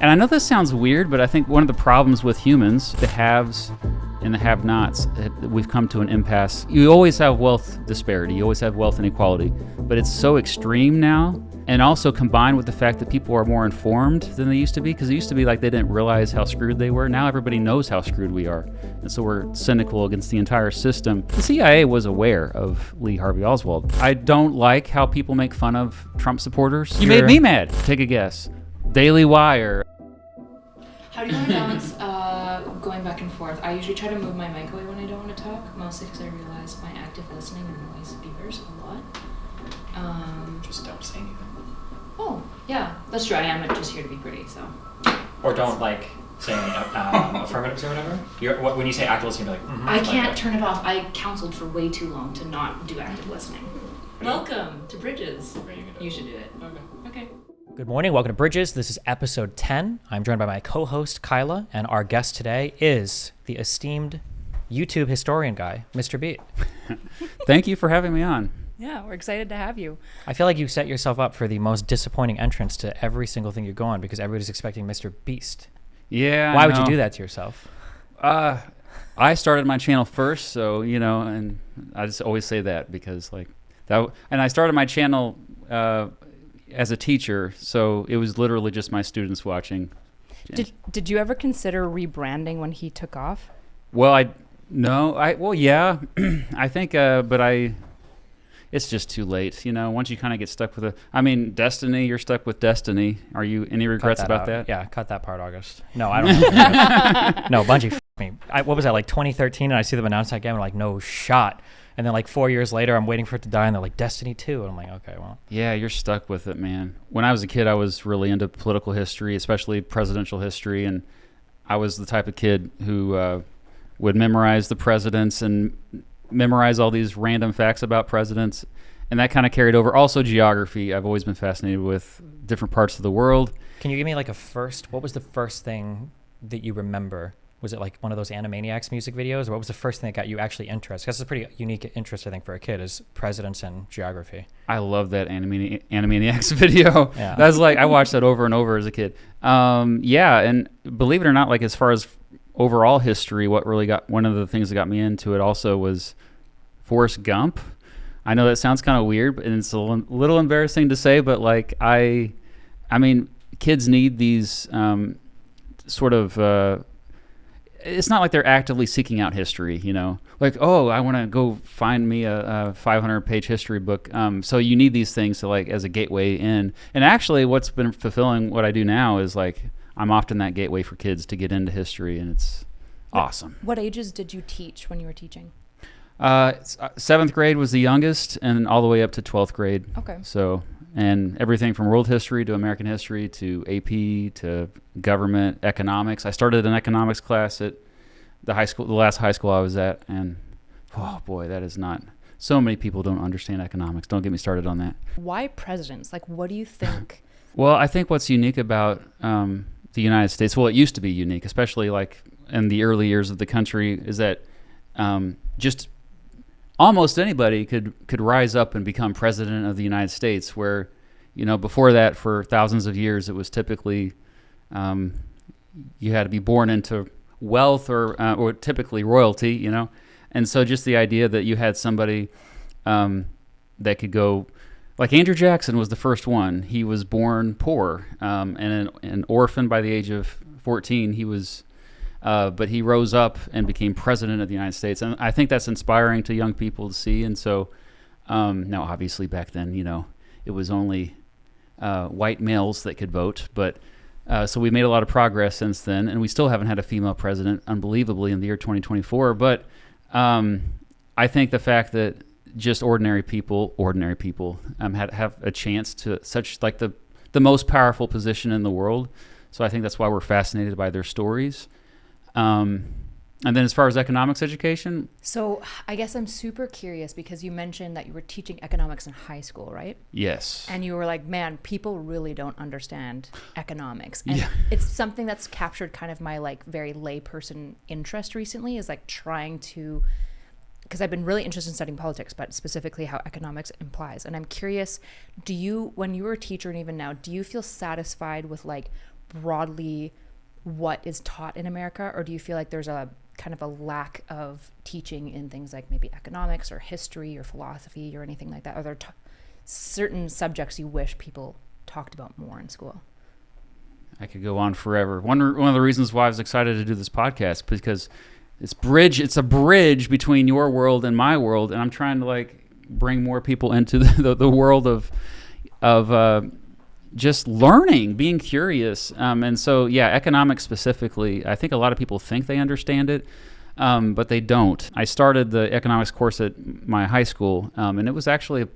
And I know this sounds weird, but I think one of the problems with humans, the haves and the have-nots, we've come to an impasse. You always have wealth disparity, you always have wealth inequality, but it's so extreme now, and also combined with the fact that people are more informed than they used to be, because it used to be like they didn't realize how screwed they were. Now everybody knows how screwed we are, and so we're cynical against the entire system. The CIA was aware of Lee Harvey Oswald. I don't like how people make fun of Trump supporters. You made me mad. Take a guess. Daily Wire. How do you want to balance going back and forth? I usually try to move my mic away when I don't want to talk, mostly because I realize my active listening annoys viewers a lot. Just don't say anything. Oh, yeah, that's true. I am just here to be pretty, so. Or don't say affirmatives or whatever. When you say active listening, you're like, I can't turn it off. I counseled for way too long to not do active listening. Welcome to Bridges. You should do it. Okay. Good morning, welcome to Bridges. This is episode 10. I'm joined by my co-host Kyla, and our guest today is the esteemed YouTube historian guy, Mr. B. Thank you for having me on. Yeah, we're excited to have you. I feel like you set yourself up for the most disappointing entrance to every single thing you go on because everybody's expecting Mr. Beast. Yeah. Why would you do that to yourself? I started my channel first, so, and I just always say that because and I started my channel as a teacher, so it was literally just my students watching. Did you ever consider rebranding when he took off? Well, yeah. I think, but it's just too late. Once you kind of get stuck with Destiny, you're stuck with Destiny. Are you any regrets about that? Yeah, cut that part, August. No, I don't have No, Bungie f***ed me. What was that, like 2013, and I see them announce that game, I'm like, no shot. And then like 4 years later, I'm waiting for it to die, and they're like, Destiny 2. And I'm like, okay, well. Yeah, you're stuck with it, man. When I was a kid, I was really into political history, especially presidential history. And I was the type of kid who would memorize the presidents and memorize all these random facts about presidents. And that kind of carried over. Also geography. I've always been fascinated with different parts of the world. Can you give me like what was the first thing that you remember? Was it like one of those Animaniacs music videos? Or what was the first thing that got you actually interested? Because it's a pretty unique interest, I think, for a kid, is presidents and geography. I love that Animaniacs video. Yeah. That's like, I watched that over and over as a kid. Yeah, and believe it or not, like as far as overall history, one of the things that got me into it also was Forrest Gump. I know that sounds kind of weird, and it's a little embarrassing to say, but like kids need these sort of... it's not like they're actively seeking out history, like, oh, I want to go find me a 500-page history book. So you need these things to as a gateway in. And actually what's been fulfilling what I do now is I'm often that gateway for kids to get into history, and it's awesome. What ages did you teach when you were teaching? 7th grade was the youngest, and all the way up to 12th grade. Okay. So, and everything from world history to American history to AP to government, economics. I started an economics class at the last high school I was at, and oh boy, that is not. So many people don't understand economics. Don't get me started on that. Why presidents? What do you think? Well, I think what's unique about the United States, well, it used to be unique, especially in the early years of the country, is that just almost anybody could rise up and become president of the United States, where, before that, for thousands of years, it was typically you had to be born into wealth or typically royalty, And so just the idea that you had somebody that could go, like Andrew Jackson was the first one. He was born poor and an orphan by the age of 14. He was... but he rose up and became president of the United States. And I think that's inspiring to young people to see. And so now obviously back then, it was only white males that could vote. But so we made a lot of progress since then. And we still haven't had a female president, unbelievably, in the year 2024. But I think the fact that just ordinary people have a chance to such the most powerful position in the world. So I think that's why we're fascinated by their stories. And then as far as economics education? So I guess I'm super curious because you mentioned that you were teaching economics in high school, right? Yes. And you were like, man, people really don't understand economics. And yeah. It's something that's captured kind of my very layperson interest recently, is trying to, because I've been really interested in studying politics, but specifically how economics implies. And I'm curious, when you were a teacher and even now, do you feel satisfied with broadly what is taught in America, or do you feel like there's a kind of a lack of teaching in things like maybe economics or history or philosophy or anything like that? Are there certain subjects you wish people talked about more in school? I could go on forever. One of the reasons why I was excited to do this podcast, because it's a bridge between your world and my world, and I'm trying to like bring more people into the world of just learning, being curious. And so, yeah, economics specifically, I think a lot of people think they understand it, but they don't. I started the economics course at my high school, and it was actually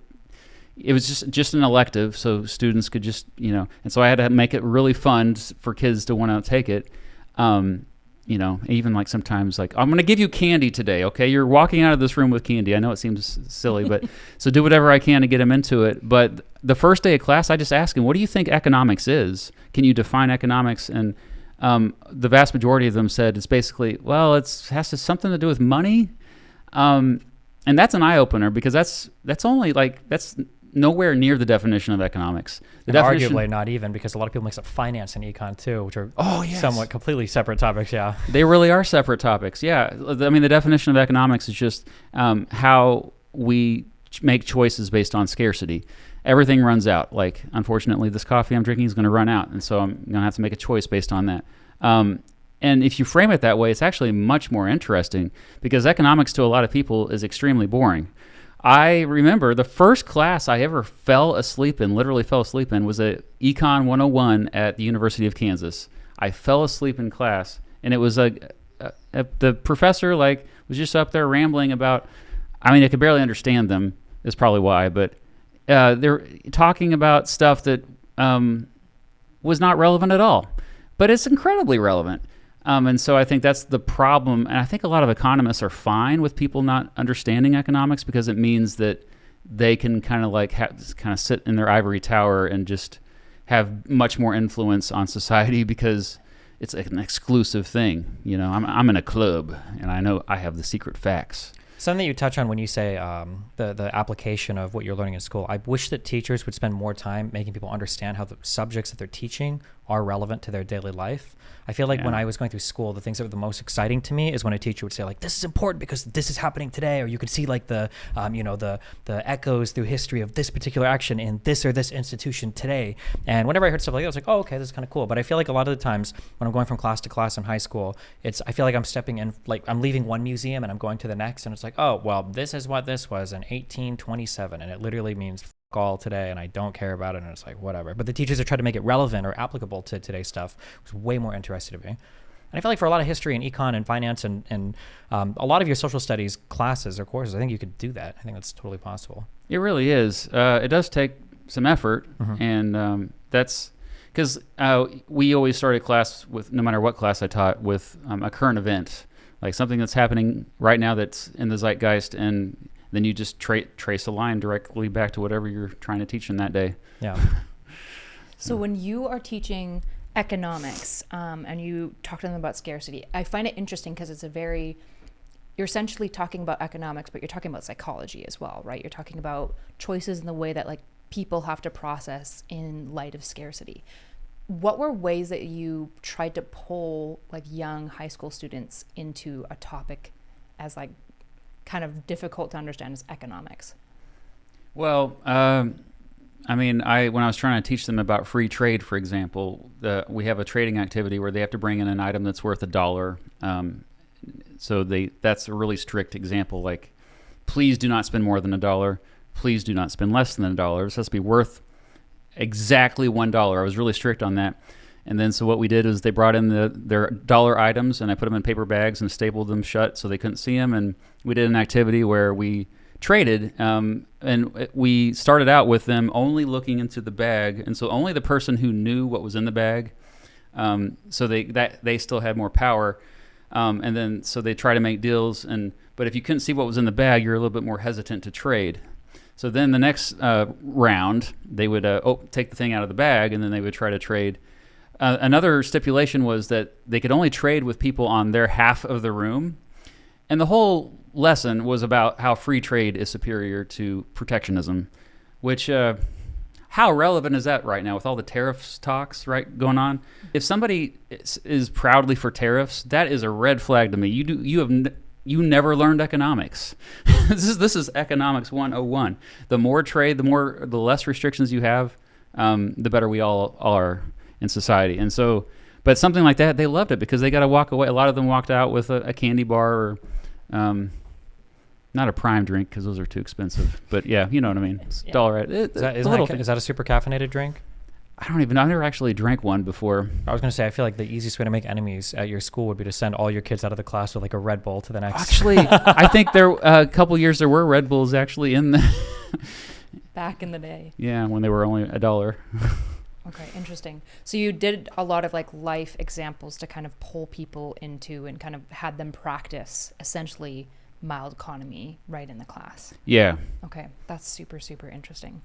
it was just an elective, so students could just, and so I had to make it really fun for kids to want to take it. Even like sometimes like, I'm going to give you candy today, okay? You're walking out of this room with candy. I know it seems silly, but so do whatever I can to get them into it. But the first day of class, I just asked them, what do you think economics is? Can you define economics? And the vast majority of them said it's basically, well, it has something to do with money. And that's an eye-opener, because that's nowhere near the definition of economics. Arguably not even, because a lot of people mix up finance and econ too, which are somewhat completely separate topics. Yeah, they really are separate topics. Yeah, I mean, the definition of economics is just how we make choices based on scarcity. Everything runs out. Like, unfortunately, this coffee I'm drinking is going to run out, and so I'm going to have to make a choice based on that. And if you frame it that way, it's actually much more interesting, because economics to a lot of people is extremely boring. I remember the first class I ever literally fell asleep in, was at Econ 101 at the University of Kansas. I fell asleep in class, and it was the professor was just up there rambling about, I mean, I could barely understand them, is probably why, but they're talking about stuff that was not relevant at all. But it's incredibly relevant. And so I think that's the problem. And I think a lot of economists are fine with people not understanding economics, because it means that they can kind of sit in their ivory tower and just have much more influence on society, because it's an exclusive thing. I'm in a club, and I know I have the secret facts. Something that you touch on when you say the application of what you're learning in school, I wish that teachers would spend more time making people understand how the subjects that they're teaching are relevant to their daily life. I feel like when I was going through school, the things that were the most exciting to me is when a teacher would say, like, this is important because this is happening today, or you could see like the echoes through history of this particular action in this or this institution today. And whenever I heard stuff like that, I was like, oh, okay, this is kind of cool. But I feel like a lot of the times when I'm going from class to class in high school, I feel like I'm stepping in, like I'm leaving one museum and I'm going to the next, and it's like, oh, well, this is what this was in 1827, and it literally means all today, and I don't care about it, and it's like, whatever. But the teachers are trying to make it relevant or applicable to today's stuff, which is way more interesting to me. And I feel like for a lot of history and econ and finance and a lot of your social studies classes or courses, I think you could do that. I think that's totally possible. It really is. It does take some effort, and that's because we always started class with, no matter what class I taught, with a current event, like something that's happening right now that's in the zeitgeist, and then you just trace a line directly back to whatever you're trying to teach in that day. Yeah. So when you are teaching economics and you talk to them about scarcity, I find it interesting because you're essentially talking about economics, but you're talking about psychology as well, right? You're talking about choices in the way that like people have to process in light of scarcity. What were ways that you tried to pull like young high school students into a topic as like kind of difficult to understand as economics? Well, when I was trying to teach them about free trade, for example, we have a trading activity where they have to bring in an item that's worth $1. So that's a really strict example. Like, please do not spend more than $1. Please do not spend less than $1. This has to be worth exactly $1. I was really strict on that. And then so what we did is they brought in their dollar items, and I put them in paper bags and stapled them shut so they couldn't see them. And we did an activity where we traded, and we started out with them only looking into the bag, and so only the person who knew what was in the bag, so they still had more power. And then so they try to make deals, but if you couldn't see what was in the bag, you're a little bit more hesitant to trade. So then the next round, they would take the thing out of the bag, and then they would try to trade. Another stipulation was that they could only trade with people on their half of the room. And the whole lesson was about how free trade is superior to protectionism, which I how relevant is that right now with all the tariffs talks going on? If somebody is proudly for tariffs, that is a red flag to me. You never learned economics. This is economics 101. The more trade, the less restrictions you have, the better we all are in society. And so, but something like that, they loved it because they got to walk away. A lot of them walked out with a candy bar or not a prime drink because those are too expensive. But yeah, you know what I mean. It's $1. Is that a super caffeinated drink? I don't even know. I've never actually drank one before. I was going to say, I feel like the easiest way to make enemies at your school would be to send all your kids out of the class with like a Red Bull to the next. Actually, I think there a couple years there were Red Bulls actually in the Back in the day. Yeah, when they were only $1. Okay, interesting. So you did a lot of like life examples to kind of pull people into and kind of had them practice essentially mild economy right in the class. Yeah. Okay, that's super, super interesting.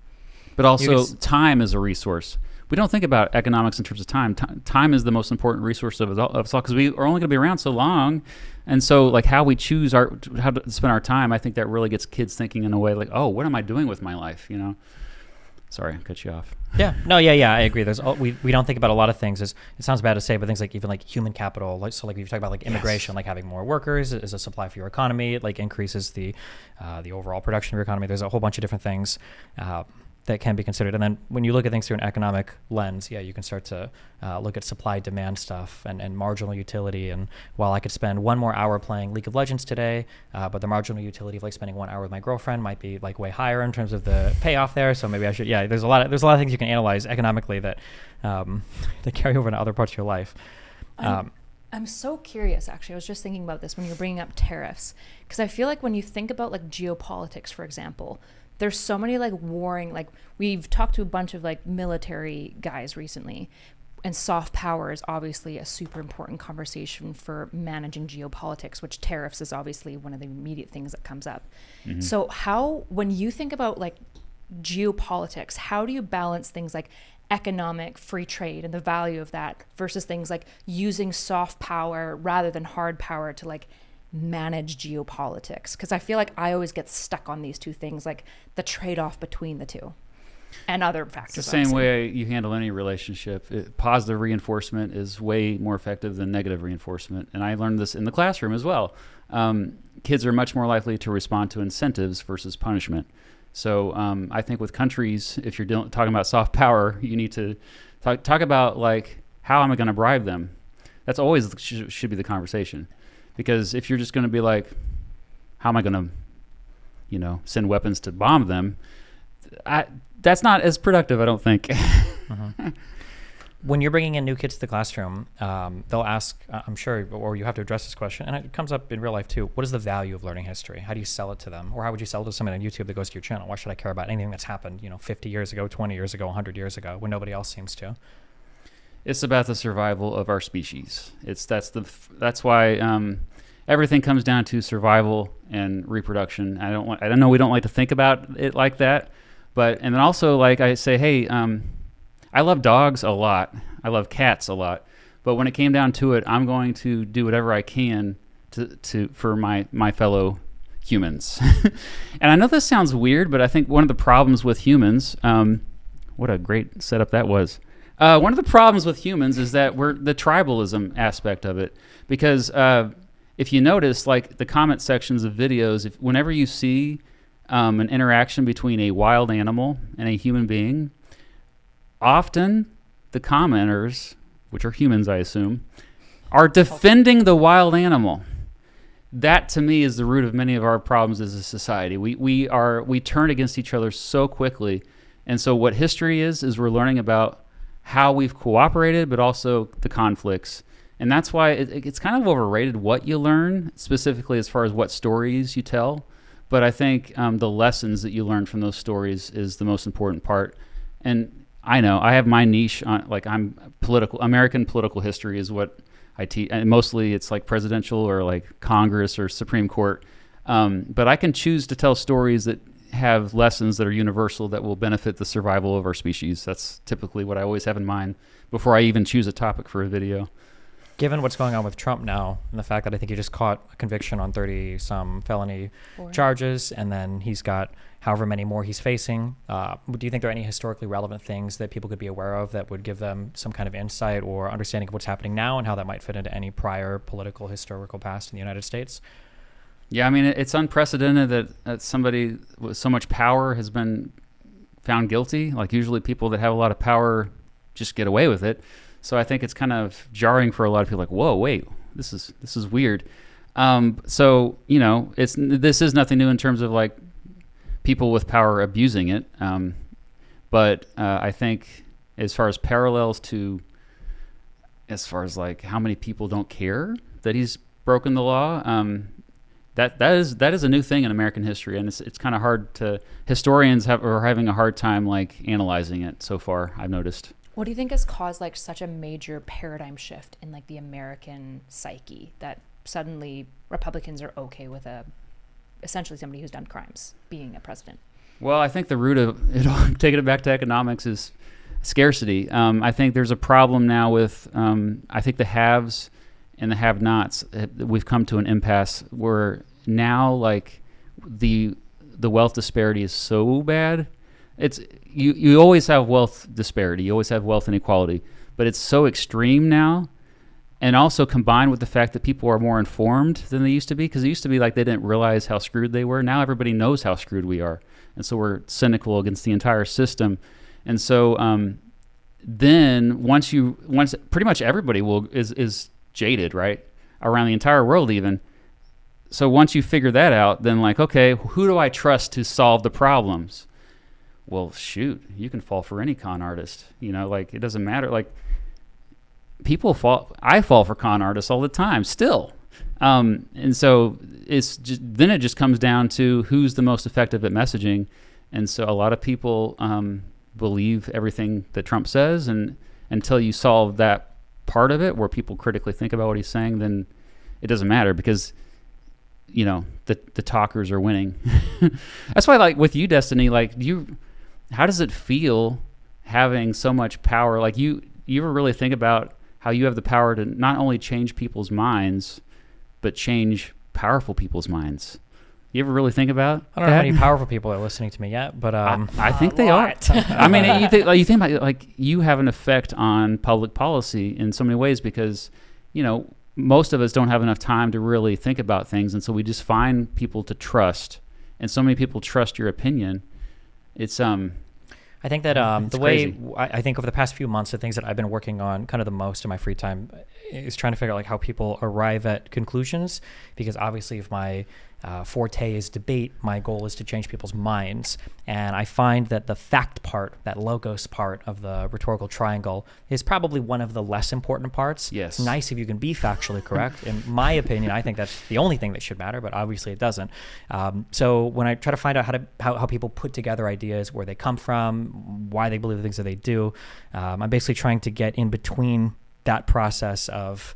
But also time is a resource. We don't think about economics in terms of time. Time is the most important resource of us all because we are only going to be around so long. And so like how we choose how to spend our time, I think that really gets kids thinking in a way like, oh, what am I doing with my life? You know? Sorry, I cut you off. Yeah, no, yeah, I agree. We don't think about a lot of things. It sounds bad to say, but things like even like human capital, like so like you've talked about like immigration, like having more workers is a supply for your economy. It like increases the overall production of your economy. There's a whole bunch of different things that can be considered. And then when you look at things through an economic lens, yeah, you can start to look at supply demand stuff and marginal utility. And while I could spend 1 more hour playing League of Legends today, but the marginal utility of like spending 1 hour with my girlfriend might be like way higher in terms of the payoff there. So maybe I should, there's a lot of things you can analyze economically that that carry over into other parts of your life. I'm so curious, actually. I was just thinking about this when you're bringing up tariffs, because I feel like when you think about like geopolitics, for example, there's so many like warring, like we've talked to a bunch of like military guys recently, and soft power is obviously a super important conversation for managing geopolitics, which tariffs is obviously one of the immediate things that comes up. Mm-hmm. So when you think about like geopolitics, how do you balance things like economic free trade and the value of that versus things like using soft power rather than hard power to like manage geopolitics? Because I feel like I always get stuck on these two things, like the trade-off between the two and other factors. It's the same way you handle any relationship. Positive reinforcement is way more effective than negative reinforcement, and I learned this in the classroom as well. Kids are much more likely to respond to incentives versus punishment. So I think with countries, if you're talking about soft power, you need to talk about like, how am I going to bribe them? That's always should be the conversation. Because if you're just going to be like, how am I going to, send weapons to bomb them? That's not as productive, I don't think. Mm-hmm. When you're bringing in new kids to the classroom, they'll ask, I'm sure, or you have to address this question, and it comes up in real life too. What is the value of learning history? How do you sell it to them? Or how would you sell it to somebody on YouTube that goes to your channel? Why should I care about anything that's happened, 50 years ago, 20 years ago, 100 years ago, when nobody else seems to? It's about the survival of our species. That's why everything comes down to survival and reproduction. I don't know. We don't like to think about it like that, and then also like I say, hey, I love dogs a lot. I love cats a lot. But when it came down to it, I'm going to do whatever I can for my fellow humans. And I know this sounds weird, but I think one of the problems with humans, what a great setup that was. One of the problems with humans is that we're the tribalism aspect of it, because if you notice, like the comment sections of videos, whenever you see an interaction between a wild animal and a human being, often the commenters, which are humans, I assume, are defending the wild animal. That to me is the root of many of our problems as a society. We turn against each other so quickly, and so what history is we're learning about how we've cooperated, but also the conflicts. And that's why it's kind of overrated what you learn, specifically as far as what stories you tell. But I think the lessons that you learn from those stories is the most important part. And I know I have my niche on, like, American political history is what I teach. And mostly it's like presidential or like Congress or Supreme Court. But I can choose to tell stories that have lessons that are universal that will benefit the survival of our species. That's typically what I always have in mind before I even choose a topic for a video. Given what's going on with Trump now, and the fact that I think he just caught a conviction on 30-some felony charges, and then he's got however many more he's facing, do you think there are any historically relevant things that people could be aware of that would give them some kind of insight or understanding of what's happening now and how that might fit into any prior political historical past in the United States? Yeah, I mean, it's unprecedented that somebody with so much power has been found guilty. Like, usually people that have a lot of power just get away with it. So I think it's kind of jarring for a lot of people. Like, whoa, wait, this is weird. So this is nothing new in terms of like people with power abusing it. But I think as far as parallels to, as far as like how many people don't care that he's broken the law, that is a new thing in American history, and it's kind of hard to, historians are having a hard time like analyzing it so far, I've noticed. What do you think has caused like such a major paradigm shift in like the American psyche that suddenly Republicans are okay with essentially somebody who's done crimes being a president? Well, I think the root of it all, taking it back to economics, is scarcity. I think there's a problem now with I think the haves and the have-nots. We've come to an impasse where now like the wealth disparity is so bad. It's you always have wealth disparity, you always have wealth inequality, but it's so extreme now, and also combined with the fact that people are more informed than they used to be, because it used to be like they didn't realize how screwed they were. Now everybody knows how screwed we are, and so we're cynical against the entire system. And so then once pretty much everybody is jaded, right, around the entire world even. So once you figure that out, then like, okay, who do I trust to solve the problems? Well, shoot, you can fall for any con artist. Like, it doesn't matter. Like, I fall for con artists all the time still. And so then it just comes down to who's the most effective at messaging. And so a lot of people believe everything that Trump says, and until you solve that part of it where people critically think about what he's saying, then it doesn't matter, because the talkers are winning. That's why, like, with you, Destiny, like, how does it feel having so much power? Like, you ever really think about how you have the power to not only change people's minds, but change powerful people's minds? You ever really think about I don't know how many powerful people are listening to me yet, but I think they are. I mean, you think about it, like, you have an effect on public policy in so many ways, because most of us don't have enough time to really think about things, and so we just find people to trust, and so many people trust your opinion. It's I think that the crazy. way I think over the past few months, the things that I've been working on kind of the most in my free time is trying to figure out like how people arrive at conclusions, because obviously if my forte is debate, my goal is to change people's minds. And I find that the fact part, that logos part of the rhetorical triangle, is probably one of the less important parts. Yes. It's nice if you can be factually correct. In my opinion, I think that's the only thing that should matter, but obviously it doesn't. So when I try to find out how people put together ideas, where they come from, why they believe the things that they do, I'm basically trying to get in between that process of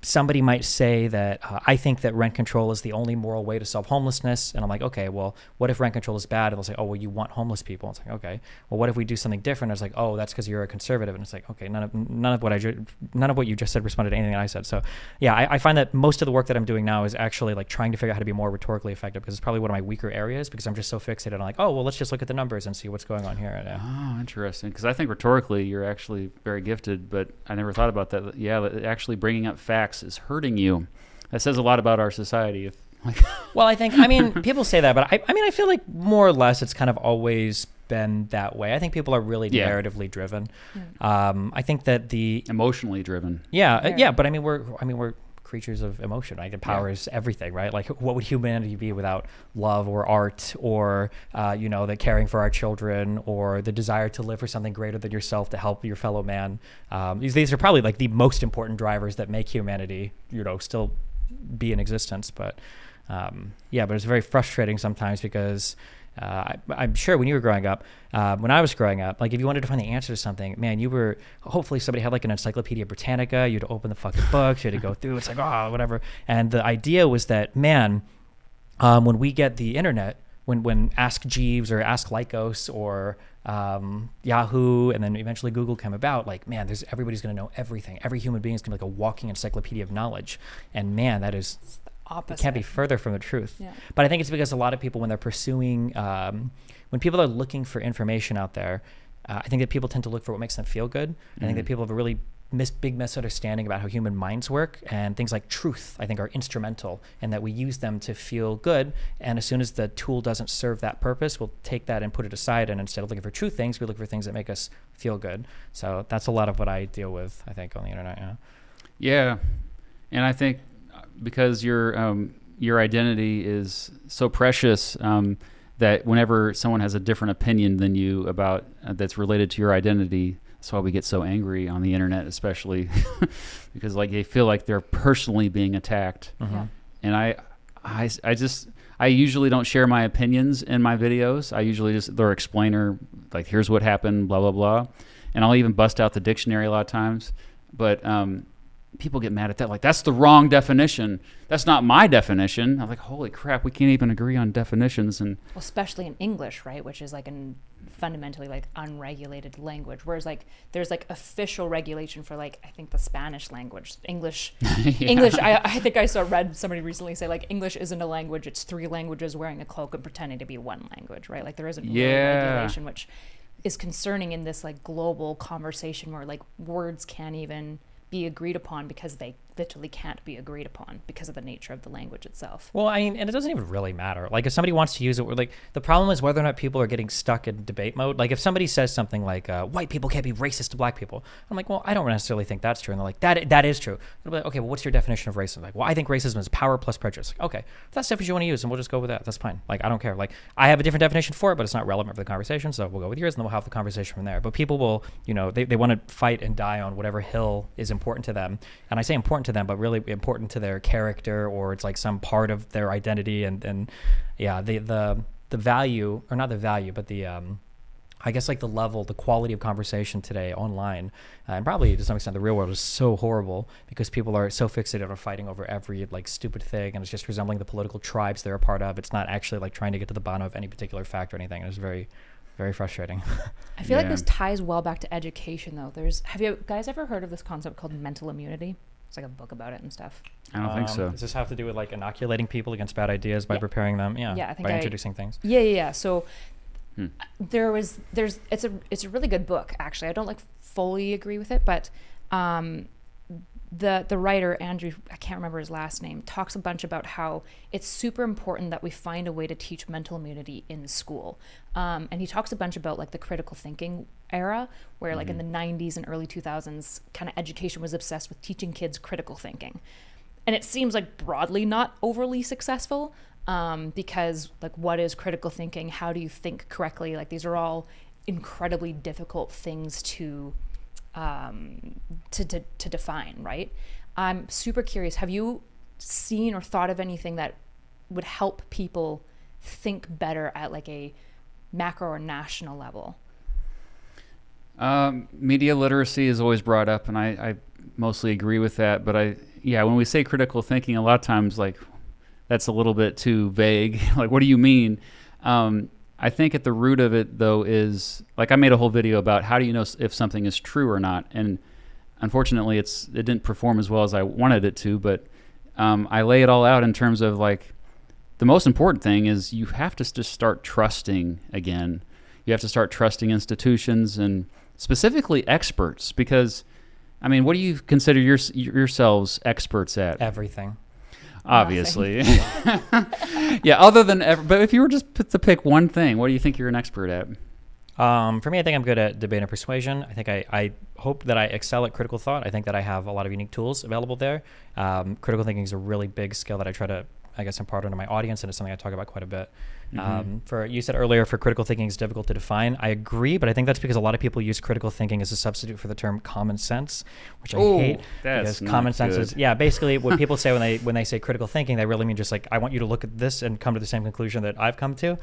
somebody might say that I think that rent control is the only moral way to solve homelessness. And I'm like, okay, well, what if rent control is bad? And they'll say, oh, well, you want homeless people. And it's like, okay, well, what if we do something different? And it's like, oh, that's because you're a conservative. And it's like, okay, none of what you just said responded to anything that I said. So yeah, I find that most of the work that I'm doing now is actually like trying to figure out how to be more rhetorically effective, because it's probably one of my weaker areas, because I'm just so fixated on like, oh, well, let's just look at the numbers and see what's going on here. Oh, interesting. Because I think rhetorically you're actually very gifted, but I never thought about that. Yeah, actually bringing up facts is hurting you. That says a lot about our society. Well, I mean, people say that, but I feel like more or less it's kind of always been that way. I think people are really narratively driven. I think that the emotionally driven. Yeah, but I mean, we're creatures of emotion. Like, it powers everything, right? Like, what would humanity be without love or art or the caring for our children, or the desire to live for something greater than yourself, to help your fellow man? These are probably like the most important drivers that make humanity still be in existence. But but it's very frustrating sometimes, because I'm sure when you were growing up, when I was growing up, like, if you wanted to find the answer to something, man, hopefully somebody had like an Encyclopedia Britannica. You'd open the fucking books, you had to go through. It's like, oh, whatever. And the idea was that, man, when we get the internet, when Ask Jeeves or Ask Lycos or Yahoo and then eventually Google came about, like, man, everybody's going to know everything. Every human being is going to be like a walking encyclopedia of knowledge. And man, that is, Opposite. it can't be further from the truth. Yeah. But I think it's because a lot of people, when they're pursuing, when people are looking for information out there, I think that people tend to look for what makes them feel good. I think that people have a really big misunderstanding about how human minds work, and things like truth, I think, are instrumental, and that we use them to feel good. And as soon as the tool doesn't serve that purpose, we'll take that and put it aside. And instead of looking for true things, we look for things that make us feel good. So that's a lot of what I deal with, I think, on the internet. Yeah. Yeah, and I think because your identity is so precious, that whenever someone has a different opinion than you about that's related to your identity, that's why we get so angry on the internet, especially because like they feel like they're personally being attacked. Yeah. And I usually don't share my opinions in my videos. I usually just their explainer, like here's what happened, blah blah blah, and I'll even bust out the dictionary a lot of times. But people get mad at that, like that's the wrong definition. That's not my definition. I'm like, holy crap, we can't even agree on definitions. And Well, especially in English, right, which is like an fundamentally like unregulated language, whereas like there's like official regulation for like I think the Spanish language. English I think I read somebody recently say like English isn't a language, it's 3 languages wearing a cloak and pretending to be one language, right? Like there isn't really regulation, which is concerning in this like global conversation where like words can't even be agreed upon because they literally can't be agreed upon because of the nature of the language itself. Well, I mean, and it doesn't even really matter. Like if somebody wants to use it, like the problem is whether or not people are getting stuck in debate mode. Like if somebody says something like, white people can't be racist to black people. I'm like, well, I don't necessarily think that's true. And they're like, that is true. They'll be like, okay, well, what's your definition of racism? Like, well, I think racism is power plus prejudice. Like, okay, if that's definition you want to use, and we'll just go with that. That's fine. Like, I don't care. Like I have a different definition for it, but it's not relevant for the conversation. So we'll go with yours and then we'll have the conversation from there. But people will, they want to fight and die on whatever hill is important to them. And I say important to them, but really important to their character, or it's like some part of their identity. And yeah, the value, or not the value, but the I guess like the level, the quality of conversation today online, and probably to some extent the real world, is so horrible because people are so fixated on fighting over every like stupid thing, and it's just resembling the political tribes they're a part of. It's not actually like trying to get to the bottom of any particular fact or anything. It's very, very frustrating. I feel like this ties well back to education though. Have you guys ever heard of this concept called mental immunity? It's like a book about it and stuff. I don't think so. Does this have to do with like inoculating people against bad ideas by preparing them? Yeah, I think by introducing things. Yeah. So it's a really good book actually. I don't like fully agree with it, but the writer, Andrew, I can't remember his last name, talks a bunch about how it's super important that we find a way to teach mental immunity in school. And he talks a bunch about like the critical thinking era, where like in the 90s and early 2000s, kind of education was obsessed with teaching kids critical thinking. And it seems like broadly not overly successful, because like what is critical thinking? How do you think correctly? Like these are all incredibly difficult things to define, right? I'm super curious. Have you seen or thought of anything that would help people think better at like a macro or national level? Media literacy is always brought up, and I mostly agree with that. But when we say critical thinking, a lot of times like that's a little bit too vague. Like, what do you mean? I think at the root of it, though, is like I made a whole video about how do you know if something is true or not, and unfortunately, it didn't perform as well as I wanted it to. But I lay it all out in terms of like the most important thing is you have to just start trusting again. You have to start trusting institutions and specifically experts, because I mean, what do you consider yourselves experts at? Everything. Obviously. Yeah, other than but if you were just to pick one thing, what do you think you're an expert at? For me, I think I'm good at debate and persuasion. I think I hope that I excel at critical thought. I think that I have a lot of unique tools available there. Critical thinking is a really big skill that I try to, I guess, impart onto my audience, and it's something I talk about quite a bit. You said earlier, for critical thinking is difficult to define. I agree, but I think that's because a lot of people use critical thinking as a substitute for the term common sense, which I hate. Because common sense is basically what people say when they say critical thinking, they really mean just like, I want you to look at this and come to the same conclusion that I've come to.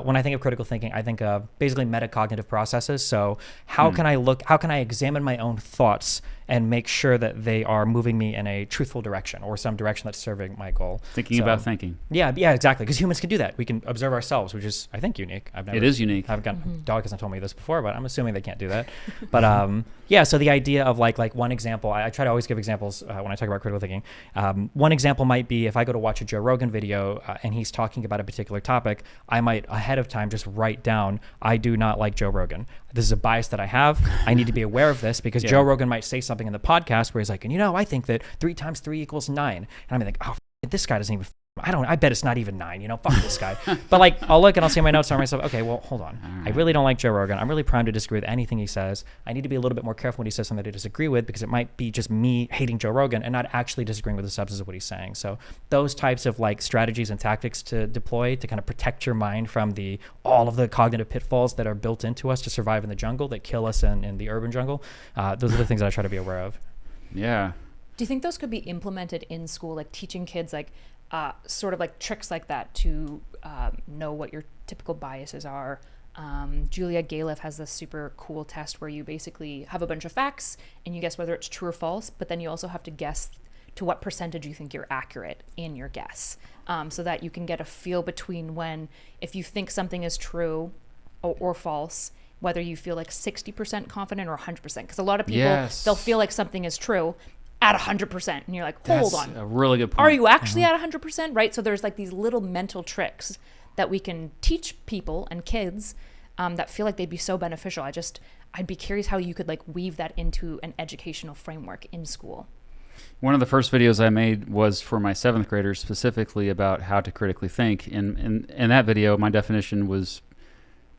When I think of critical thinking, I think of basically metacognitive processes. So how can I examine my own thoughts and make sure that they are moving me in a truthful direction or some direction that's serving my goal. Thinking about thinking. Yeah, exactly. Because humans can do that. We can observe ourselves, which is, I think, unique. It is unique. I haven't gotten, dog hasn't told me this before, but I'm assuming they can't do that. But yeah, so the idea of like one example, I try to always give examples when I talk about critical thinking. One example might be if I go to watch a Joe Rogan video and he's talking about a particular topic, I might ahead of time just write down, I do not like Joe Rogan. This is a bias that I have. I need to be aware of this because Joe Rogan might say something in the podcast where he's like, and I think that 3 times 3 equals 9. And I'm like, oh, this guy doesn't even, I bet it's not even 9, fuck this guy. But like, I'll look and I'll see my notes on myself. Okay, well, hold on. I really don't like Joe Rogan. I'm really primed to disagree with anything he says. I need to be a little bit more careful when he says something that I disagree with because it might be just me hating Joe Rogan and not actually disagreeing with the substance of what he's saying. So those types of like strategies and tactics to deploy to kind of protect your mind from all of the cognitive pitfalls that are built into us to survive in the jungle that kill us in the urban jungle. Those are the things that I try to be aware of. Yeah. Do you think those could be implemented in school, like teaching kids like sort of like tricks like that to know what your typical biases are? Julia Galef has this super cool test where you basically have a bunch of facts and you guess whether it's true or false, but then you also have to guess to what percentage you think you're accurate in your guess, so that you can get a feel between if you think something is true or false, whether you feel like 60% confident or 100%. Because a lot of people, they'll feel like something is true at 100%. And you're like, hold on. That's a really good point. Are you actually at 100%? Right? So there's like these little mental tricks that we can teach people and kids that feel like they'd be so beneficial. I'd be curious how you could like weave that into an educational framework in school. One of the first videos I made was for my 7th graders specifically about how to critically think. And in that video, my definition was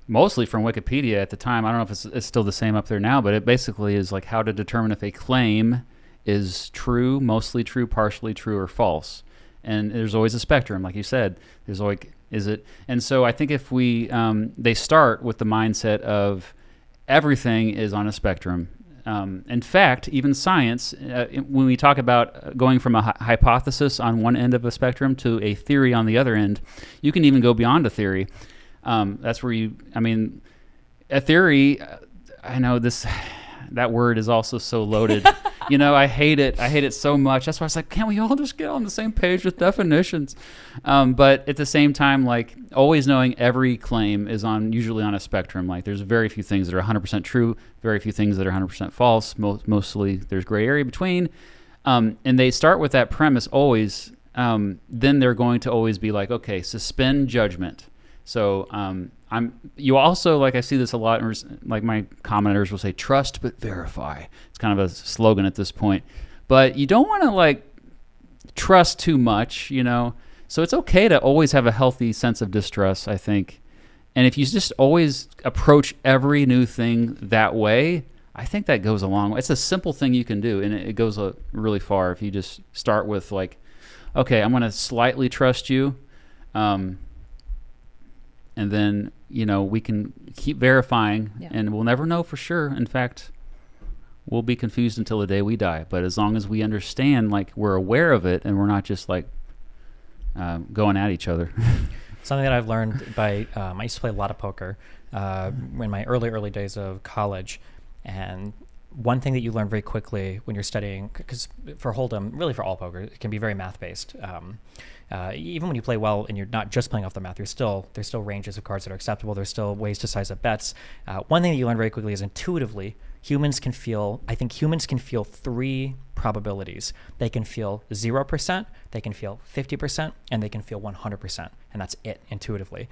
mostly from Wikipedia at the time. I don't know if it's still the same up there now, but it basically is like how to determine if a claim is true, mostly true, partially true, or false. And there's always a spectrum, like you said. There's always, is it? And so I think if they start with the mindset of everything is on a spectrum. In fact, even science, when we talk about going from a hypothesis on one end of a spectrum to a theory on the other end, you can even go beyond a theory. That's where a theory, I know that word is also so loaded. I hate it. I hate it so much. That's why I was like, can't we all just get on the same page with definitions? But at the same time, like always knowing every claim is usually on a spectrum. Like there's very few things that are 100% true, very few things that are 100% false. Mostly there's gray area between. And they start with that premise always. Then they're going to always be like, okay, suspend judgment. So you also, like I see this a lot, like my commenters will say, trust but verify. It's kind of a slogan at this point. But you don't want to like trust too much, So it's okay to always have a healthy sense of distrust, I think. And if you just always approach every new thing that way, I think that goes a long way. It's a simple thing you can do, and it goes really far if you just start with like, okay, I'm going to slightly trust you. And then, we can keep verifying and we'll never know for sure. In fact, we'll be confused until the day we die. But as long as we understand, like we're aware of it and we're not just like going at each other. Something that I've learned I used to play a lot of poker in my early days of college. And one thing that you learn very quickly when you're studying, because for Hold'em, really for all poker, it can be very math-based. Even when you play well and you're not just playing off the math, there's still ranges of cards that are acceptable. There's still ways to size up bets. One thing that you learn very quickly is intuitively, humans can feel 3 probabilities. They can feel 0%, they can feel 50%, and they can feel 100%. And that's it intuitively.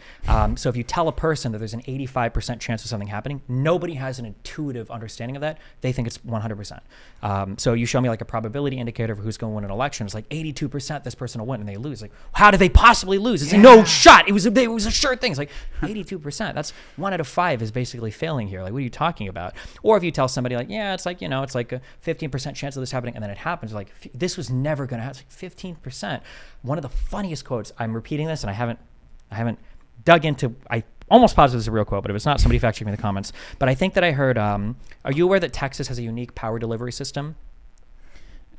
So if you tell a person that there's an 85% chance of something happening, nobody has an intuitive understanding of that. They think it's 100%. So you show me like a probability indicator for who's going to win an election. It's like 82% this person will win, and they lose. Like, how did they possibly lose? It's like, no shot. It was a sure thing. It's like 82%. That's 1 out of 5 is basically failing here. Like, what are you talking about? Or if you tell somebody like, yeah, it's like, it's like a 15% chance of this happening, and then it happens. Like, this was never going to happen. It's like 15%. One of the funniest quotes, I'm repeating this, and I haven't dug into, I almost positive this is a real quote, but if it's not, somebody fact check me in the comments. But I think that I heard, are you aware that Texas has a unique power delivery system?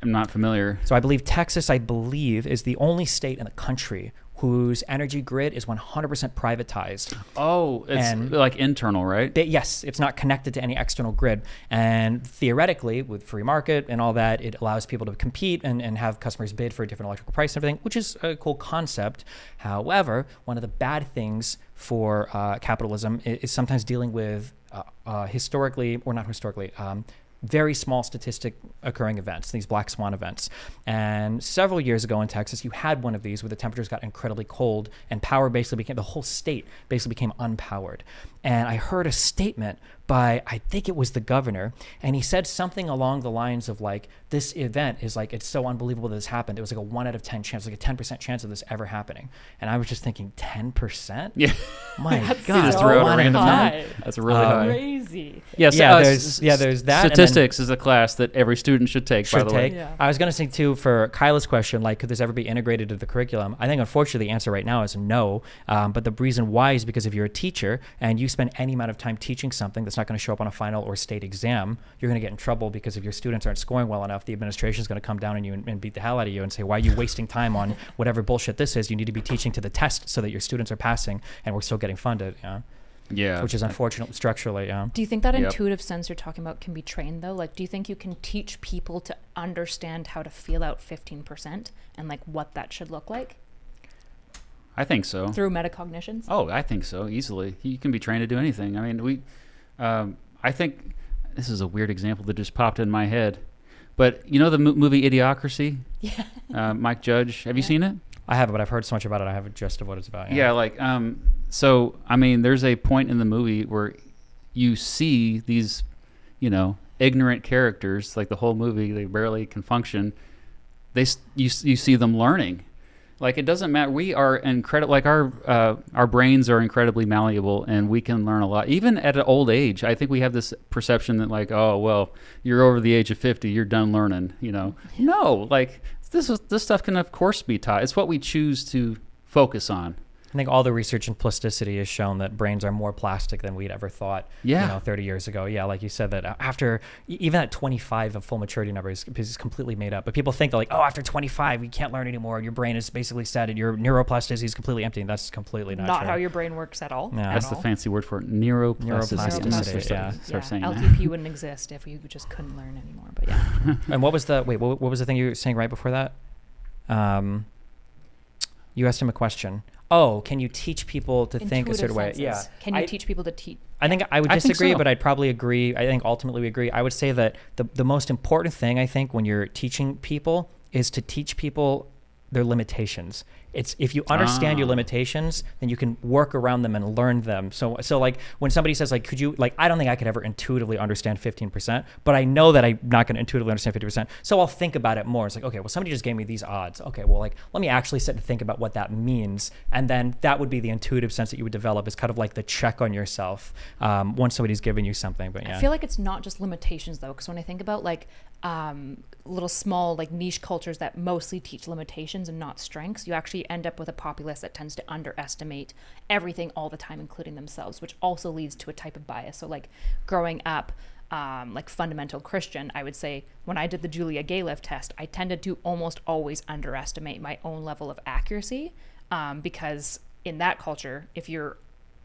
I'm not familiar. So I believe Texas, is the only state in the country whose energy grid is 100% privatized. Oh, it's And- like internal, right? Yes, it's not connected to any external grid. And theoretically, with free market and all that, it allows people to compete and have customers bid for a different electrical price and everything, which is a cool concept. However, one of the bad things for capitalism is sometimes dealing with very small statistic occurring events, these black swan events. And several years ago in Texas, you had one of these where the temperatures got incredibly cold and power basically became, the whole state basically became unpowered. And I heard a statement by, I think it was the governor, and he said something along the lines of like, this event is like, it's so unbelievable that this happened. It was like a 1 out of 10 chance, like a 10% chance of this ever happening. And I was just thinking, 10%? Yeah. My That's God. just threw out a 1 out of random 10? number. That's really high. Crazy. Yes, There's that. and then- Statistics is a class that every student should take, by should the take. way. Yeah. I was going to say too, for Kyla's question, like, could this ever be integrated into the curriculum? I think unfortunately the answer right now is no. But the reason why is because if you're a teacher and you spend any amount of time teaching something that's not going to show up on a final or state exam, you're going to get in trouble because if your students aren't scoring well enough, the administration is going to come down on you and beat the hell out of you and say, why are you wasting time on whatever bullshit this is? You need to be teaching to the test so that your students are passing and we're still getting funded. Yeah. Yeah. Which is unfortunate structurally. Yeah. Do you think that Yep. intuitive sense you're talking about can be trained though? Like, do you think you can teach people to understand how to feel out 15% and like what that should look like I think so. through metacognitions? Oh, I think so, easily. You can be trained to do anything. I mean, I think this is a weird example that just popped in my head. But you know the movie Idiocracy? Yeah. Mike Judge. Have you Yeah. seen it? I haven't, but I've heard so much about it. I have a gist of what it's about. Yeah, like, so, I mean, there's a point in the movie where you see these, ignorant characters, like the whole movie, they barely can function. You see them learning. Like, it doesn't matter. We are incredible. Like, our brains are incredibly malleable, and we can learn a lot. Even at an old age, I think we have this perception that, like, oh, well, you're over the age of 50, you're done learning. No, like, this stuff can, of course, be taught. It's what we choose to focus on. I think all the research in plasticity has shown that brains are more plastic than we'd ever thought. Yeah. 30 years ago. Yeah, like you said, that after even at 25, a full maturity number is completely made up. But people think that like, oh, after 25, you can't learn anymore. Your brain is basically set, and your neuroplasticity is completely empty. And that's completely not true. How your brain works at all. Yeah. That's the fancy word for it, neuroplasticity. Neuroplasticity, yeah. Start saying that. LTP wouldn't exist if you just couldn't learn anymore. But yeah. And what was the thing you were saying right before that? You asked him a question. Oh, can you teach people to think a certain way? Yeah. Can you teach people to teach? I think I would I think disagree, so. but I'd probably agree. I think ultimately we agree. I would say that the most important thing, I think, when you're teaching people is to teach people their limitations. It's if you understand your limitations, then you can work around them and learn them. So like when somebody says like, could you, like, I don't think I could ever intuitively understand 15%, but I know that I'm not going to intuitively understand 50%. So I'll think about it more. It's like, okay, well, somebody just gave me these odds. Okay, well, like, let me actually sit and think about what that means. And then that would be the intuitive sense that you would develop, is kind of like the check on yourself once somebody's given you something. But yeah. I feel like it's not just limitations though, because when I think about like little small like niche cultures that mostly teach limitations and not strengths, you actually end up with a populace that tends to underestimate everything all the time, including themselves, which also leads to a type of bias. So like growing up like fundamental Christian, I would say when I did the Julia Gayliff test, I tended to almost always underestimate my own level of accuracy because in that culture, if you're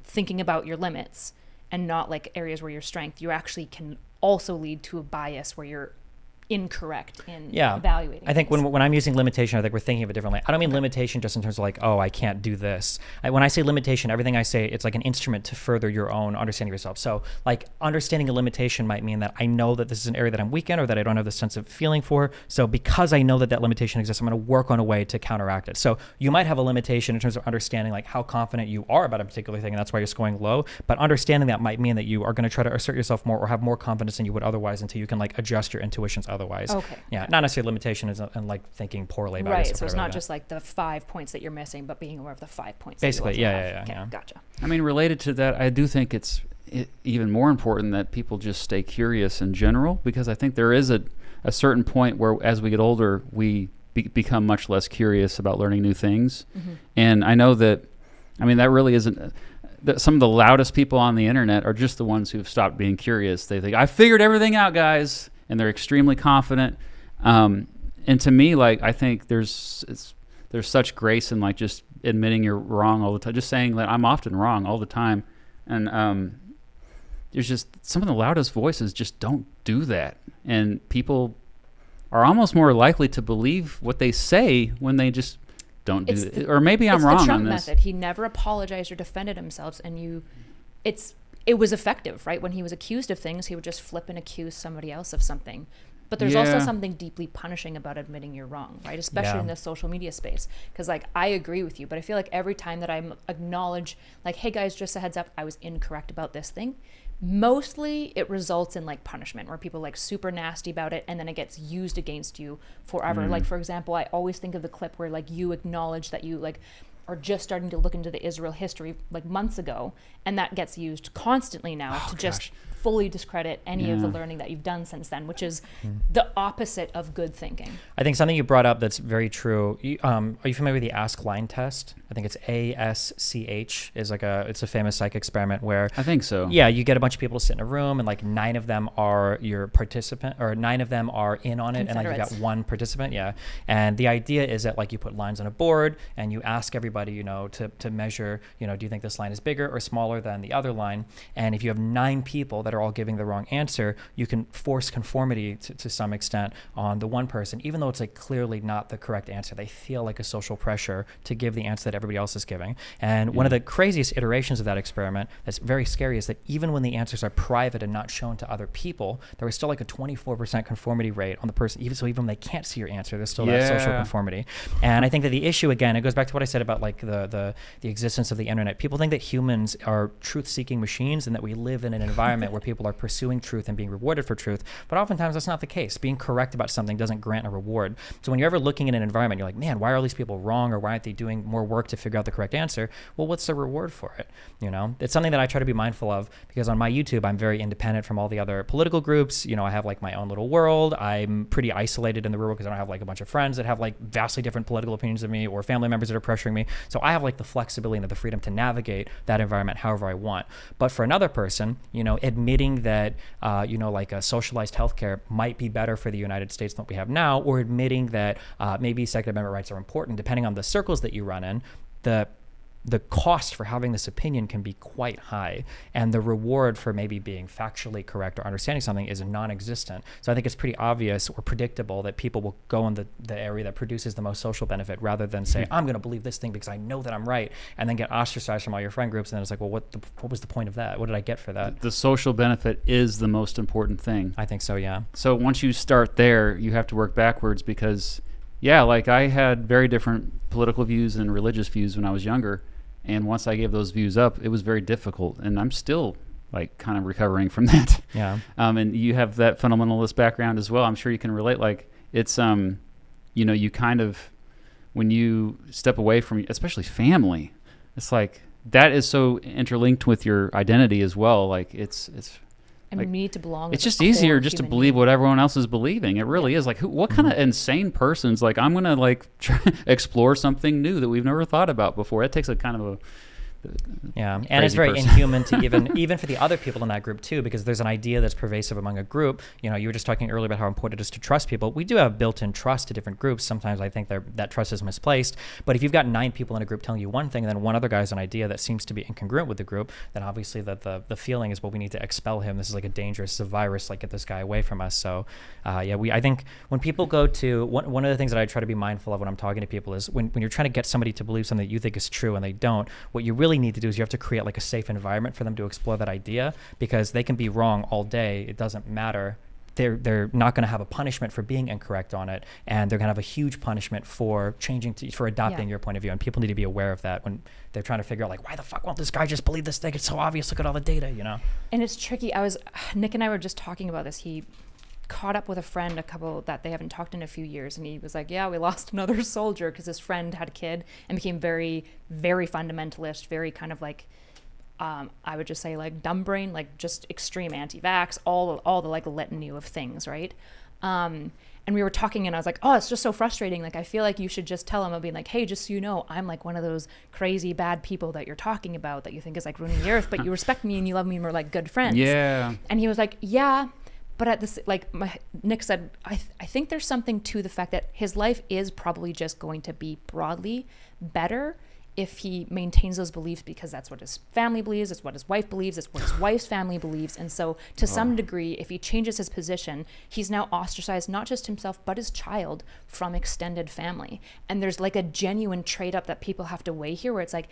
thinking about your limits and not like areas where your strength, you actually can also lead to a bias where you're incorrect in evaluating. I think things. when I'm using limitation, I think we're thinking of it differently. I don't mean limitation just in terms of like, oh, I can't do this. When I say limitation, everything I say, it's like an instrument to further your own understanding of yourself. So like understanding a limitation might mean that I know that this is an area that I'm weak in or that I don't have the sense of feeling for. So because I know that that limitation exists, I'm going to work on a way to counteract it. So you might have a limitation in terms of understanding like how confident you are about a particular thing, and that's why you're scoring low. But understanding that might mean that you are going to try to assert yourself more or have more confidence than you would otherwise until you can like adjust your intuitions otherwise. Okay. Yeah, not necessarily limitation is and like thinking poorly about right. yourself. So it's whatever not that. just like the 5 points that you're missing, but being aware of the 5 points. Basically, that you also yeah, have. yeah, Okay, yeah. Gotcha. I mean, related to that, I do think it's even more important that people just stay curious in general, because I think there is a certain point where as we get older, we become much less curious about learning new things. Mm-hmm. And I know that, I mean, that really isn't, that some of the loudest people on the internet are just the ones who've stopped being curious. They think, I figured everything out, guys. And they're extremely confident. And to me, like, I think there's such grace in like just admitting you're wrong all the time, just saying that I'm often wrong all the time. And there's just some of the loudest voices just don't do that. And people are almost more likely to believe what they say when they just don't do it. Or maybe I'm wrong the Trump on this. method. He never apologized or defended himself, and it was effective, right? When he was accused of things, he would just flip and accuse somebody else of something. But there's also something deeply punishing about admitting you're wrong, right? Especially in the social media space. Because, like, I agree with you, but I feel like every time that I acknowledge, like, hey, guys, just a heads up, I was incorrect about this thing, mostly it results in, like, punishment, where people, like, super nasty about it, and then it gets used against you forever. Like, for example, I always think of the clip where, like, you acknowledge that you, like, are just starting to look into the Israel history, like, months ago, and that gets used constantly now just fully discredit any of the learning that you've done since then, which is the opposite of good thinking. I think something you brought up that's very true. Are you familiar with the Ask Line test? I think it's ASCH. It's a famous psych experiment where I think so. Yeah, you get a bunch of people to sit in a room, and like 9 of them are your participant, or 9 of them are in on it, and like you got 1 participant. Yeah, and the idea is that like you put lines on a board, and you ask everybody, to measure, do you think this line is bigger or smaller than the other line? And if you have 9 people that are all giving the wrong answer, you can force conformity to some extent on the one person, even though it's like clearly not the correct answer. They feel like a social pressure to give the answer that everybody else is giving. And one of the craziest iterations of that experiment that's very scary is that even when the answers are private and not shown to other people, there was still like a 24% conformity rate on the person. Even when they can't see your answer, there's still that social conformity. And I think that the issue, again, it goes back to what I said about like the existence of the internet. People think that humans are truth-seeking machines and that we live in an environment where people are pursuing truth and being rewarded for truth. But oftentimes that's not the case. Being correct about something doesn't grant a reward. So when you're ever looking in an environment, you're like, man, why are all these people wrong, or why aren't they doing more work to figure out the correct answer? Well, what's the reward for it? It's something that I try to be mindful of, because on my YouTube, I'm very independent from all the other political groups. I have like my own little world. I'm pretty isolated in the real world because I don't have like a bunch of friends that have like vastly different political opinions than me, or family members that are pressuring me. So I have like the flexibility and the freedom to navigate that environment however I want. But for another person, admitting that, like a socialized healthcare might be better for the United States than what we have now, or admitting that maybe Second Amendment rights are important, depending on the circles that you run in, the cost for having this opinion can be quite high, and the reward for maybe being factually correct or understanding something is non-existent. So I think it's pretty obvious or predictable that people will go in the area that produces the most social benefit, rather than say, I'm going to believe this thing because I know that I'm right, and then get ostracized from all your friend groups. And then it's like, well, what was the point of that? What did I get for that? The social benefit is the most important thing. I think so, yeah. So once you start there, you have to work backwards, because, like I had very different political views and religious views when I was younger. And once I gave those views up, it was very difficult. And I'm still like kind of recovering from that. Yeah. And you have that fundamentalist background as well. I'm sure you can relate. Like it's, you kind of, when you step away from, especially family, it's like that is so interlinked with your identity as well. Like it's And like, we need to belong. It's just easier just to believe what everyone else is believing. It really is. Like, what kind of insane person's like, I'm gonna like try explore something new that we've never thought about before? It takes a kind of a and it's very inhuman to even for the other people in that group too, because there's an idea that's pervasive among a group. You were just talking earlier about how important it is to trust people. We do have built-in trust to different groups. Sometimes I think that trust is misplaced. But if you've got 9 people in a group telling you one thing, and then one other guy has an idea that seems to be incongruent with the group, then obviously the feeling is, well, we need to expel him. This is like a dangerous virus. Like, get this guy away from us. So I think when people go to one of the things that I try to be mindful of when I'm talking to people is when you're trying to get somebody to believe something that you think is true and they don't, what you really need to do is you have to create like a safe environment for them to explore that idea, because they can be wrong all day. It doesn't matter. They're not going to have a punishment for being incorrect on it, and they're going to have a huge punishment for for adopting your point of view. And people need to be aware of that when they're trying to figure out, like, why the fuck won't this guy just believe this thing? It's so obvious. Look at all the data, And it's tricky. Nick and I were just talking about this. He caught up with a friend, a couple that they haven't talked in a few years, and he was like, we lost another soldier because his friend had a kid and became very, very fundamentalist, very kind of like, I would just say like dumb brain, like just extreme anti-vax, all the like litany of things, right? And we were talking, and I was like, it's just so frustrating. Like, I feel like you should just tell him, I'll be like, hey, just so you know, I'm like one of those crazy bad people that you're talking about that you think is like ruining the earth, but you respect me and you love me and we're like good friends. Yeah. And he was like, but at this, like Nick said, I think there's something to the fact that his life is probably just going to be broadly better if he maintains those beliefs because that's what his family believes, it's what his wife believes, it's what his wife's family believes. And so to some degree, if he changes his position, he's now ostracized not just himself, but his child from extended family. And there's like a genuine trade-up that people have to weigh here where it's like,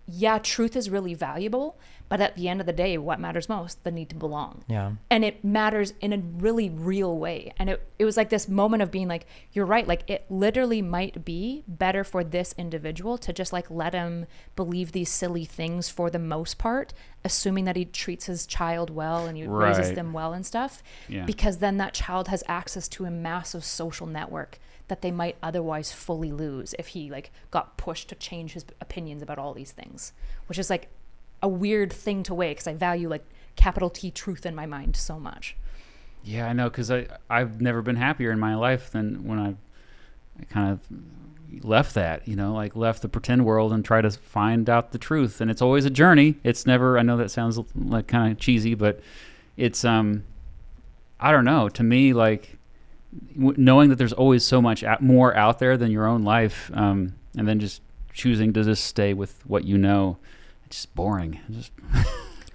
yeah, truth is really valuable, but at the end of the day, what matters most? The need to belong. Yeah. And it matters in a really real way. And it was like this moment of being like, you're right, like it literally might be better for this individual to just like let him believe these silly things for the most part, assuming that he treats his child well and he raises them well and stuff. Yeah. Because then that child has access to a massive social network that they might otherwise fully lose if he like got pushed to change his opinions about all these things, which is like a weird thing to weigh because I value like capital T truth in my mind so much. Yeah, I know, because I've never been happier in my life than when I kind of left that, you know, like left the pretend world and try to find out the truth. And it's always a journey. It's never, I know that sounds like kind of cheesy, but it's, I don't know, to me, like, knowing that there's always so much more out there than your own life, and then just choosing to just stay with what you know, it's just boring.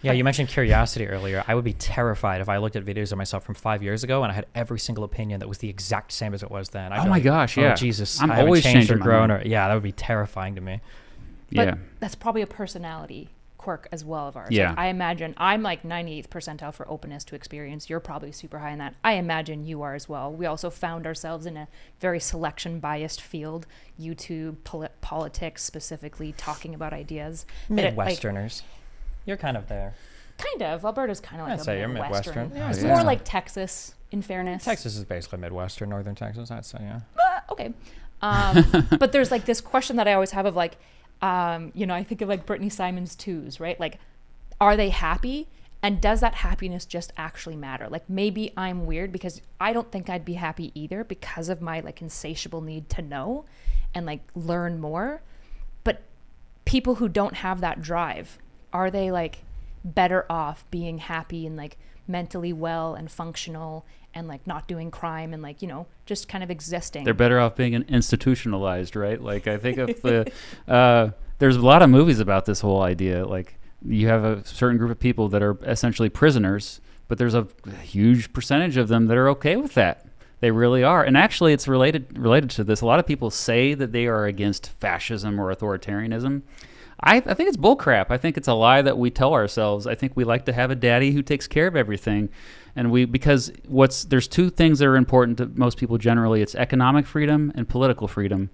Yeah, you mentioned curiosity earlier. I would be terrified if I looked at videos of myself from 5 years ago and I had every single opinion that was the exact same as it was then. Oh my gosh, yeah. Oh, Jesus, I'm I haven't always changed or changing my grown. mind. Yeah, that would be terrifying to me. But Yeah. that's probably a personality quirk as well of ours. Yeah. Like, I imagine I'm like 98th percentile for openness to experience. You're probably super high in that. I imagine you are as well. We also found ourselves in a very selection biased field, YouTube, politics specifically, talking about ideas. Midwesterners. You're kind of there. Kind of. Alberta's kind of like I'd a say you're Midwestern. Midwestern. Yeah, It's yeah. more like Texas, in fairness. Texas is basically Midwestern, northern Texas, I'd say, yeah. Okay. But there's like this question that I always have of like, you know, I think of like Brittany Simon's twos, right? Like, are they happy? And does that happiness just actually matter? Like, maybe I'm weird because I don't think I'd be happy either because of my like insatiable need to know and like learn more. But people who don't have that drive, are they like better off being happy and like mentally well and functional and like not doing crime and like, you know, just kind of existing? They're better off being institutionalized, right? Like, I think of the, there's a lot of movies about this whole idea. Like, you have a certain group of people that are essentially prisoners, but there's a huge percentage of them that are okay with that. They really are. And actually, it's related to this. A lot of people say that they are against fascism or authoritarianism. I think it's bullcrap. I think it's a lie that we tell ourselves. I think we like to have a daddy who takes care of everything. And because there's two things that are important to most people generally. It's economic freedom and political freedom.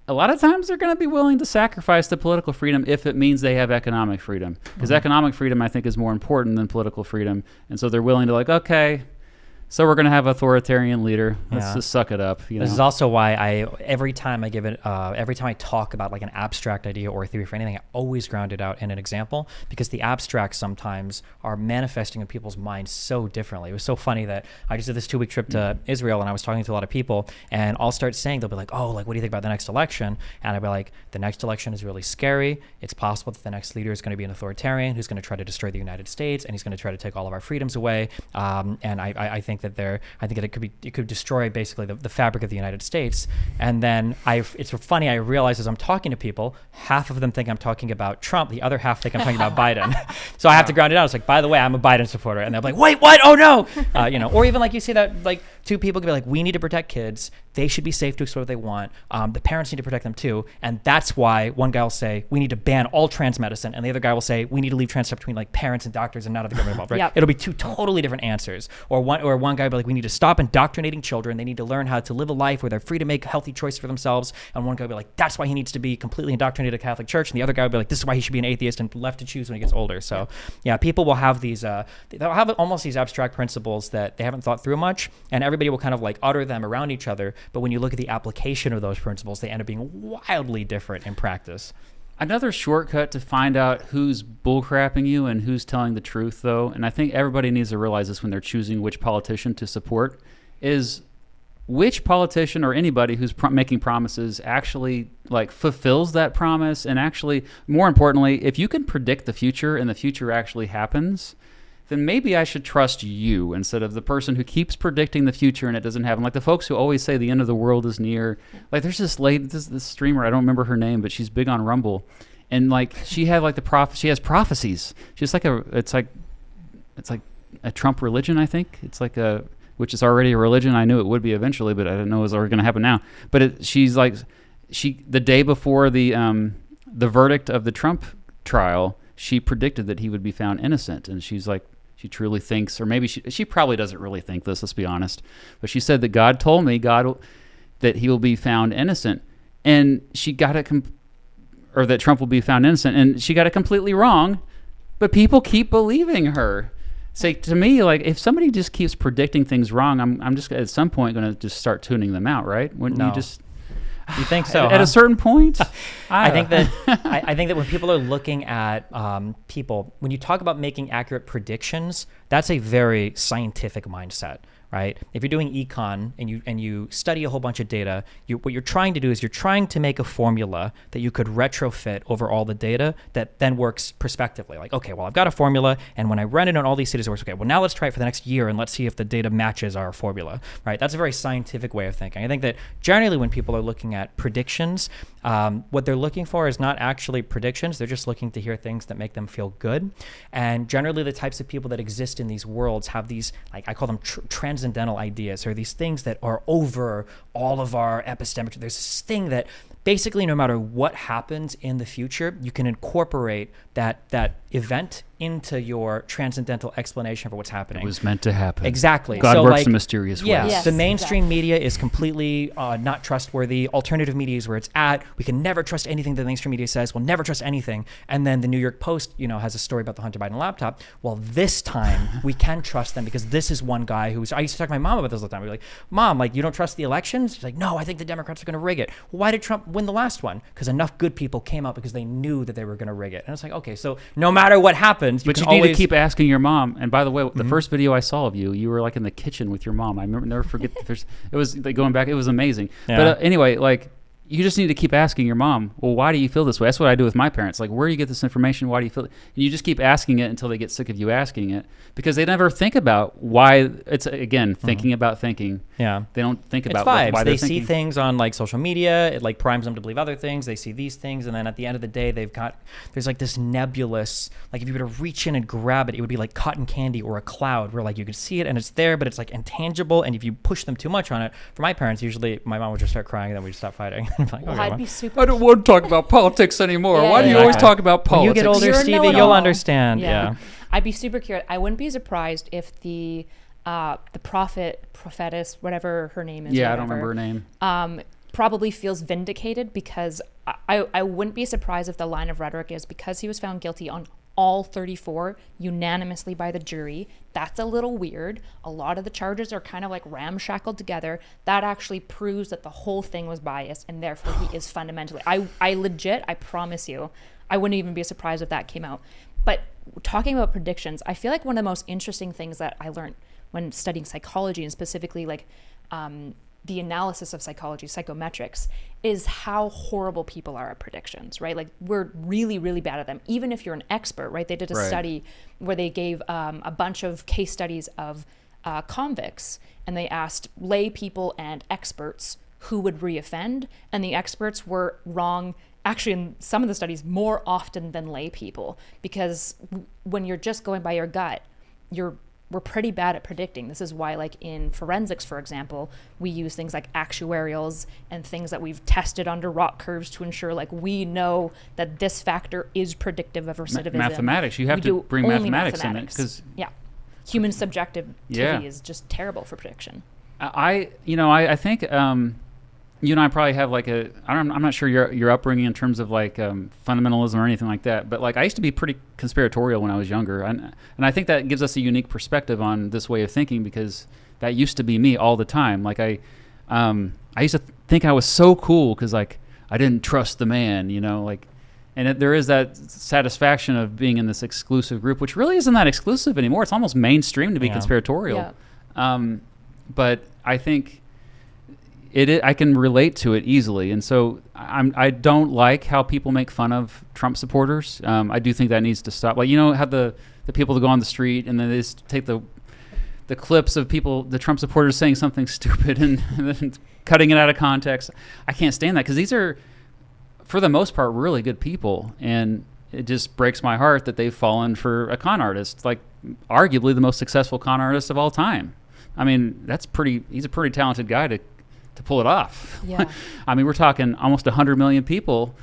A lot of times they're going to be willing to sacrifice the political freedom if it means they have economic freedom. Because economic freedom, I think, is more important than political freedom. And so they're willing to like, okay, so we're going to have authoritarian leader. Let's just suck it up. You know? This is also why every time I talk about like an abstract idea or a theory for anything, I always ground it out in an example, because the abstracts sometimes are manifesting in people's minds so differently. It was so funny that I just did this 2-week trip to Israel and I was talking to a lot of people, and I'll start saying, they'll be like, oh, like, what do you think about the next election? And I'll be like, the next election is really scary. It's possible that the next leader is going to be an authoritarian who's going to try to destroy the United States, and he's going to try to take all of our freedoms away. And I think that it could destroy basically the fabric of the United States. And then it's funny, I realize as I'm talking to people, half of them think I'm talking about Trump, the other half think I'm talking about Biden. So I have to ground it out. It's like, by the way, I'm a Biden supporter. And they're like, wait, what? Oh no. You know, or even like you see that like two people can be like, we need to protect kids. They should be safe to explore what they want. The parents need to protect them too. And that's why one guy will say, we need to ban all trans medicine. And the other guy will say, we need to leave trans stuff between like parents and doctors and not have the government involved, right? Yep. It'll be two totally different answers. Or one guy will be like, we need to stop indoctrinating children. They need to learn how to live a life where they're free to make healthy choices for themselves. And one guy will be like, that's why he needs to be completely indoctrinated to Catholic Church. And the other guy will be like, this is why he should be an atheist and left to choose when he gets older. So yeah, people will have these, they'll have almost these abstract principles that they haven't thought through much. And everybody will kind of like utter them around each other. But when you look at the application of those principles, they end up being wildly different in practice. Another shortcut to find out who's bullcrapping you and who's telling the truth, though, and I think everybody needs to realize this when they're choosing which politician to support, is which politician or anybody who's making promises actually like fulfills that promise. And actually, more importantly, if you can predict the future and the future actually happens, then maybe I should trust you instead of the person who keeps predicting the future and it doesn't happen. Like the folks who always say the end of the world is near. Like there's this streamer, I don't remember her name, but she's big on Rumble. And like she had like she has prophecies. She's like it's like a Trump religion, I think. It's like which is already a religion. I knew it would be eventually, but I didn't know it was already going to happen now. But she's like, the day before the verdict of the Trump trial, she predicted that he would be found innocent. And she's like, she truly thinks, or maybe she probably doesn't really think this, let's be honest. But she said that God told me that he will be found innocent. And she got it, or that Trump will be found innocent. And she got it completely wrong. But people keep believing her. Say to me, like if somebody just keeps predicting things wrong, I'm just at some point going to just start tuning them out, right? Wouldn't you just? You think so? At a certain point, I think that I think that when people are looking at people, when you talk about making accurate predictions, that's a very scientific mindset, right? If you're doing econ and you study a whole bunch of data, what you're trying to do is you're trying to make a formula that you could retrofit over all the data that then works prospectively. Like, okay, well, I've got a formula, and when I run it on all these cities, it works. Okay, well, now let's try it for the next year, and let's see if the data matches our formula, right? That's a very scientific way of thinking. I think that generally when people are looking at predictions, what they're looking for is not actually predictions. They're just looking to hear things that make them feel good. And generally the types of people that exist in these worlds have these, like I call them transcendental ideas, or these things that are over all of our epistemic. There's this thing that basically no matter what happens in the future, you can incorporate that event into your transcendental explanation for what's happening. It was meant to happen. Exactly. God so works in mysterious ways. Yeah, Yes, the mainstream exactly. media is completely not trustworthy. Alternative media is where it's at. We can never trust anything the mainstream media says. We'll never trust anything. And then the New York Post, has a story about the Hunter Biden laptop. Well, this time we can trust them because this is one guy who's. I used to talk to my mom about this all the time. We'd be like, Mom, like you don't trust the elections? She's like, no, I think the Democrats are going to rig it. Well, why did Trump win the last one? Because enough good people came out because they knew that they were going to rig it. And it's like, okay, so no matter what happens, But you need to keep asking your mom. And by the way, the first video I saw of you were like in the kitchen with your mom. I never forget. It was like going back. It was amazing. Yeah. But anyway, like you just need to keep asking your mom. Well, why do you feel this way? That's what I do with my parents. Like, where do you get this information? Why do you feel it? And you just keep asking it until they get sick of you asking it because they never think about why. It's again thinking about thinking. Yeah. They don't think It's about vibes. why They they're see thinking. things on like social media. It like primes them to believe other things. They see these things, and then at the end of the day, there's like this nebulous. Like if you were to reach in and grab it, it would be like cotton candy or a cloud, where like you could see it and it's there, but it's like intangible. And if you push them too much on it, for my parents, usually my mom would just start crying, and then we'd stop fighting. I'm like, Well, okay, I'd well. be super. I don't want to talk about politics anymore. Yeah, Why do you yeah, always yeah. talk about When you politics? get older, You're a Stevie, know-it-all. you'll understand. Yeah. I'd be super curious. I wouldn't be surprised if the prophetess, whatever her name is. Yeah, or I don't remember whatever, her name. probably feels vindicated because I wouldn't be surprised if the line of rhetoric is because he was found guilty on all 34 unanimously by the jury. That's a little weird. A lot of the charges are kind of like ramshackled together. That actually proves that the whole thing was biased and therefore he is fundamentally. I legit, I promise you, I wouldn't even be surprised if that came out. But talking about predictions, I feel like one of the most interesting things that I learned when studying psychology and specifically like the analysis of psychology, psychometrics, is how horrible people are at predictions, right? Like we're really, really bad at them. Even if you're an expert, right? They did a study where they gave a bunch of case studies of convicts, and they asked lay people and experts who would reoffend, and the experts were wrong. Actually, in some of the studies, more often than lay people, because when you're just going by your gut, we're pretty bad at predicting. This is why, like in forensics, for example, we use things like actuarials and things that we've tested under ROC curves to ensure, like, we know that this factor is predictive of recidivism. Mathematics. You have We to do bring only mathematics in it because human subjectivity Yeah. is just terrible for prediction. I think you and I probably have like I'm not sure your upbringing in terms of like fundamentalism or anything like that, but like I used to be pretty conspiratorial when I was younger, and I think that gives us a unique perspective on this way of thinking because that used to be me all the time. Like I used to think I was so cool because like I didn't trust the man, like. And there is that satisfaction of being in this exclusive group, which really isn't that exclusive anymore. It's almost mainstream to be conspiratorial. Yeah. But I think I can relate to it easily. And so I don't like how people make fun of Trump supporters. I do think that needs to stop. Like, how the the people that go on the street, and then they just take the clips of people, the Trump supporters saying something stupid and then cutting it out of context. I can't stand that because these are, for the most part, really good people, and it just breaks my heart that they've fallen for a con artist, like arguably the most successful con artist of all time. I mean, he's a pretty talented guy to pull it off. Yeah. I mean, we're talking almost 100 million people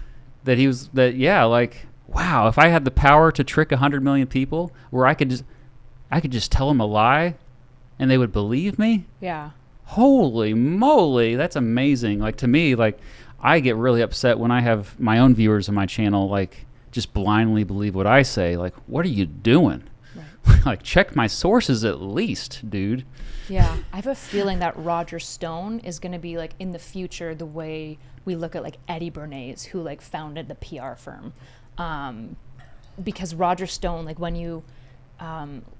wow, if I had the power to trick 100 million people where I could just tell them a lie and they would believe me. Yeah. Holy moly, that's amazing. Like, to me, like, I get really upset when I have my own viewers on my channel, like, just blindly believe what I say. Like, what are you doing? Right. Like, check my sources at least, dude. Yeah, I have a feeling that Roger Stone is going to be, like, in the future, the way we look at, like, Eddie Bernays, who, like, founded the PR firm. Because Roger Stone, like, when you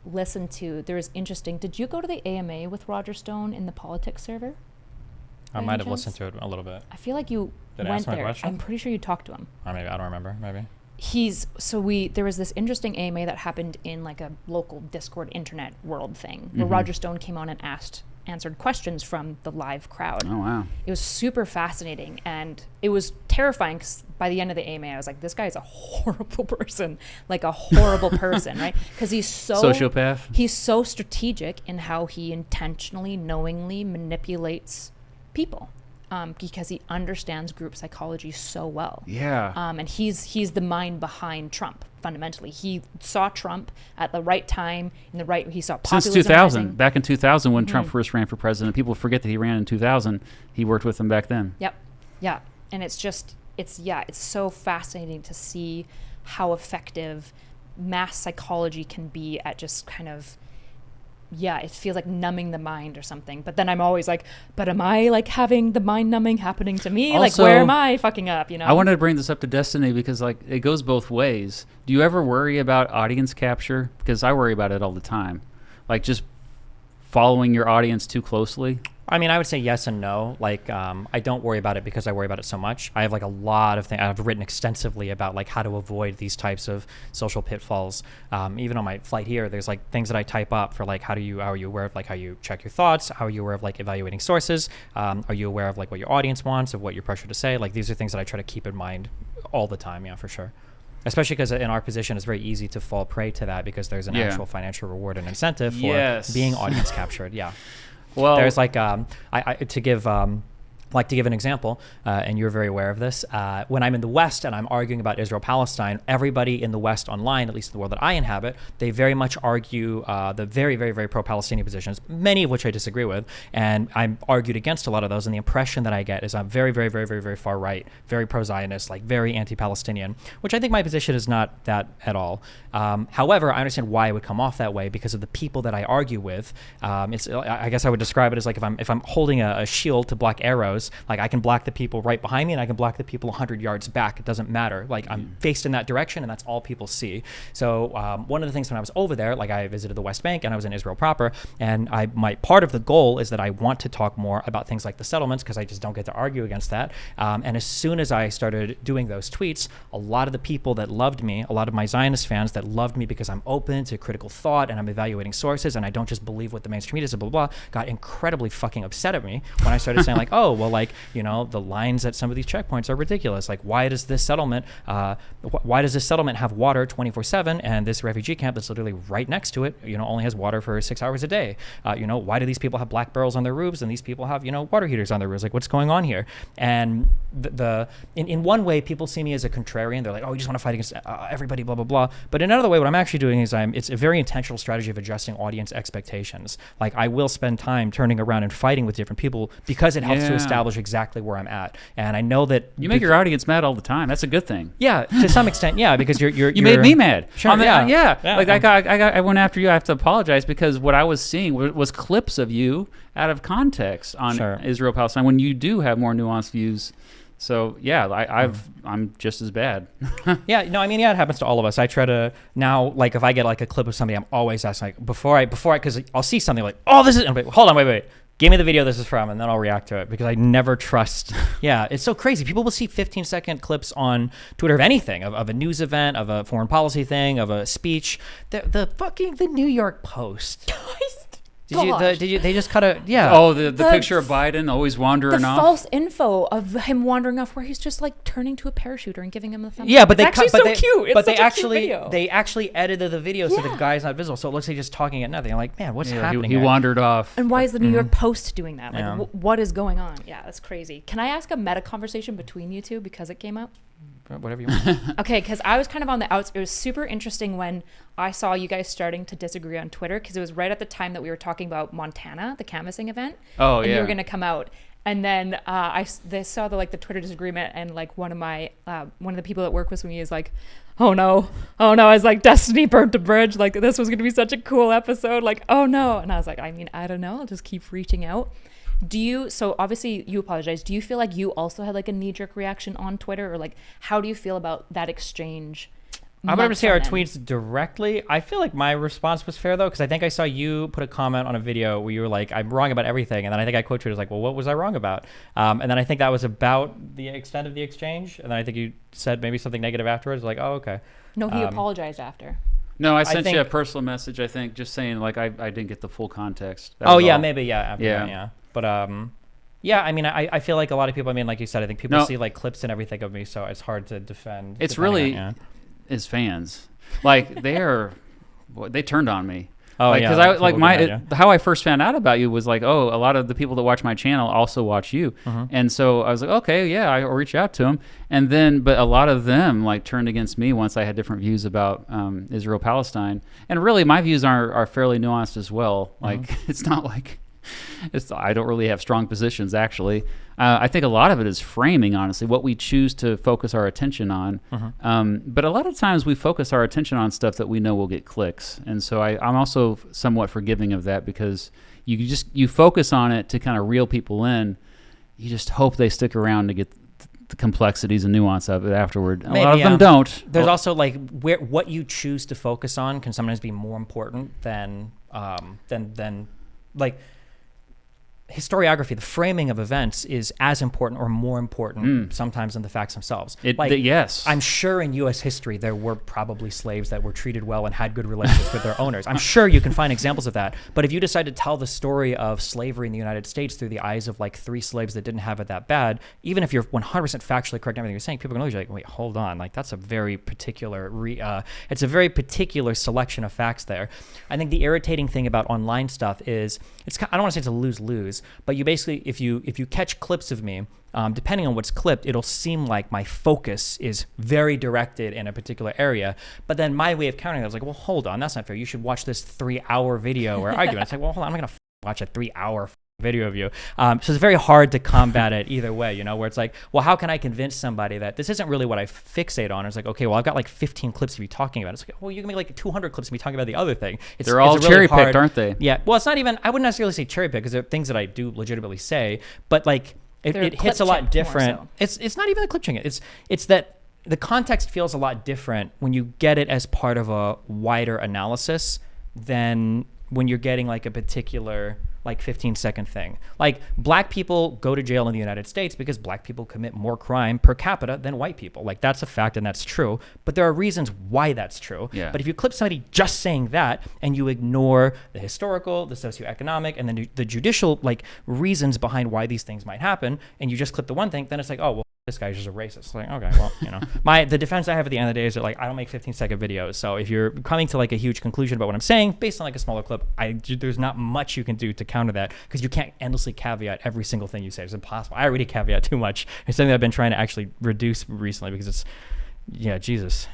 listen to, there is interesting, did you go to the AMA with Roger Stone in the politics server? I might have listened to it a little bit. I feel like you Did I went answer my there. question? I'm pretty sure you talked to him. Or maybe, I don't remember, maybe. There was this interesting AMA that happened in, like, a local Discord internet world thing where Roger Stone came on and answered questions from the live crowd. Oh, wow. It was super fascinating, and it was terrifying because by the end of the AMA, I was like, this guy is a horrible person, like a horrible person, right? Because he's so... Sociopath? He's so strategic in how he intentionally, knowingly manipulates people. Because he understands group psychology so well. Yeah. And he's the mind behind Trump, fundamentally. He saw Trump at the right time, he saw populism Since 2000, rising. back in 2000 when Trump first ran for president, people forget that he ran in 2000. He worked with him back then. Yep. Yeah. And it's so fascinating to see how effective mass psychology can be at just kind of, it feels like numbing the mind or something. But then I'm always like, but am I, like, having the mind numbing happening to me? Also, like, where am I fucking up, you know? I wanted to bring this up to Destiny because, like, it goes both ways. Do you ever worry about audience capture? Because I worry about it all the time. Like, just following your audience too closely. I mean, I would say yes and no. Like, I don't worry about it because I worry about it so much. I have, like, a lot of things. I've written extensively about, like, how to avoid these types of social pitfalls. Even on my flight here, there's, like, things that I type up for, like, how are you aware of, like, how you check your thoughts? How are you aware of, like, evaluating sources? Are you aware of, like, what your audience wants, of what you're pressured to say? Like, these are things that I try to keep in mind all the time. Yeah, for sure. Especially because in our position, it's very easy to fall prey to that because there's an actual financial reward and incentive for being audience captured. Yeah. Well, there's, like, to give an example, and you're very aware of this. When I'm in the West and I'm arguing about Israel-Palestine, everybody in the West online, at least in the world that I inhabit, they very much argue the very, very, very pro-Palestinian positions, many of which I disagree with. And I'm argued against a lot of those. And the impression that I get is I'm very, very, very, very, very far right, very pro-Zionist, like very anti-Palestinian, which I think my position is not that at all. However, I understand why it would come off that way because of the people that I argue with. I guess I would describe it as, like, if I'm holding a shield to block arrows, like, I can block the people right behind me and I can block the people 100 yards back. It doesn't matter. Like, I'm faced in that direction and that's all people see. So one of the things when I was over there, like, I visited the West Bank and I was in Israel proper, and my part of the goal is that I want to talk more about things like the settlements because I just don't get to argue against that. And as soon as I started doing those tweets, a lot of the people that loved me, a lot of my Zionist fans that loved me because I'm open to critical thought and I'm evaluating sources and I don't just believe what the mainstream media says, blah, blah, blah, got incredibly fucking upset at me when I started saying, like, oh, well, like, you know, the lines at some of these checkpoints are ridiculous. Like, why does this settlement have water 24/7 and this refugee camp that's literally right next to it, you know, only has water for 6 hours a day? Why do these people have black barrels on their roofs and these people have, you know, water heaters on their roofs? Like, what's going on here? And in one way, people see me as a contrarian. They're like, oh, you just want to fight against everybody, blah, blah, blah. But in another way, what I'm actually doing is it's a very intentional strategy of adjusting audience expectations. Like, I will spend time turning around and fighting with different people because it helps to establish exactly where I'm at. And I know that you make your audience mad all the time. That's a good thing. Yeah, to some extent, yeah, because you're you made me mad. Sure, yeah. Like, I went after you. I have to apologize because what I was seeing was clips of you out of context on Israel Palestine when you do have more nuanced views. So yeah, I'm just as bad. Yeah, no, I mean, yeah, it happens to all of us. I try to now, like, if I get, like, a clip of somebody, I'm always asking, like, before I, because I'll see something like, oh, this is, and I'm like, hold on, wait. give me the video this is from, and then I'll react to it, because I never trust. Yeah, it's so crazy. People will see 15-second clips on Twitter of anything, of a news event, of a foreign policy thing, of a speech. The New York Post. They just cut a, yeah. Oh, the picture of Biden always wandering the off. false info of him wandering off, where he's just like turning to a parachuter and giving him a thumbs Yeah, up. but It's actually so cute. It's but such they a cute video. they actually edited the video so the Yeah. guy's not visible, so it looks like he's just talking at nothing. I'm like, man, what's Yeah, happening? he here? wandered off. And why is the New York Post doing that? Like, Yeah. what is going on? Yeah, that's crazy. Can I ask a meta conversation between you two because it came up? Whatever you want. Okay, because I was kind of on the outs. It was super interesting when I saw you guys starting to disagree on Twitter, because it was right at the time that we were talking about Montana, the canvassing event. Oh, and yeah. you were going to come out. And then they saw the Twitter disagreement, and like one of the people that work with me is like, oh no, it's like Destiny burnt the bridge. Like, this was going to be such a cool episode. Like, oh no. And I was like, I mean, I don't know. I'll just keep reaching out. So obviously you apologize. Do you feel like you also had like a knee-jerk reaction on Twitter, or like how do you feel about that exchange? I'm going to say our months on end? tweets directly. I feel like my response was fair, though, because I think I saw you put a comment on a video where you were like, I'm wrong about everything. And then I think I quote tweeted like, well, what was I wrong about? And then I think that was about the extent of the exchange. And then I think you said maybe something negative afterwards, like, oh, okay. No, he apologized after. No, I sent think- you a personal message, I think, just saying like I didn't get the full context. That Oh, was yeah, all. maybe, yeah. After Yeah. that, yeah. But, yeah, I mean, I feel like a lot of people, I mean, like you said, I think people No. see like clips and everything of me, so it's hard to defend. It's depending really on, his fans. Like they turned on me. Oh, like, yeah. because I people like do my that, yeah. how I first found out about you was like, oh, a lot of the people that watch my channel also watch you, and so I was like, okay, yeah, I'll reach out to them, and then but a lot of them like turned against me once I had different views about Israel Palestine, and really my views are fairly nuanced as well. Like it's not like I don't really have strong positions actually. I think a lot of it is framing, honestly, what we choose to focus our attention on. But a lot of times we focus our attention on stuff that we know will get clicks. And so I'm also somewhat forgiving of that, because you focus on it to kind of reel people in. You just hope they stick around to get the complexities and nuance of it afterward. A lot of them don't. There's also like what you choose to focus on can sometimes be more important than like historiography. The framing of events is as important or more important sometimes than the facts themselves. Yes. I'm sure in U.S. history there were probably slaves that were treated well and had good relationships with their owners. I'm sure you can find examples of that. But if you decide to tell the story of slavery in the United States through the eyes of like 3 slaves that didn't have it that bad, even if you're 100% factually correct in everything you're saying, people are going to look at you like, wait, hold on, like that's a very particular it's a very particular selection of facts there. I think the irritating thing about online stuff is I don't want to say it's a lose-lose, but you basically, if you catch clips of me, depending on what's clipped, it'll seem like my focus is very directed in a particular area. But then my way of countering that was like, well, hold on, that's not fair. You should watch this 3-hour video or argument. It's like, well, hold on, I'm not going to watch a 3-hour video of you. So it's very hard to combat it either way, where it's like, well, how can I convince somebody that this isn't really what I fixate on? It's like, okay, well, I've got like 15 clips of you talking about it. It's like, well, you can make like 200 clips of me talking about the other thing. They're all really cherry-picked, hard, aren't they? Yeah. Well, it's not even, I wouldn't necessarily say cherry-picked, because there are things that I do legitimately say, but like it hits a lot different. So. It's not even a clip ching. It's that the context feels a lot different when you get it as part of a wider analysis than when you're getting like a particular like 15-second thing. Like black people go to jail in the United States because black people commit more crime per capita than white people. Like that's a fact and that's true, but there are reasons why that's true. Yeah. But if you clip somebody just saying that and you ignore the historical, the socioeconomic, and then the judicial like reasons behind why these things might happen, and you just clip the one thing, then it's like, oh, well, this guy's just a racist. Like, okay, well, the defense I have at the end of the day is that like I don't make 15-second videos. So if you're coming to like a huge conclusion about what I'm saying based on like a smaller clip, there's not much you can do to counter that, because you can't endlessly caveat every single thing you say. It's impossible. I already caveat too much. It's something I've been trying to actually reduce recently, because Jesus.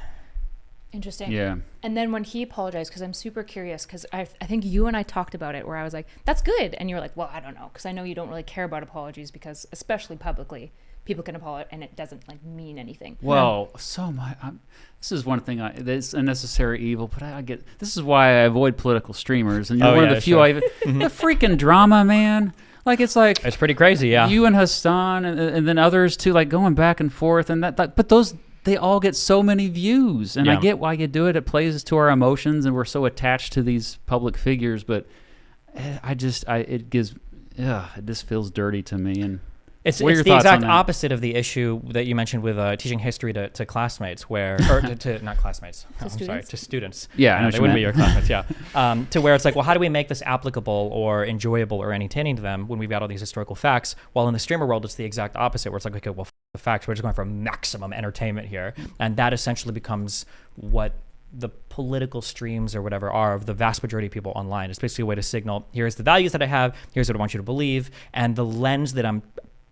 Interesting. Yeah. And then when he apologized, because I'm super curious, because I think you and I talked about it, where I was like, that's good. And you were like, well, I don't know, because I know you don't really care about apologies, because especially publicly, people can apologize and it doesn't like mean anything. Well, this is one thing that's a necessary evil, but I get, this is why I avoid political streamers, and you're one of the few. The freaking drama, man. Like it's pretty crazy, yeah. You and Hassan and then others too, like going back and forth, and but those, they all get so many views, and I get why you do it. It plays to our emotions, and we're so attached to these public figures. But it gives it just feels dirty to me. And It's what are the your thoughts on exact that? opposite of the issue that you mentioned with teaching history to classmates, where or to not classmates. I'm sorry, students? to students. Yeah, I know what they you wouldn't be meant. your classmates. Yeah, to where it's like, well, how do we make this applicable or enjoyable or entertaining to them when we've got all these historical facts? While in the streamer world, it's the exact opposite, where it's like, okay, well, the facts. We're just going for maximum entertainment here, and that essentially becomes what the political streams or whatever are of the vast majority of people online. It's basically a way to signal, here's the values that I have, here's what I want you to believe, and the lens that I'm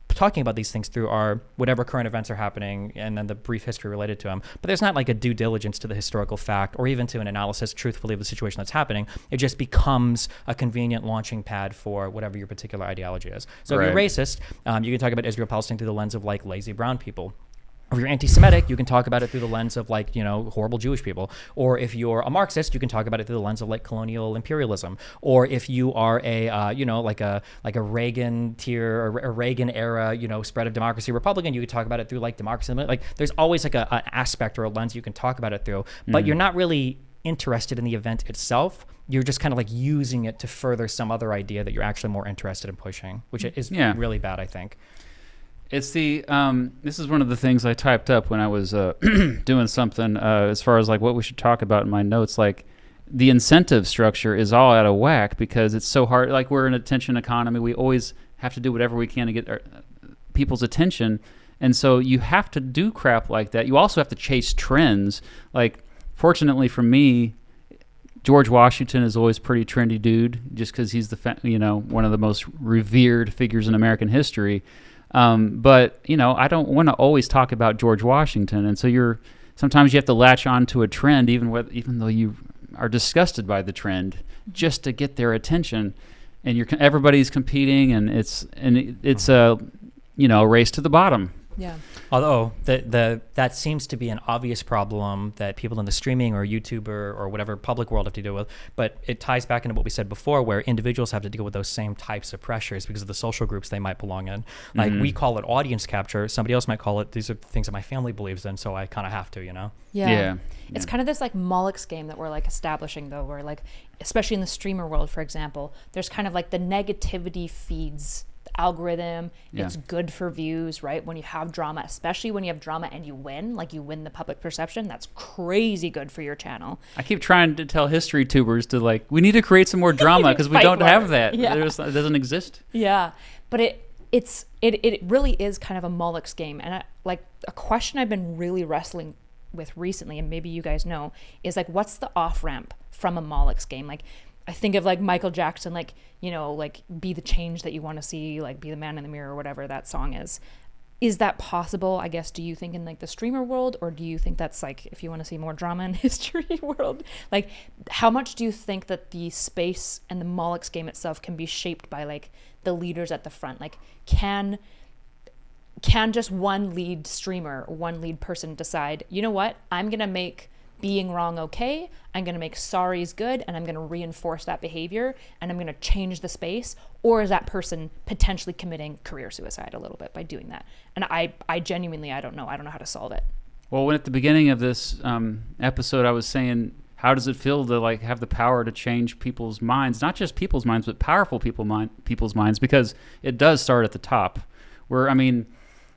talking about these things through are whatever current events are happening and then the brief history related to them. But there's not like a due diligence to the historical fact or even to an analysis truthfully of the situation that's happening. It just becomes a convenient launching pad for whatever your particular ideology is. So if you're racist, you can talk about Israel-Palestine through the lens of like lazy brown people. If you're anti-Semitic, you can talk about it through the lens of like, horrible Jewish people. Or if you're a Marxist, you can talk about it through the lens of like colonial imperialism. Or if you are a, like a Reagan tier or a Reagan era, spread of democracy Republican, you could talk about it through like democracy. Like there's always like an aspect or a lens you can talk about it through, but you're not really interested in the event itself. You're just kind of like using it to further some other idea that you're actually more interested in pushing, which is really bad, I think. It's the this is one of the things I typed up when I was doing something as far as like what we should talk about in my notes. Like the incentive structure is all out of whack because it's so hard. Like we're in an attention economy. We always have to do whatever we can to get people's attention. And so you have to do crap like that. You also have to chase trends. Like fortunately for me, George Washington is always pretty trendy dude just because he's one of the most revered figures in American history. But I don't want to always talk about George Washington, and so sometimes you have to latch on to a trend, even though you are disgusted by the trend, just to get their attention. And everybody's competing, and it's a race to the bottom. Yeah. Although that seems to be an obvious problem that people in the streaming or YouTuber or whatever public world have to deal with, but it ties back into what we said before, where individuals have to deal with those same types of pressures because of the social groups they might belong in. Like we call it audience capture, somebody else might call it, these are things that my family believes in, so I kind of have to, Yeah. It's kind of this like Moloch's game that we're like establishing though, where like, especially in the streamer world, for example, there's kind of like the negativity feeds algorithm. It's good for views, right? When you have drama, especially when you have drama and you win the public perception, that's crazy good for your channel. I keep trying to tell history tubers to like, we need to create some more drama because we don't have that. Yeah. It doesn't exist. Yeah, but it really is kind of a Moloch's game. And like a question I've been really wrestling with recently, and maybe you guys know, is like, what's the off ramp from a Moloch's game? Like, I think of like Michael Jackson, like, like be the change that you want to see, like be the man in the mirror or whatever that song is. Is that possible, I guess, do you think in like the streamer world, or do you think that's like, if you want to see more drama in history world, like how much do you think that the space and the Moloch's game itself can be shaped by like the leaders at the front? Like can just one lead streamer, one lead person decide, you know what, I'm going to make being wrong okay, I'm going to make sorries good, and I'm going to reinforce that behavior, and I'm going to change the space? Or is that person potentially committing career suicide a little bit by doing that? And I genuinely, I don't know how to solve it. Well, when at the beginning of this episode I was saying, how does it feel to like have the power to change people's minds, not just people's minds, but powerful people's minds, because it does start at the top, where, I mean,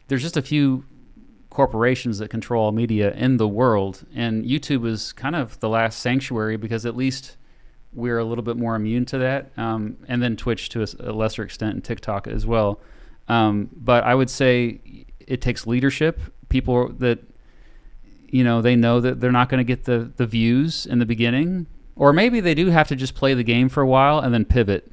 there's just a few corporations that control media in the world, and YouTube is kind of the last sanctuary because at least we're a little bit more immune to that, and then Twitch to a lesser extent, and TikTok as well. But I would say it takes leadership, people that they know that they're not going to get the views in the beginning, or maybe they do have to just play the game for a while and then pivot.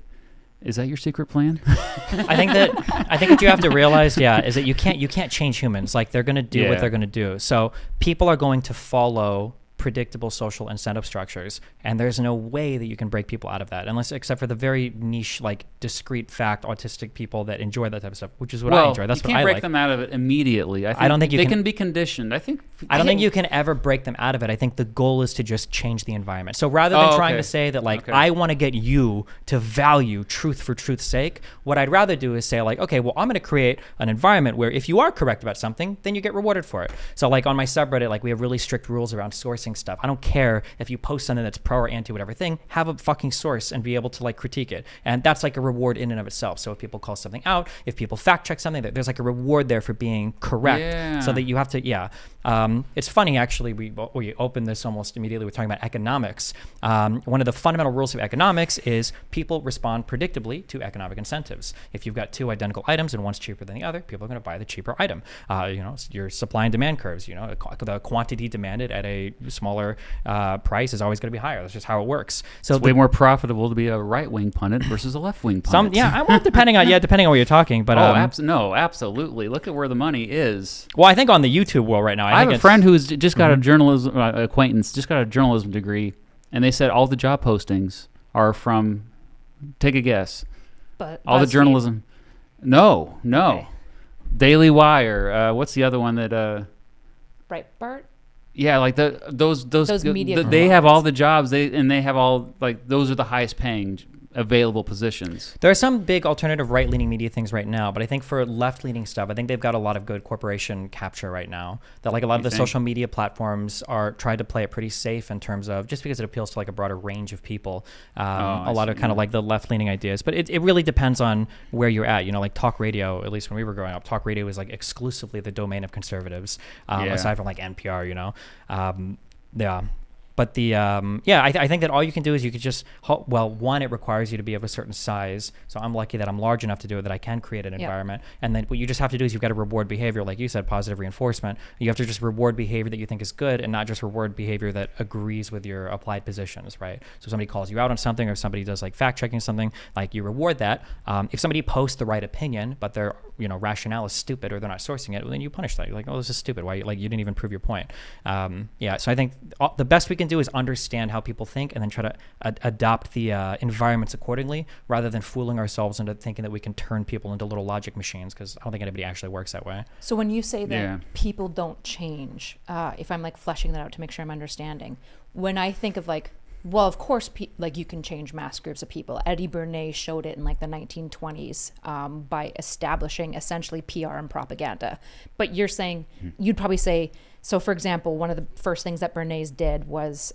Is that your secret plan? I think what you have to realize, is that you can't change humans. Like they're going to do what they're going to do. So people are going to follow predictable social incentive structures, and there's no way that you can break people out of that, except for the very niche, like discrete fact autistic people that enjoy that type of stuff, which is what I enjoy. That's what I like. You can't break them out of it immediately. I don't think they can be conditioned. I don't think you can ever break them out of it. I think the goal is to just change the environment. So rather than trying to say that like I want to get you to value truth for truth's sake, what I'd rather do is say like, okay, well, I'm going to create an environment where if you are correct about something, then you get rewarded for it. So like on my subreddit, like we have really strict rules around sourcing sourcing stuff. I don't care if you post something that's pro or anti whatever thing, have a fucking source and be able to like critique it. And that's like a reward in and of itself. So if people call something out, if people fact check something, there's like a reward there for being correct. So that you have to, it's funny actually, we opened this almost immediately, we're talking about economics. One of the fundamental rules of economics is people respond predictably to economic incentives. If you've got two identical items and one's cheaper than the other, people are going to buy the cheaper item. Your supply and demand curves, the quantity demanded at a smaller price is always going to be higher. That's just how it works. So it's way more profitable to be a right-wing pundit versus a left-wing pundit. Depending on what you're talking. But absolutely. Look at where the money is. Well, I think on the YouTube world right now, I have a friend who's just got a journalism acquaintance, just got a journalism degree, and they said all the job postings are from. Take a guess. But all the journalism. No. Okay. Daily Wire. What's the other one that? Breitbart. Yeah, like those media. They have all the jobs. They have all like those are the highest paying available positions. There are some big alternative right-leaning media things right now, but I think for left-leaning stuff, I think they've got a lot of good corporation capture right now. That like a lot of the social media platforms are trying to play it pretty safe in terms of just because it appeals to like a broader range of people. A lot of kind of like the left-leaning ideas, but it really depends on where you're at. Like talk radio, at least when we were growing up, talk radio was like exclusively the domain of conservatives, aside from like NPR. But I think that all you can do is you could just, one, it requires you to be of a certain size. So I'm lucky that I'm large enough to do it, that I can create an environment. And then what you just have to do is you've got to reward behavior, like you said, positive reinforcement. You have to just reward behavior that you think is good and not just reward behavior that agrees with your applied positions, right? So if somebody calls you out on something or if somebody does like fact checking something, like you reward that. If somebody posts the right opinion, but their rationale is stupid or they're not sourcing it, well, then you punish that. You're like, oh, this is stupid. Why? Like you didn't even prove your point. So I think the best we can do is understand how people think and then try to adopt the environments accordingly rather than fooling ourselves into thinking that we can turn people into little logic machines, because I don't think anybody actually works that way. So when you say that people don't change, if I'm like fleshing that out to make sure I'm understanding, when I think of like, well, of course, like you can change mass groups of people. Eddie Bernays showed it in like the 1920s by establishing essentially PR and propaganda. But you're saying, you'd probably say, so for example, one of the first things that Bernays did was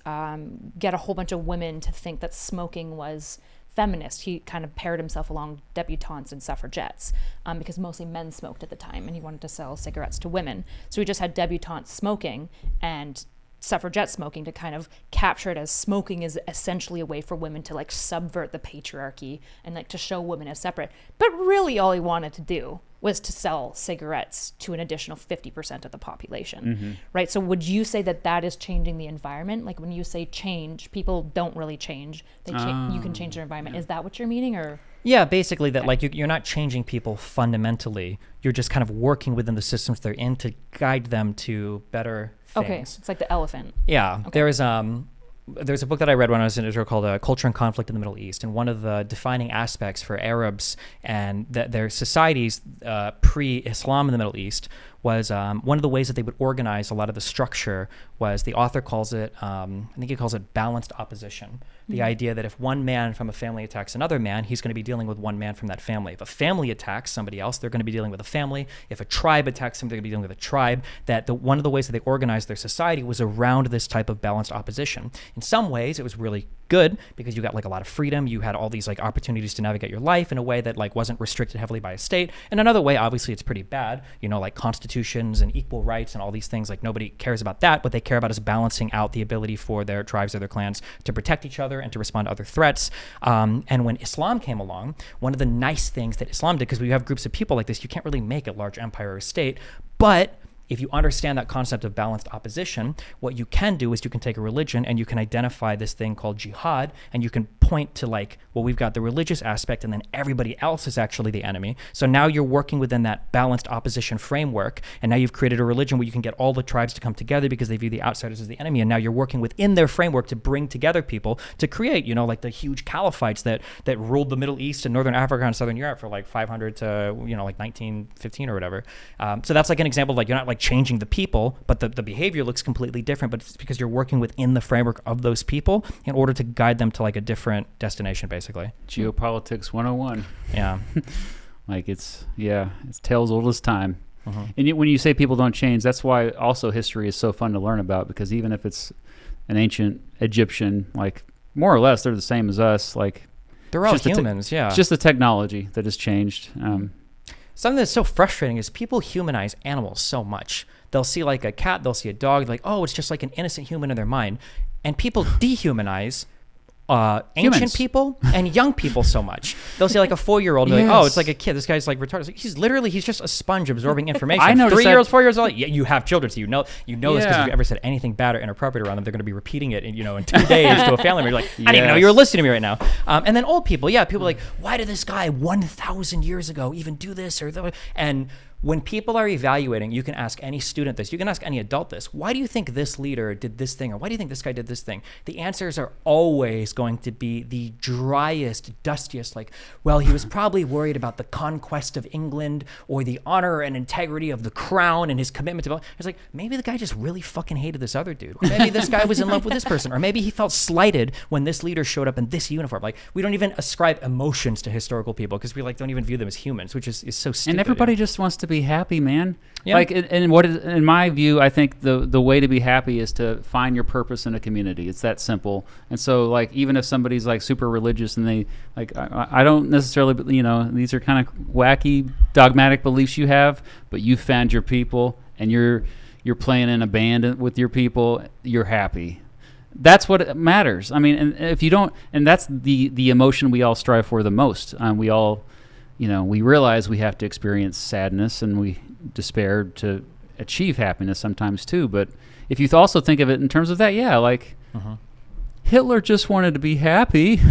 get a whole bunch of women to think that smoking was feminist. He kind of paired himself along debutantes and suffragettes because mostly men smoked at the time and he wanted to sell cigarettes to women. So he just had debutantes smoking and suffragette smoking to kind of capture it as smoking is essentially a way for women to like subvert the patriarchy and like to show women as separate. But really all he wanted to do was to sell cigarettes to an additional 50% of the population, right? So would you say that that is changing the environment? Like when you say change, people don't really change. You can change their environment. Is that what you're meaning, or? Yeah, basically that like you're not changing people fundamentally. You're just kind of working within the systems they're in to guide them to better things. Okay, so it's like the elephant. Yeah, okay. There's a book that I read when I was in Israel called Culture and Conflict in the Middle East. And one of the defining aspects for Arabs and their societies pre-Islam in the Middle East was one of the ways that they would organize a lot of the structure was, the author calls it, I think he calls it balanced opposition. The idea that if one man from a family attacks another man, he's going to be dealing with one man from that family. If a family attacks somebody else, they're going to be dealing with a family. If a tribe attacks somebody, they're going to be dealing with a tribe. One of the ways that they organized their society was around this type of balanced opposition. In some ways, it was really good because you got like a lot of freedom. You had all these like opportunities to navigate your life in a way that like wasn't restricted heavily by a state. And another way, obviously, it's pretty bad. Like constitutions and equal rights and all these things. Like nobody cares about that. What they care about is balancing out the ability for their tribes or their clans to protect each other and to respond to other threats. And when Islam came along, one of the nice things that Islam did, because when you have groups of people like this, you can't really make a large empire or a state, but if you understand that concept of balanced opposition, what you can do is you can take a religion and you can identify this thing called jihad, and you can point to like, well, we've got the religious aspect and then everybody else is actually the enemy. So now you're working within that balanced opposition framework, and now you've created a religion where you can get all the tribes to come together because they view the outsiders as the enemy, and now you're working within their framework to bring together people to create, like the huge caliphites that ruled the Middle East and Northern Africa and Southern Europe for like 500 to, like 1915 or whatever. So that's like an example of like, you're not like changing the people, but the behavior looks completely different, but it's because you're working within the framework of those people in order to guide them to like a different destination, basically. Geopolitics 101. Yeah. Like it's tales old as time. And when you say people don't change, that's why also history is so fun to learn about, because even if it's an ancient Egyptian, like more or less they're the same as us. Like They're all just the humans, yeah. it's just the technology that has changed. Something that's so frustrating is people humanize animals so much. They'll see like a cat, they'll see a dog, like, oh, it's just like an innocent human in their mind. And people dehumanize ancient Humans. people and young people so much. They'll see like a 4-year-old and be like, oh, Yes. it's like a kid. This guy's like retarded. It's like, he's just a sponge absorbing information. I noticed 3 years, that- 4 years old. Yeah, you have children, so you know this because Yeah. if you ever said anything bad or inappropriate around them, they're going to be repeating it, in 2 days to a family member. You're like, I didn't even know you were Yes. listening to me right now. And then old people, people are like, why did this guy 1,000 years ago even do this or that? And when people are evaluating, you can ask any student this, you can ask any adult this, why do you think this leader did this thing, or why do you think this guy did this thing? The answers are always going to be the driest, dustiest, like, well, he was probably worried about the conquest of England or the honor and integrity of the crown and his commitment to, it's like, maybe the guy just really fucking hated this other dude, or maybe this guy was in love with this person, or maybe he felt slighted when this leader showed up in this uniform. Like, we don't even ascribe emotions to historical people because we don't even view them as humans, which is so stupid. And everybody just wants to be happy, man. Yeah. Like, and what is, in my view, I think the way to be happy is to find your purpose in a community. It's that simple. And so, like, even if somebody's like super religious and they like, I don't necessarily, these are kind of wacky, dogmatic beliefs you have, but you found your people and you're playing in a band with your people. You're happy. That's what matters. I mean, and if you don't, and that's the emotion we all strive for the most. We all. We realize we have to experience sadness and we despair to achieve happiness sometimes too. But if you also think of it in terms of that, Hitler just wanted to be happy.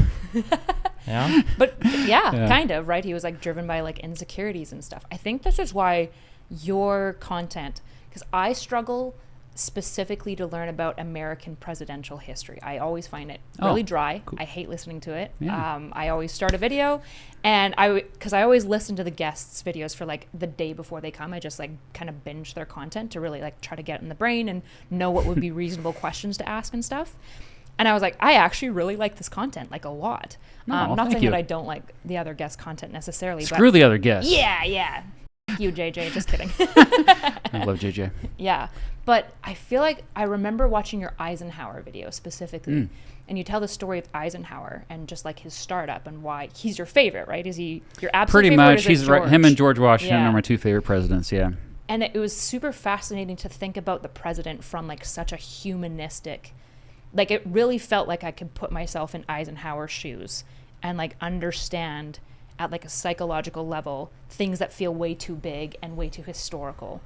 Yeah. But Yeah. kind of, right? He was like driven by like insecurities and stuff. I think this is why your content, because I struggle specifically to learn about American presidential history. I always find it really dry. Cool. I hate listening to it. Yeah. I always start a video and because I always listen to the guests' videos for like the day before they come. I just like kind of binge their content to really like try to get in the brain and know what would be reasonable questions to ask and stuff. And I was like, I actually really like this content, like a lot. Not thank saying you. that I don't like the other guest content necessarily. Screw the other guests. Yeah. Thank you, JJ. Just kidding. I love JJ. Yeah. But I feel like I remember watching your Eisenhower video specifically. And you tell the story of Eisenhower and just like his startup and why he's your favorite, right? Is he your absolute Pretty favorite? Or much. is it He's right. Him and George Washington Yeah. are my two favorite presidents. Yeah. And it was super fascinating to think about the president from like such a humanistic, like it really felt like I could put myself in Eisenhower's shoes and like understand at like a psychological level things that feel way too big and way too historical.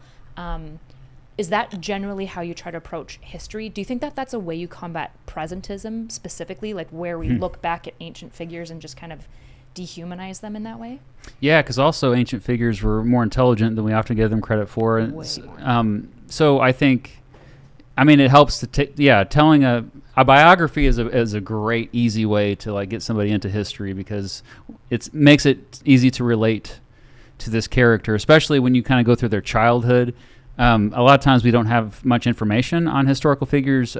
Is that generally how you try to approach history? Do you think that that's a way you combat presentism specifically, like where we look back at ancient figures and just kind of dehumanize them in that way? Yeah, because also ancient figures were more intelligent than we often give them credit for. And Way more. so I think, it helps to telling a biography is a great, easy way to like get somebody into history because it makes it easy to relate to this character, especially when you kind of go through their childhood. A lot of times we don't have much information on historical figures'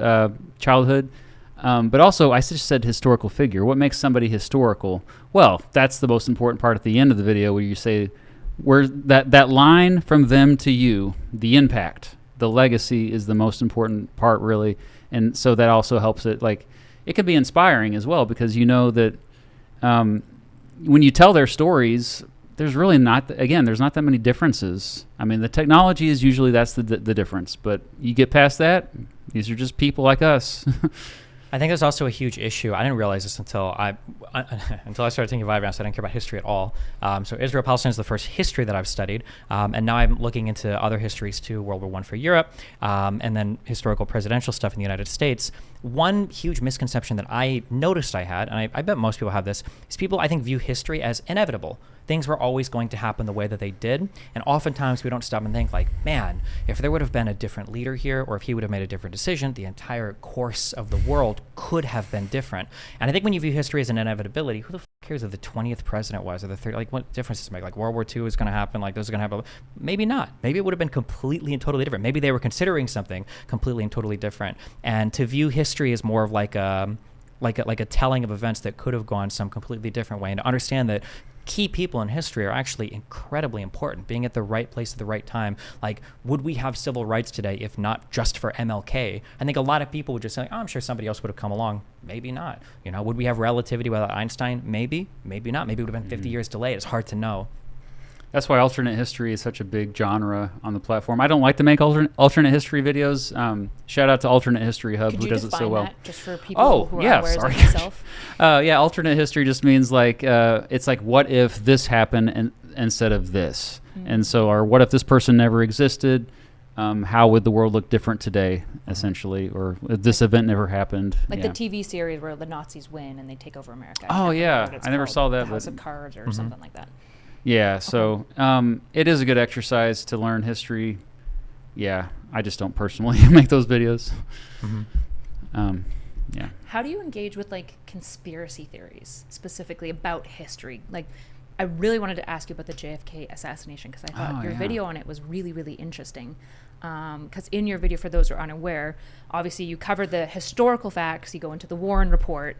childhood. But also, I just said historical figure. What makes somebody historical? Well, that's the most important part at the end of the video where you say, where that line from them to you, the impact, the legacy is the most important part, really. And so that also helps it. Like, it can be inspiring as well because you know that when you tell their stories, there's really there's not that many differences. The technology is usually that's the difference. But you get past that, these are just people like us. I think there's also a huge issue. I didn't realize this until I started taking Vibrance. I didn't care about history at all. So Israel-Palestine is the first history that I've studied. And now I'm looking into other histories too, World War I for Europe, and then historical presidential stuff in the United States. One huge misconception that I noticed I had, and I bet most people have this, is people, I think, view history as inevitable. Things were always going to happen the way that they did. And oftentimes we don't stop and think like, man, if there would have been a different leader here, or if he would have made a different decision, the entire course of the world could have been different. And I think when you view history as an inevitability, who the f cares if the 20th president was, or the 30th, like what difference does it make? Like World War II is going to happen, like those are going to happen. Maybe not. Maybe it would have been completely and totally different. Maybe they were considering something completely and totally different. And to view history as more of like a telling of events that could have gone some completely different way, and to understand that key people in history are actually incredibly important. Being at the right place at the right time. Like, would we have civil rights today if not just for MLK? I think a lot of people would just say, oh, I'm sure somebody else would have come along. Maybe not. You know, would we have relativity without Einstein? Maybe. Maybe not. Maybe it would have been 50 years delayed. It's hard to know. That's why alternate history is such a big genre on the platform. I don't like to make alternate history videos. Shout out to Alternate History Hub, who does it so well. That just for people who are aware of myself? Yeah, alternate history just means like it's like, what if this happened instead of this? And so, or what if this person never existed? How would the world look different today, essentially? Or if this event never happened? Like the TV series where the Nazis win and they take over America. Oh, yeah. I never saw that. House of Cards or something like that. Yeah, so it is a good exercise to learn history. Yeah, I just don't personally make those videos. Yeah. How do you engage with like conspiracy theories specifically about history? Like, I really wanted to ask you about the JFK assassination because I thought your video on it was really, really interesting. Because in your video, for those who are unaware, obviously you cover the historical facts, you go into the Warren Report,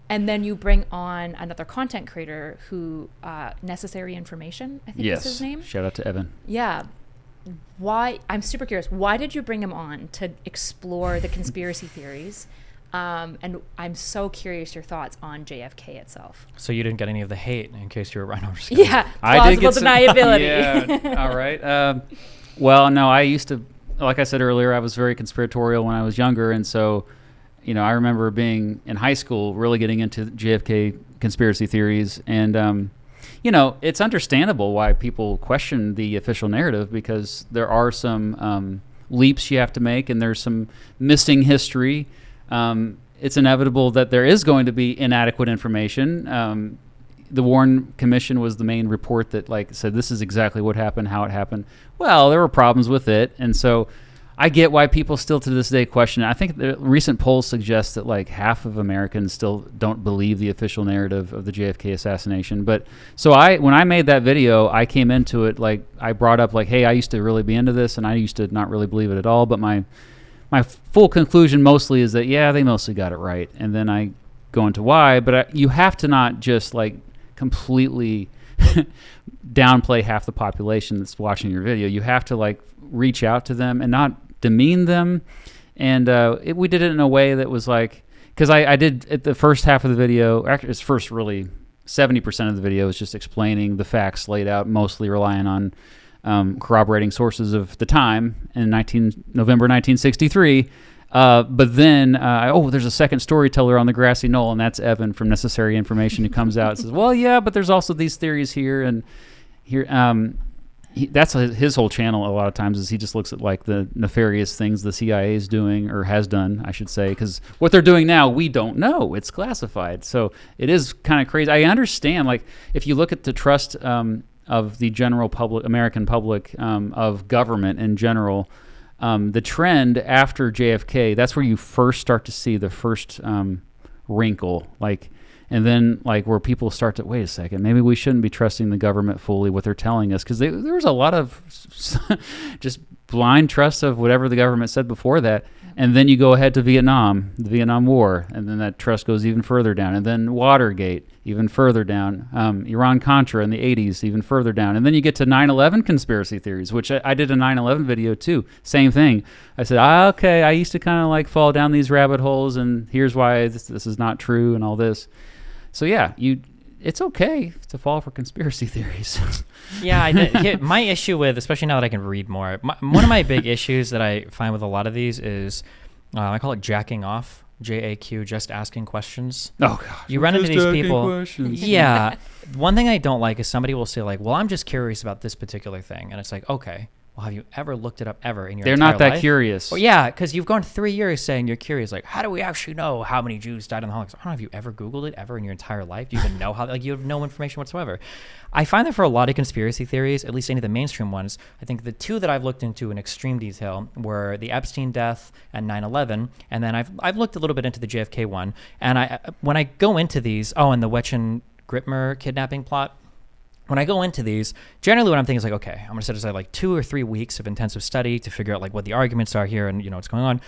and then you bring on another content creator who, Necessary Information, I think is his name. Shout out to Evan. Yeah. Why? I'm super curious. Why did you bring him on to explore the conspiracy theories? And I'm so curious your thoughts on JFK itself. So you didn't get any of the hate, in case you were right. Yeah, I did get deniability. Yeah, all right. Well, no, I used to, like I said earlier, I was very conspiratorial when I was younger. And so, you know, I remember being in high school, really getting into JFK conspiracy theories. And, you know, it's understandable why people question the official narrative because there are some leaps you have to make and there's some missing history. It's inevitable that there is going to be inadequate information. The Warren Commission was the main report that like said this is exactly what happened, how it happened. Well, there were problems with it, and so I get why people still to this day question it. I think the recent polls suggest that like half of Americans still don't believe the official narrative of the JFK assassination. But so when I made that video, I came into it like I brought up like, hey, I used to really be into this, and I used to not really believe it at all. But my full conclusion mostly is that yeah, they mostly got it right, and then I go into why. But you have to not just like completely downplay half the population that's watching your video. You have to like reach out to them and not demean them. And we did it in a way that was like, because I did at the first half of the video, actually it's first really 70% of the video is just explaining the facts laid out, mostly relying on corroborating sources of the time in November 1963. But then, there's a second storyteller on the grassy knoll, and that's Evan from Necessary Information, who comes out and says, well, yeah, but there's also these theories here and here. That's his whole channel a lot of times is he just looks at like the nefarious things the CIA is doing or has done, I should say, because what they're doing now, we don't know. It's classified. So it is kind of crazy. I understand, like, if you look at the trust of the general public, American public, of government in general, the trend after JFK, that's where you first start to see the first wrinkle, like, and then like where people start to, wait a second, maybe we shouldn't be trusting the government fully what they're telling us, because there was a lot of just blind trust of whatever the government said before that. And then you go ahead to Vietnam, the Vietnam War, and then that trust goes even further down. And then Watergate, even further down. Iran-Contra in the 80s, even further down. And then you get to 9/11 conspiracy theories, which I did a 9/11 video too. Same thing. I said, okay, I used to kind of like fall down these rabbit holes, and here's why this is not true and all this. So yeah, it's okay to fall for conspiracy theories. Yeah, I did. My issue with, especially now that I can read more, one of my big issues that I find with a lot of these is, I call it jacking off, JAQ, just asking questions. Oh, gosh. You run into these people. Questions. Yeah. One thing I don't like is somebody will say like, well, I'm just curious about this particular thing. And it's like, okay, well, have you ever looked it up ever in your They're entire not that life? curious. Well, yeah, because you've gone 3 years saying you're curious. Like, how do we actually know how many Jews died in the Holocaust? I don't know. Have you ever Googled it ever in your entire life? Do you even know how? Like, you have no information whatsoever. I find that for a lot of conspiracy theories, at least any of the mainstream ones, I think the two that I've looked into in extreme detail were the Epstein death and 9/11, and then I've looked a little bit into the JFK one. And when I go into these, and the Wechen Gritmer kidnapping plot. When I go into these, generally what I'm thinking is like, okay, I'm going to set aside like 2 or 3 weeks of intensive study to figure out like what the arguments are here and, what's going on.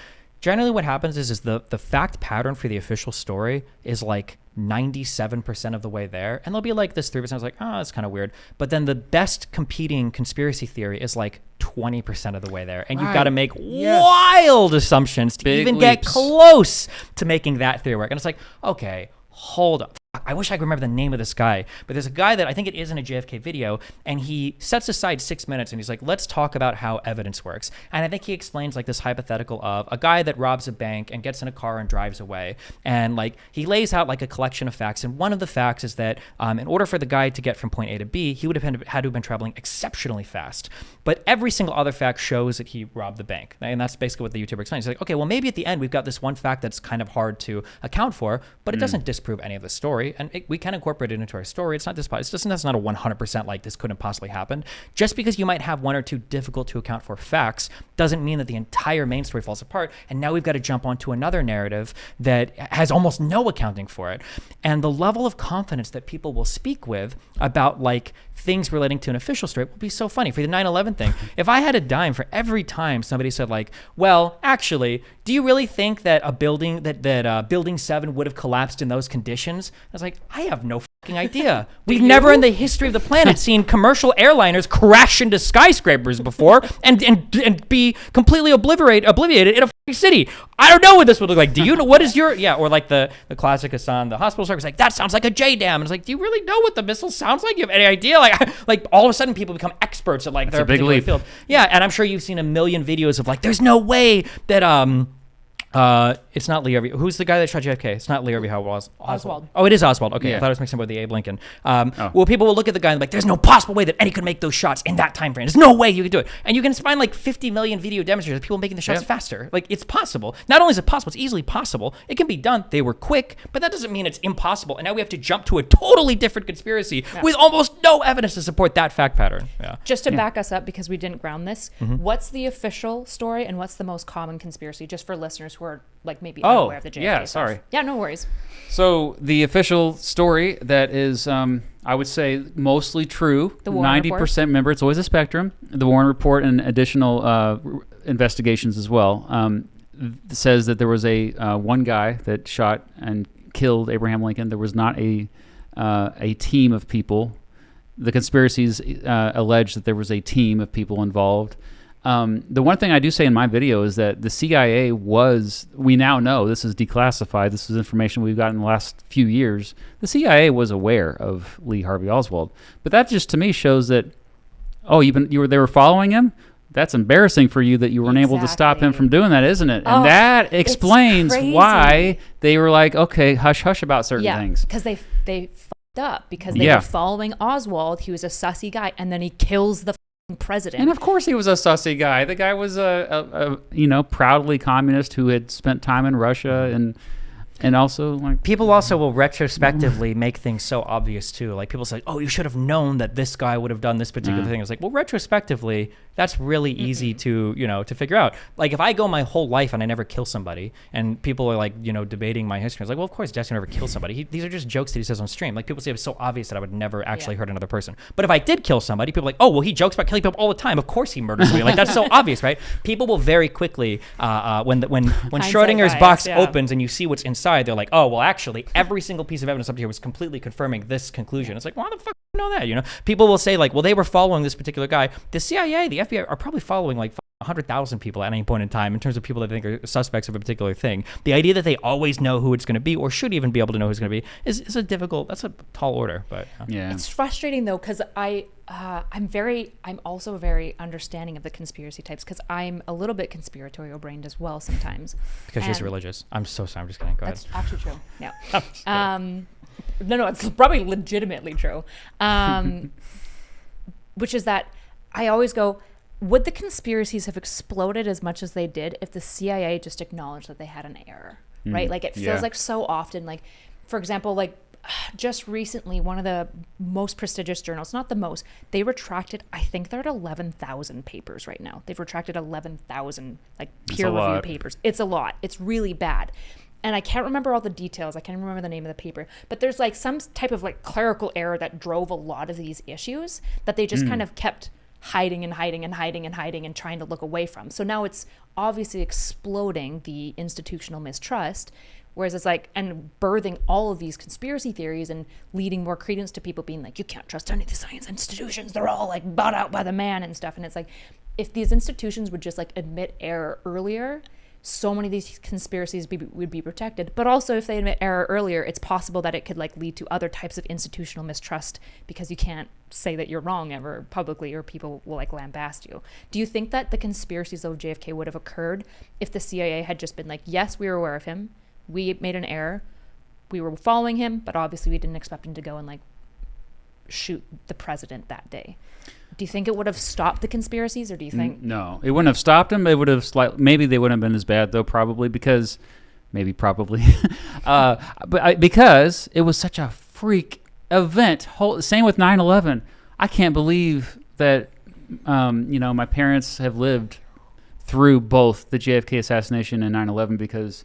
generally what happens is the fact pattern for the official story is like 97% of the way there, and there'll be like this 3% is like, oh, that's kind of weird, but then the best competing conspiracy theory is like 20% of the way there, and you've got to make wild assumptions to Big even get leaps. close to making that theory work. And it's like, okay, hold up. I wish I could remember the name of this guy, but there's a guy that I think it is in a JFK video, and he sets aside 6 minutes and he's like, let's talk about how evidence works. And I think he explains like this hypothetical of a guy that robs a bank and gets in a car and drives away. And like he lays out like a collection of facts. And one of the facts is that in order for the guy to get from point A to B, he would have had to have been traveling exceptionally fast. But every single other fact shows that he robbed the bank. And that's basically what the YouTuber explains. He's like, okay, well, maybe at the end we've got this one fact that's kind of hard to account for, but it doesn't disprove any of the story. And we can incorporate it into our story. It's not this. That's not a 100% like this couldn't possibly happen. Just because you might have one or two difficult to account for facts doesn't mean that the entire main story falls apart. And now we've got to jump onto another narrative that has almost no accounting for it. And the level of confidence that people will speak with about like things relating to an official story will be so funny. For the 9/11 thing, if I had a dime for every time somebody said like, well, actually, do you really think that a building that building 7 would have collapsed in those conditions? I was like, I have no fucking idea. We've never in the history of the planet seen commercial airliners crash into skyscrapers before and be completely obliviated in a fucking city. I don't know what this would look like. Do you know what is your or like the classic Hassan, the hospital story was like, that sounds like a J dam. And it's like, do you really know what the missile sounds like? You have any idea? Like all of a sudden people become experts at like their particular field. Yeah, and I'm sure you've seen a million videos of like, there's no way that it's not Lee Harvey. Who's the guy that shot JFK? It's not Lee Harvey Oswald. Oh, it is Oswald. Okay, Yeah. I thought I was mixing up with the Abe Lincoln. Well, people will look at the guy and be like, there's no possible way that Eddie could make those shots in that time frame. There's no way you could do it. And you can find like 50 million video demonstrators of people making the shots faster. Like, it's possible. Not only is it possible, it's easily possible. It can be done. They were quick, but that doesn't mean it's impossible. And now we have to jump to a totally different conspiracy with almost no evidence to support that fact pattern. Yeah. Just to back us up, because we didn't ground this, what's the official story and what's the most common conspiracy, just for listeners who are like maybe unaware of the JFK stuff? Sorry. Yeah, no worries. So the official story that is, I would say, mostly true. The Warren 90%. Remember, it's always a spectrum. The Warren Report and additional investigations as well says that there was a one guy that shot and killed Abraham Lincoln. There was not a team of people. The conspiracies allege that there was a team of people involved. The one thing I do say in my video is that the CIA we now know, this is declassified, this is information we've gotten in the last few years, the CIA was aware of Lee Harvey Oswald. But that just to me shows that, they were following him? That's embarrassing for you that you weren't able to stop him from doing that, isn't it? And that explains why they were like, okay, hush hush about certain things. Because they fucked up, because they were following Oswald. He was a sussy guy, and then he kills the president. And of course he was a sussy guy. The guy was a proudly communist who had spent time in Russia and also like people also will retrospectively make things so obvious too. Like people say, oh, you should have known that this guy would have done this particular thing. It's like, well, retrospectively, that's really easy to figure out. Like if I go my whole life and I never kill somebody, and people are like, debating my history, it's like, well, of course Jesse never killed somebody. These are just jokes that he says on stream. Like people say it's so obvious that I would never actually hurt another person. But if I did kill somebody, people are like, oh, well, he jokes about killing people all the time. Of course he murders somebody. Like that's so obvious, right? People will very quickly when Schrodinger's box opens and you see what's inside, they're like, oh, well, actually, every single piece of evidence up here was completely confirming this conclusion. It's like, why the fuck do you know that? People will say like, well, they were following this particular guy. The CIA, the FBI are probably following like 100,000 people at any point in time in terms of people that they think are suspects of a particular thing. The idea that they always know who it's going to be or should even be able to know who it's going to be is that's a tall order. But it's frustrating though, because I'm also very understanding of the conspiracy types, because I'm a little bit conspiratorial brained as well sometimes. Because she's religious. I'm so sorry. I'm just kidding. Go ahead. That's actually true. Yeah. No, it's probably legitimately true. Which is that I always go, would the conspiracies have exploded as much as they did if the CIA just acknowledged that they had an error, right? Like it feels like so often, like, for example, like just recently, one of the most prestigious journals, not the most, they retracted, I think they're at 11,000 papers right now. They've retracted 11,000 like peer-reviewed papers. It's a lot. It's really bad. And I can't remember all the details. I can't remember the name of the paper. But there's like some type of like clerical error that drove a lot of these issues that they just kind of kept hiding and hiding and hiding and hiding and trying to look away from. So now it's obviously exploding the institutional mistrust, whereas it's like, and birthing all of these conspiracy theories and leading more credence to people being like, you can't trust any of the science institutions, they're all like bought out by the man and stuff. And it's like, if these institutions would just like admit error earlier, so many of these conspiracies would be protected. But also, if they admit error earlier, it's possible that it could like lead to other types of institutional mistrust, because you can't say that you're wrong ever publicly, or people will like lambast you. Do you think that the conspiracies of JFK would have occurred if the CIA had just been like, yes, we were aware of him, we made an error, we were following him, but obviously we didn't expect him to go and like shoot the president that day? Do you think it would have stopped the conspiracies, or do you think... No, it wouldn't have stopped them. It would have maybe they wouldn't have been as bad, though, probably, because... Probably. Because it was such a freak event. Same with 9/11. I can't believe that, my parents have lived through both the JFK assassination and 9/11, because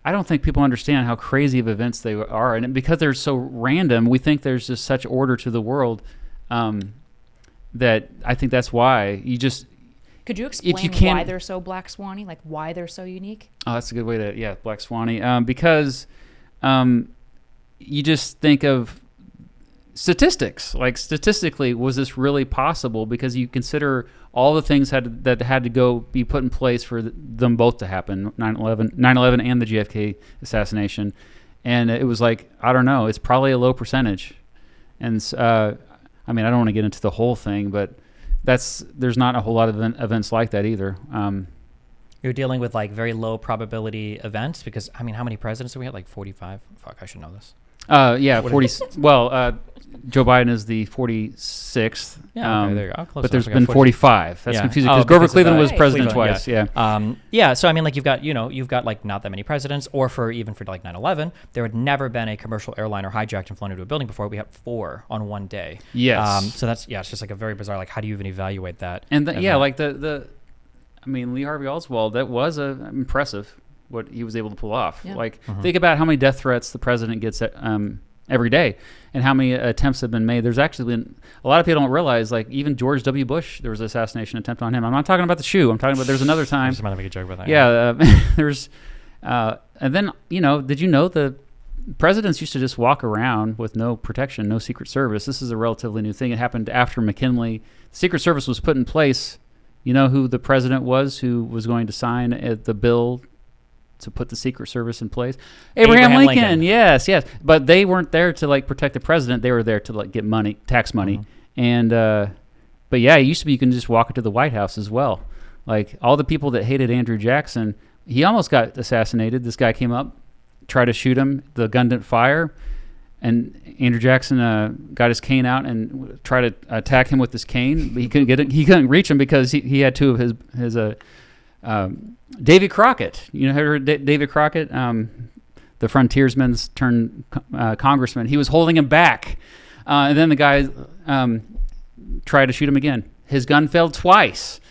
I don't think people understand how crazy of events they are. And because they're so random, we think there's just such order to the world. That I think that's why you just... Could you explain why they're so black swanny, like why they're so unique? Oh, that's a good way to, black swanny. Because you just think of statistics. Like, statistically, was this really possible? Because you consider all the things that had to be put in place for them both to happen, 9/11 and the JFK assassination. And it was like, I don't know, it's probably a low percentage. And I don't want to get into the whole thing, but there's not a whole lot of events like that either. You're dealing with like very low probability events, because how many presidents do we have? Like 45? Fuck, I should know this. 40. Well, Joe Biden is the 46th. Yeah, okay, there you go. Close but enough. there's been 45. That's confusing, because Grover Cleveland was president twice. So like you've got like not that many presidents, or even for like 9/11, there had never been a commercial airliner hijacked and flown into a building before. We had 4 on one day. Yes. So that's it's just like a very bizarre. Like, how do you even evaluate that? And Lee Harvey Oswald, that was impressive what he was able to pull off. Yeah. Like, think about how many death threats the president gets every day, and how many attempts have been made. There's actually been a lot of people don't realize, like, even George W. Bush, there was an assassination attempt on him. I'm not talking about the shoe. I'm talking about there's another time. I just want to make a joke about that. Yeah, there's, and then did you know the presidents used to just walk around with no protection, no Secret Service? This is a relatively new thing. It happened after McKinley. The Secret Service was put in place. You know who the president was who was going to sign the bill to put the Secret Service in place? Abraham Lincoln. Yes. But they weren't there to like protect the president. They were there to like get money, tax money. And but yeah, it used to be you can just walk into the White House as well. Like, all the people that hated Andrew Jackson, he almost got assassinated. This guy came up, tried to shoot him. The gun didn't fire, and Andrew Jackson got his cane out and tried to attack him with his cane, but he couldn't get it. He couldn't reach him because he had 2 of his David Crockett. You know, heard David Crockett, the frontiersman turned congressman. He was holding him back, and then the guy tried to shoot him again. His gun failed twice.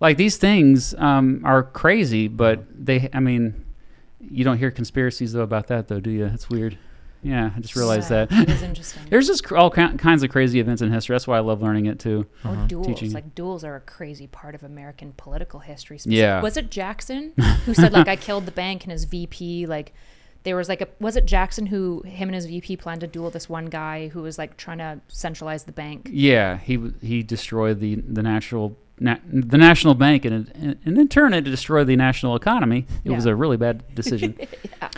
Like, these things are crazy, but you don't hear conspiracies though about that, though, do you? It's weird. Yeah, I just realized that. It is interesting. There's just all kinds of crazy events in history. That's why I love learning it too. Or duels. Teaching. Like, duels are a crazy part of American political history. Yeah. Was it Jackson who said, like, I killed the bank, and his VP, like, there was like was it Jackson who him and his VP planned to duel this one guy who was like trying to centralize the bank? Yeah, he destroyed the national bank, and in turn it destroyed the national economy. It was a really bad decision. Yeah.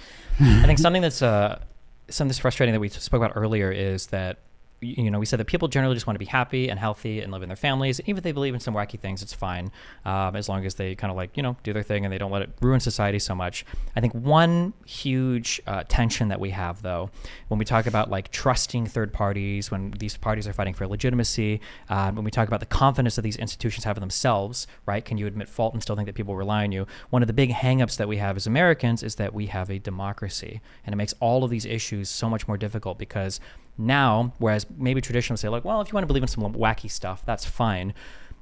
I think something that's frustrating that we spoke about earlier is that, we said that people generally just want to be happy and healthy and live in their families. Even if they believe in some wacky things, it's fine, as long as they kind of like, do their thing and they don't let it ruin society so much. I think one huge tension that we have, though, when we talk about like trusting third parties, when these parties are fighting for legitimacy, when we talk about the confidence that these institutions have in themselves, right? Can you admit fault and still think that people rely on you? One of the big hangups that we have as Americans is that we have a democracy, and it makes all of these issues so much more difficult, because now, whereas maybe traditionally say like, well, if you want to believe in some wacky stuff, that's fine.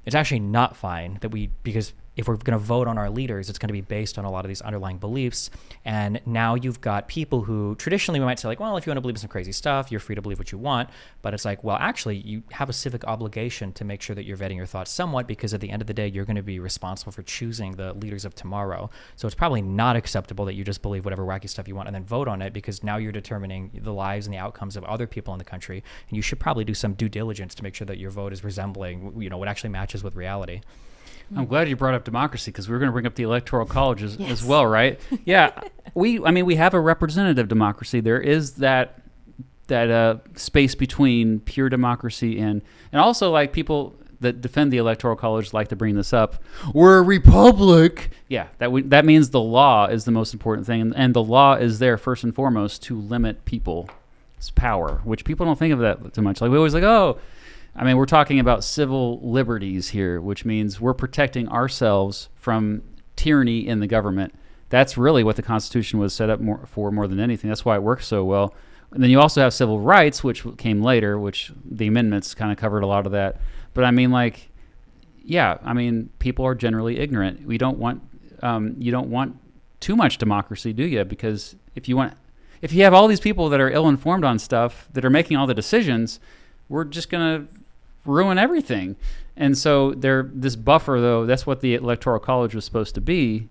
It's actually not fine because if we're going to vote on our leaders, it's going to be based on a lot of these underlying beliefs. And now you've got people who traditionally we might say like, well, if you want to believe in some crazy stuff, you're free to believe what you want. But it's like, well, actually, you have a civic obligation to make sure that you're vetting your thoughts somewhat, because at the end of the day, you're going to be responsible for choosing the leaders of tomorrow. So it's probably not acceptable that you just believe whatever wacky stuff you want and then vote on it, because now you're determining the lives and the outcomes of other people in the country. And you should probably do some due diligence to make sure that your vote is resembling, what actually matches with reality. I'm glad you brought up democracy, because we were going to bring up the electoral college as well, right? Yeah, we have a representative democracy. There is that space between pure democracy and also like people that defend the electoral college like to bring this up. We're a republic. Yeah, that means the law is the most important thing, and the law is there first and foremost to limit people's power, which people don't think of that too much. Like we always like, we're talking about civil liberties here, which means we're protecting ourselves from tyranny in the government. That's really what the Constitution was set up more than anything. That's why it works so well. And then you also have civil rights, which came later, which the amendments kind of covered a lot of that. But people are generally ignorant. You don't want too much democracy, do you? Because if you have all these people that are ill-informed on stuff, that are making all the decisions, we're just going to ruin everything. And so this buffer, though, that's what the electoral college was supposed to be.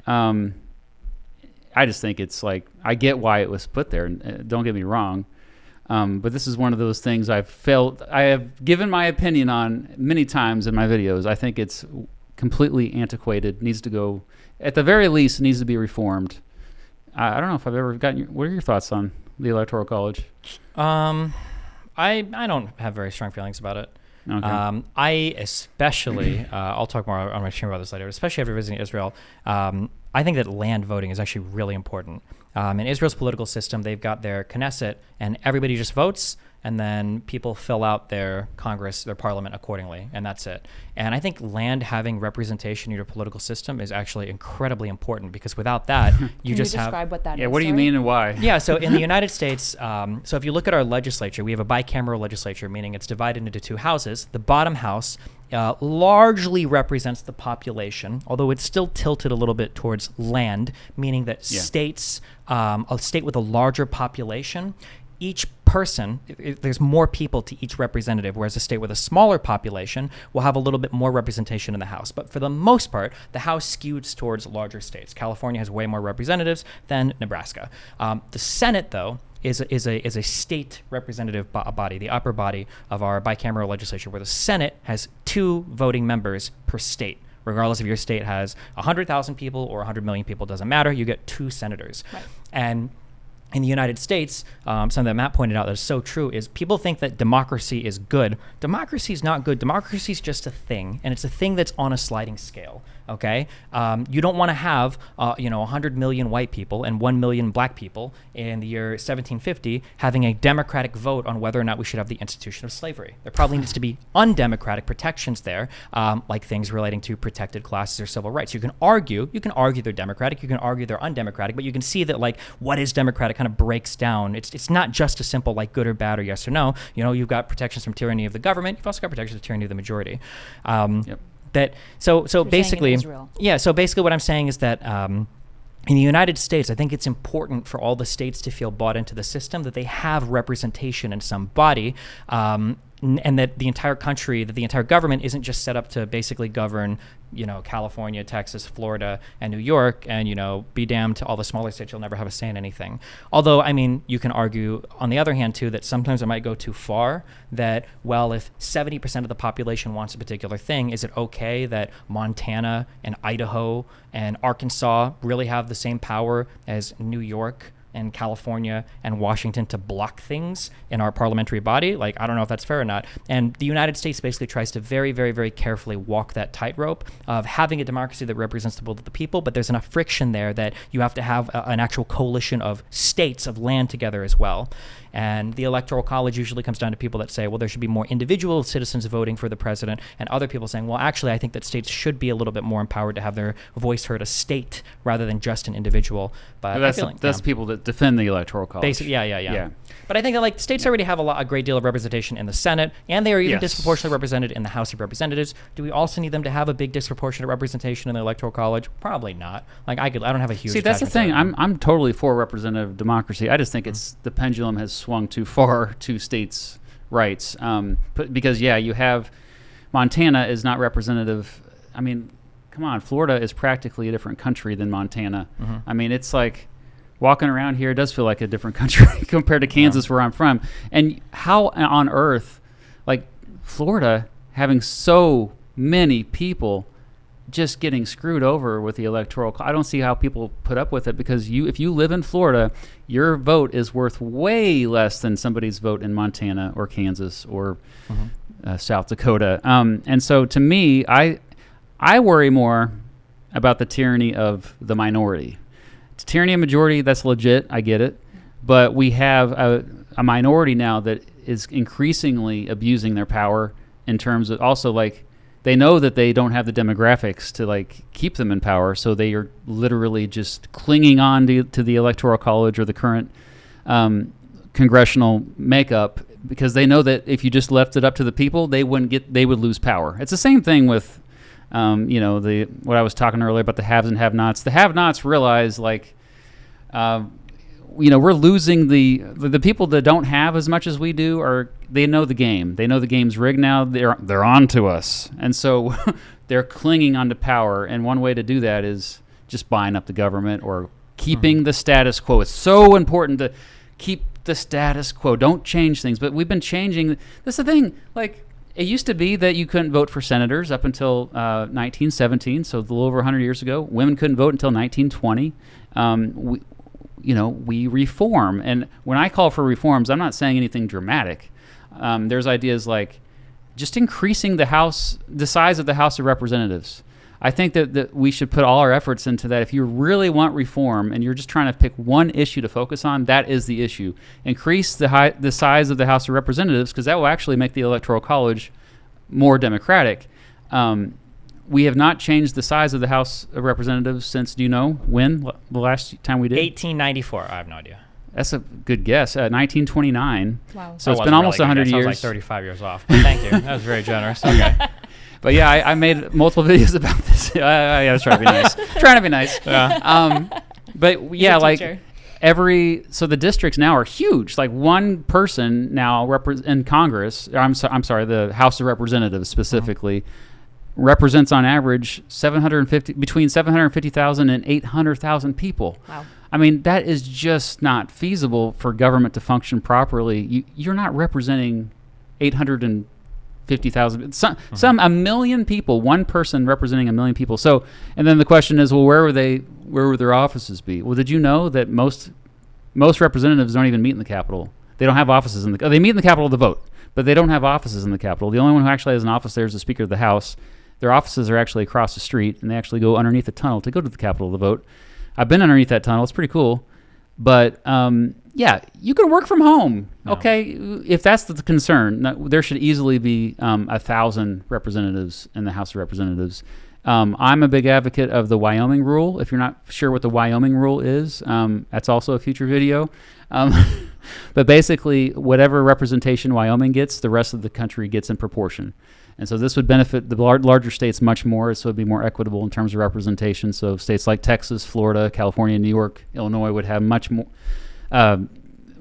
I just think it's like, I get why it was put there. Don't get me wrong. But this is one of those things I have given my opinion on many times in my videos. I think it's completely antiquated, needs to go, at the very least, needs to be reformed. I don't know if I've ever gotten what are your thoughts on the electoral college? I don't have very strong feelings about it. Okay. I especially, I'll talk more on my stream about this later, especially after visiting Israel. I think that land voting is actually really important. In Israel's political system, they've got their Knesset, and everybody just votes, and then people fill out their Congress, their parliament accordingly, and that's it. And I think land having representation in your political system is actually incredibly important, because without that, you just have... describe what that is? Yeah, what do you mean and why? Yeah, so in the United States, so if you look at our legislature, we have a bicameral legislature, meaning it's divided into two houses. The bottom house largely represents the population, although it's still tilted a little bit towards land, meaning that states, a state with a larger population, each person, there's more people to each representative, whereas a state with a smaller population will have a little bit more representation in the House. But for the most part, the House skews towards larger states. California has way more representatives than Nebraska. The Senate, though, is a state representative body, the upper body of our bicameral legislature, where the Senate has 2 voting members per state. Regardless if your state has 100,000 people or 100 million people, doesn't matter. You get 2 senators. Right. And in the United States, something that Matt pointed out that is so true is people think that democracy is good. Democracy is not good. Democracy is just a thing, and it's a thing that's on a sliding scale. Okay, you don't want to have 100 million white people and 1 million black people in the year 1750 having a democratic vote on whether or not we should have the institution of slavery. There probably needs to be undemocratic protections there, like things relating to protected classes or civil rights. You can argue they're democratic, you can argue they're undemocratic, but you can see that like what is democratic kind of breaks down. It's not just a simple like good or bad or yes or no. You've got protections from tyranny of the government. You've also got protections from tyranny of the majority. So basically what I'm saying is that in the United States, I think it's important for all the states to feel bought into the system, that they have representation in some body, and that the entire country, that the entire government isn't just set up to basically govern, California, Texas, Florida, and New York, and, be damned to all the smaller states. You'll never have a say in anything. Although, you can argue, on the other hand, too, that sometimes it might go too far, that, well, if 70% of the population wants a particular thing, is it okay that Montana and Idaho and Arkansas really have the same power as New York and California and Washington to block things in our parliamentary body? Like, I don't know if that's fair or not. And the United States basically tries to very, very, very carefully walk that tightrope of having a democracy that represents the will of the people, but there's enough friction there that you have to have an actual coalition of states, of land together as well. And the Electoral College usually comes down to people that say, well, there should be more individual citizens voting for the president, and other people saying, well, actually, I think that states should be a little bit more empowered to have their voice heard, a state rather than just an individual. But that's people that defend the Electoral College. Basically, yeah. But I think that like states already have a great deal of representation in the Senate, and they are even disproportionately represented in the House of Representatives. Do we also need them to have a big disproportionate representation in the Electoral College? Probably not. Like I don't have a huge. See, that's the thing. I'm totally for representative democracy. I just think it's the pendulum has swung too far to states' rights. Because you have Montana is not representative. I mean, come on, Florida is practically a different country than Montana. I mean, it's like walking around here, it does feel like a different country compared to Kansas, where I'm from. And how on earth, like Florida, having so many people just getting screwed over with the electoral. I don't see how people put up with it, because if you live in Florida, your vote is worth way less than somebody's vote in Montana or Kansas or South Dakota. And so to me, I worry more about the tyranny of the minority. Tyranny of majority, that's legit. I get it. But we have a minority now that is increasingly abusing their power in terms of also like they know that they don't have the demographics to like keep them in power. So they are literally just clinging on to the Electoral College or the current congressional makeup, because they know that if you just left it up to the people, they would lose power. It's the same thing with what I was talking earlier about the haves and have-nots. The have-nots realize like, we're losing the people that don't have as much as we do. They know the game. They know the game's rigged now. They're on to us, and so they're clinging onto power. And one way to do that is just buying up the government or keeping the status quo. It's so important to keep the status quo. Don't change things. But we've been changing. That's the thing. Like, it used to be that you couldn't vote for senators up until 1917, so a little over 100 years ago. Women couldn't vote until 1920. We reform. And when I call for reforms, I'm not saying anything dramatic. There's ideas like just increasing the size of the House of Representatives. I think that we should put all our efforts into that. If you really want reform and you're just trying to pick one issue to focus on, that is the issue. Increase the size of the House of Representatives, because that will actually make the Electoral College more democratic. We have not changed the size of the House of Representatives since, do you know when the last time we did? 1894. I have no idea. That's a good guess. 1929. Wow. So it's been almost 100 years. I was like 35 years off. But thank you. That was very generous. Okay. But yeah, I made multiple videos about this. I was trying to be nice. Trying to be nice. Yeah. But yeah, like so the districts now are huge. Like one person now in Congress, I'm sorry, the House of Representatives specifically, represents on average between 750,000 and 800,000 people. Wow. I mean, that is just not feasible for government to function properly. You're not representing 850,000. A million people, one person representing a million people. So, and then the question is, well, where would their offices be? Well, did you know that most representatives don't even meet in the Capitol? They don't have offices they meet in the Capitol to vote, but they don't have offices in the Capitol. The only one who actually has an office there is the Speaker of the House. Their offices are actually across the street, and they actually go underneath the tunnel to go to the Capitol to vote. I've been underneath that tunnel. It's pretty cool. But, you can work from home, okay? If that's the concern, there should easily be 1,000 representatives in the House of Representatives. I'm a big advocate of the Wyoming rule. If you're not sure what the Wyoming rule is, that's also a future video. But basically, whatever representation Wyoming gets, the rest of the country gets in proportion. And so this would benefit the larger states much more, so it would be more equitable in terms of representation. So states like Texas, Florida, California, New York, Illinois would have much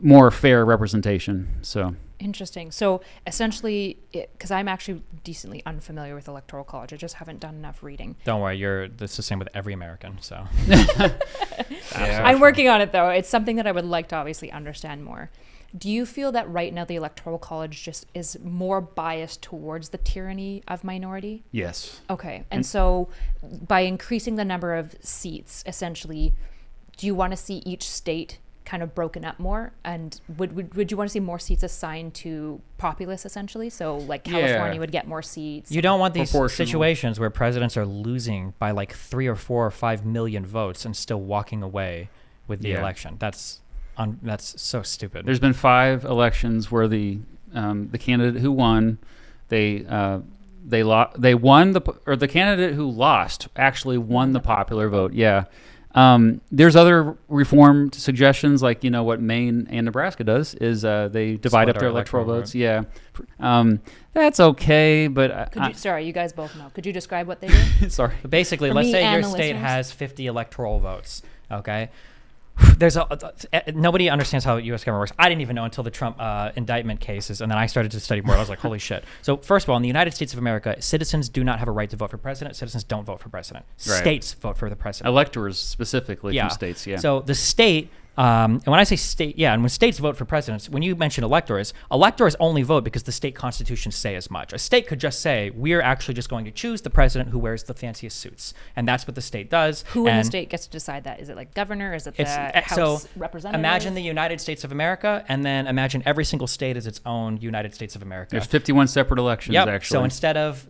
more fair representation. So interesting. So essentially, because I'm actually decently unfamiliar with Electoral College, I just haven't done enough reading. Don't worry, this is the same with every American. So I'm working on it, though. It's something that I would like to obviously understand more. Do you feel that right now the Electoral College just is more biased towards the tyranny of minority? Yes. Okay. And so by increasing the number of seats, essentially, do you want to see each state kind of broken up more? And would you want to see more seats assigned to populace, essentially? So like California would get more seats. You don't want these situations where presidents are losing by like 3 or 4 or 5 million votes and still walking away with the election. That's That's so stupid. There's been 5 elections where the candidate who won, they won the candidate who lost actually won the popular vote. Yeah. There's other reform suggestions, like, you know, what Maine and Nebraska does is they divide Split up their our electoral electoral votes. Yeah. That's okay, but Sorry, you guys both know. Could you describe what they do? sorry. But basically, For let's me say and your the state listeners. has 50 electoral votes. Okay. Nobody understands how the U.S. government works. I didn't even know until the Trump indictment cases, and then I started to study more. I was like, holy shit. So first of all, in the United States of America, citizens do not have a right to vote for president. Citizens don't vote for president. Right. States vote for the president. Electors specifically from states. Yeah. So the state, and when I say state, and when states vote for presidents, when you mention electors only vote because the state constitutions say as much. A state could just say, we're actually just going to choose the president who wears the fanciest suits. And that's what the state does. Who in the state gets to decide that? Is it like governor? Is it the House representative? Imagine the United States of America, and then imagine every single state is its own United States of America. There's 51 separate elections, actually. So instead of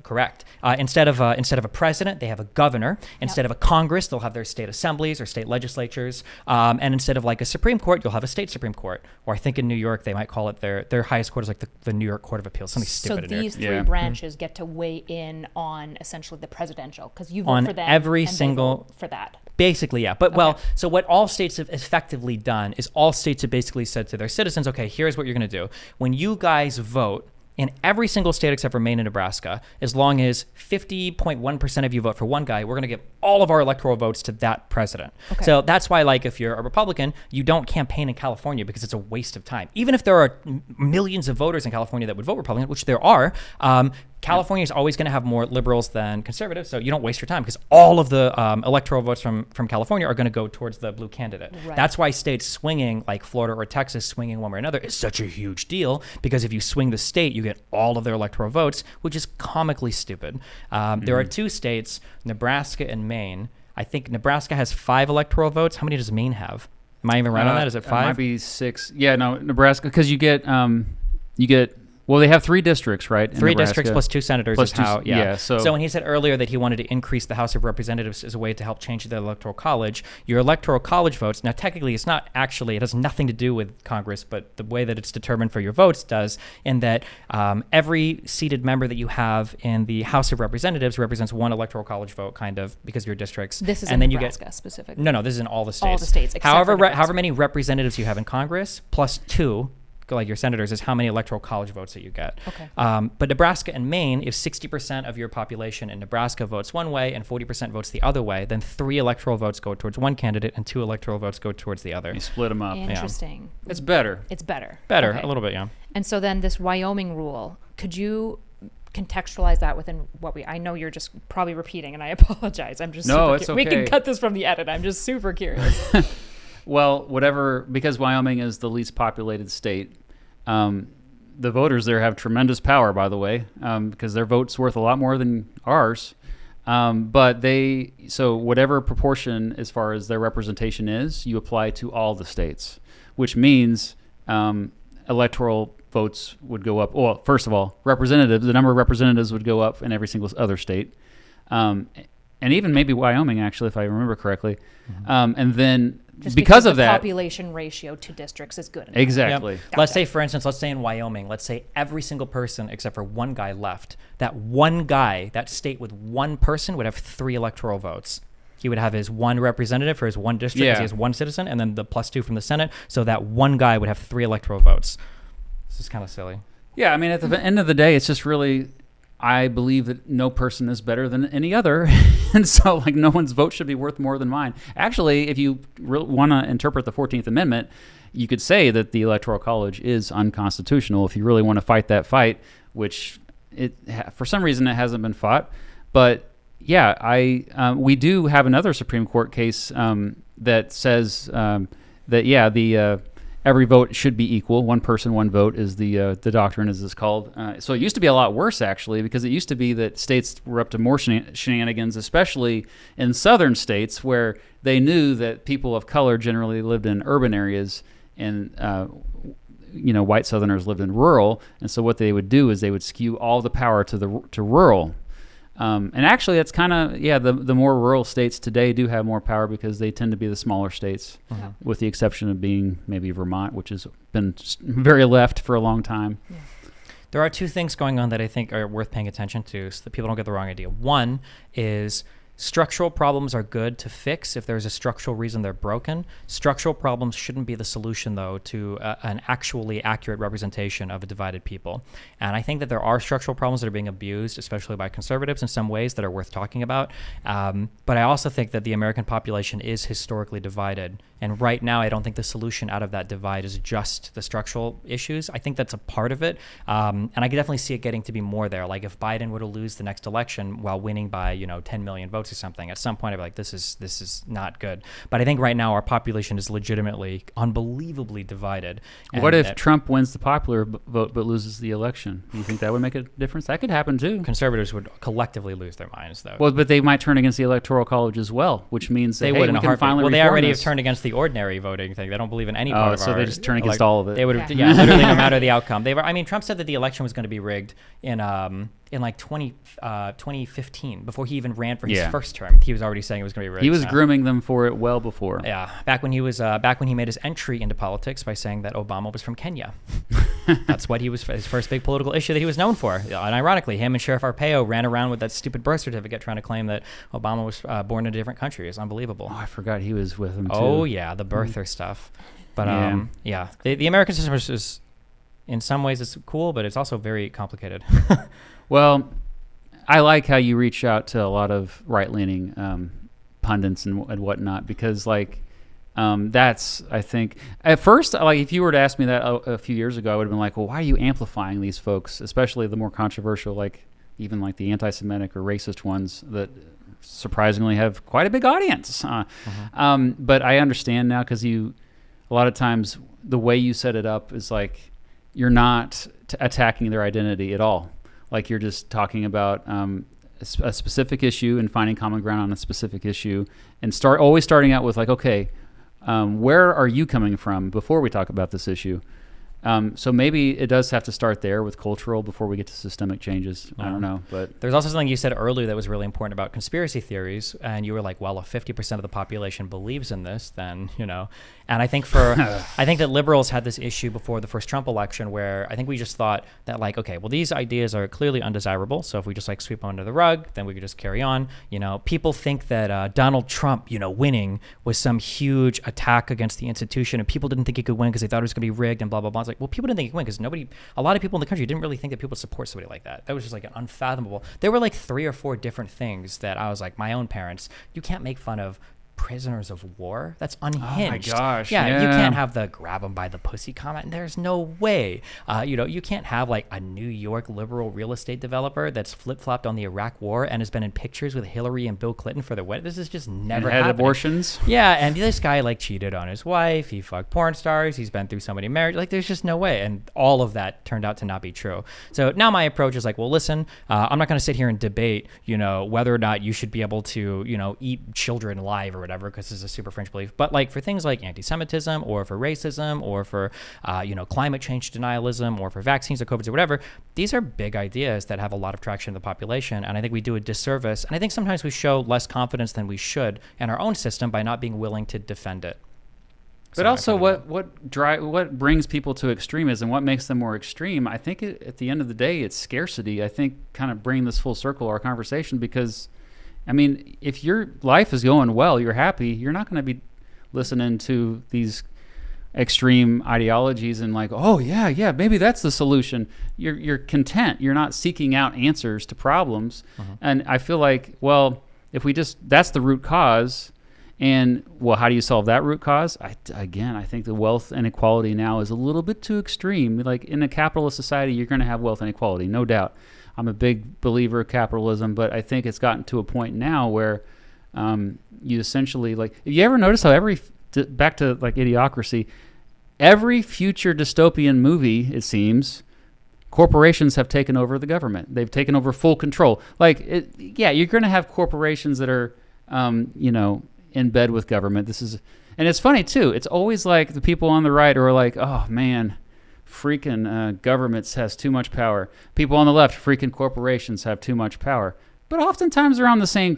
a president, they have a governor. Instead of a Congress, they'll have their state assemblies or state legislatures. And instead of like a Supreme Court, you'll have a state Supreme Court. Or I think in New York, they might call it their highest court is like the New York Court of Appeals. Something stupid in So there. these 3 branches get to weigh in on essentially the presidential, because you vote On for them every and they single- vote for that. Basically, yeah. But, well, so what all states have effectively done is all states have basically said to their citizens, okay, here's what you're going to do. When you guys vote, in every single state except for Maine and Nebraska, as long as 50.1% of you vote for one guy, we're going to give all of our electoral votes to that president. Okay. So that's why, like, if you're a Republican, you don't campaign in California because it's a waste of time. Even if there are millions of voters in California that would vote Republican, which there are, California is always going to have more liberals than conservatives, so you don't waste your time because all of the electoral votes from California are going to go towards the blue candidate. Right. That's why states swinging, like Florida or Texas, swinging one way or another is such a huge deal, because if you swing the state, you get all of their electoral votes, which is comically stupid. There are 2 states, Nebraska and Maine. I think Nebraska has 5 electoral votes. How many does Maine have? Am I even right on that? Is it 5? It might be 6. Yeah, no, Nebraska, because you get well, they have 3 districts, right? 3 districts plus 2 senators plus is how, yeah. So when he said earlier that he wanted to increase the House of Representatives as a way to help change the Electoral College, your Electoral College votes, now technically it has nothing to do with Congress, but the way that it's determined for your votes does, in that every seated member that you have in the House of Representatives represents 1 Electoral College vote, kind of, because of your districts. This is and in then Nebraska specifically. No, this is in all the states. All the states, except for Nebraska. However many representatives you have in Congress, plus 2, like your senators, is how many electoral college votes that you get. Okay. But Nebraska and Maine, if 60% of your population in Nebraska votes one way and 40% votes the other way, then 3 electoral votes go towards one candidate and 2 electoral votes go towards the other. You split them up. Interesting. Yeah. It's better. It's better. Better, okay. A little bit, yeah. And so then this Wyoming rule, could you contextualize that within I know you're just probably repeating, and I apologize. I'm just no, it's okay. We can cut this from the edit. I'm just super curious. Well, because Wyoming is the least populated state, the voters there have tremendous power, by the way, because their vote's worth a lot more than ours. But so whatever proportion as far as their representation is, you apply to all the states, which means electoral votes would go up. Well, first of all, the number of representatives would go up in every single other state. And even maybe Wyoming, actually, if I remember correctly. Mm-hmm. And then just because of the that, population ratio to districts is good enough. Exactly. Yep. Let's say, for instance, in Wyoming, let's say every single person except for one guy left. That one guy, that state with one person, would have 3 electoral votes. He would have his 1 representative for his 1 district because he has 1 citizen, and then the plus 2 from the Senate. So that one guy would have 3 electoral votes. This is kind of silly. Yeah, I mean, at the end of the day, it's just really, I believe that no person is better than any other. And so, like, no one's vote should be worth more than mine. Actually, if you want to interpret the 14th Amendment, you could say that the Electoral College is unconstitutional if you really want to fight that fight, which for some reason it hasn't been fought. But yeah, we do have another Supreme Court case that says that every vote should be equal. 1 person, 1 vote is the doctrine, as it's called. So it used to be a lot worse, actually, because it used to be that states were up to more shenanigans, especially in southern states where they knew that people of color generally lived in urban areas and white Southerners lived in rural. And so what they would do is they would skew all the power to rural. And actually, that's kind of, the more rural states today do have more power because they tend to be the smaller states, with the exception of being maybe Vermont, which has been very left for a long time. Yeah. There are two things going on that I think are worth paying attention to so that people don't get the wrong idea. One is structural problems are good to fix if there's a structural reason they're broken. Structural problems shouldn't be the solution, though, to an actually accurate representation of a divided people. And I think that there are structural problems that are being abused, especially by conservatives in some ways, that are worth talking about. But I also think that the American population is historically divided. And right now, I don't think the solution out of that divide is just the structural issues. I think that's a part of it. And I can definitely see it getting to be more there. Like if Biden were to lose the next election while winning by, 10 million votes or something, at some point I'd be like, this is not good. But I think right now our population is legitimately unbelievably divided. What if Trump wins the popular vote but loses the election? Do you think that would make a difference? That could happen too. Conservatives would collectively lose their minds, though. Well, but they might turn against the Electoral College as well, which means they that, would in we a can heartbeat. finally Well, they reform already this. have turned against the ordinary voting thing. They don't believe in any part of so our... they just turn against all of it. They would have, literally no matter the outcome. Trump said that the election was going to be rigged in 2015, before he even ran for his first term. He was already saying it was going to be rigged. He was grooming them for it well before. Yeah, back when he made his entry into politics by saying that Obama was from Kenya. That's what his first big political issue that he was known for. And ironically, him and Sheriff Arpaio ran around with that stupid birth certificate trying to claim that Obama was born in a different country. It's unbelievable. Oh, I forgot he was with him too. Oh yeah, the birther stuff. But the American system is in some ways it's cool, but it's also very complicated. Well, I like how you reach out to a lot of right-leaning pundits and whatnot, because that's, I think, at first, if you were to ask me that a few years ago, I would have been like, well, why are you amplifying these folks, especially the more controversial, even the anti-Semitic or racist ones that surprisingly have quite a big audience. But I understand now, because a lot of times the way you set it up is you're not attacking their identity at all. You're just talking about a specific issue and finding common ground on a specific issue, and always starting out with okay, where are you coming from before we talk about this issue? So maybe it does have to start there with cultural before we get to systemic changes. I don't know, but there's also something you said earlier that was really important about conspiracy theories, and you were like, well, if 50% of the population believes in this, then and I think that liberals had this issue before the first Trump election, where I think we just thought that okay, well, these ideas are clearly undesirable, so if we just sweep them under the rug, then we could just carry on. People think that Donald Trump winning was some huge attack against the institution, and people didn't think he could win because they thought it was going to be rigged and blah blah blah. It's well, people didn't think he could win because a lot of people in the country didn't really think that people would support somebody like that. That was just an unfathomable. There were 3 or 4 different things that I was my own parents, you can't make fun of prisoners of war. That's unhinged. Oh my gosh. Yeah, you can't have the grab them by the pussy comment. There's no way. You can't have a New York liberal real estate developer that's flip-flopped on the Iraq war and has been in pictures with Hillary and Bill Clinton for the wedding. This is just never happening. Had abortions. Yeah, and this guy cheated on his wife. He fucked porn stars. He's been through so many marriages. There's just no way. And all of that turned out to not be true. So now my approach is well, listen, I'm not going to sit here and debate, whether or not you should be able to, eat children alive or whatever, because this is a super fringe belief. But for things like anti-Semitism, or for racism, or for climate change denialism, or for vaccines or COVID or whatever, these are big ideas that have a lot of traction in the population, and I think we do a disservice. And I think sometimes we show less confidence than we should in our own system by not being willing to defend it. But also, what brings people to extremism? What makes them more extreme? I think at the end of the day, it's scarcity. I think kind of bringing this full circle, our conversation, because if your life is going well, you're happy, you're not going to be listening to these extreme ideologies and oh yeah, maybe that's the solution. You're content. You're not seeking out answers to problems. And I feel if we that's the root cause. And how do you solve that root cause? I think the wealth inequality now is a little bit too extreme. In a capitalist society, you're going to have wealth inequality, no doubt. I'm a big believer of capitalism, but I think it's gotten to a point now where you essentially have you ever notice how back to Idiocracy, every future dystopian movie, it seems, corporations have taken over the government. They've taken over full control. You're going to have corporations that are in bed with government. And it's funny too. It's always the people on the right are oh man, freaking governments has too much power. People on the left, freaking corporations have too much power. but oftentimes they're on the same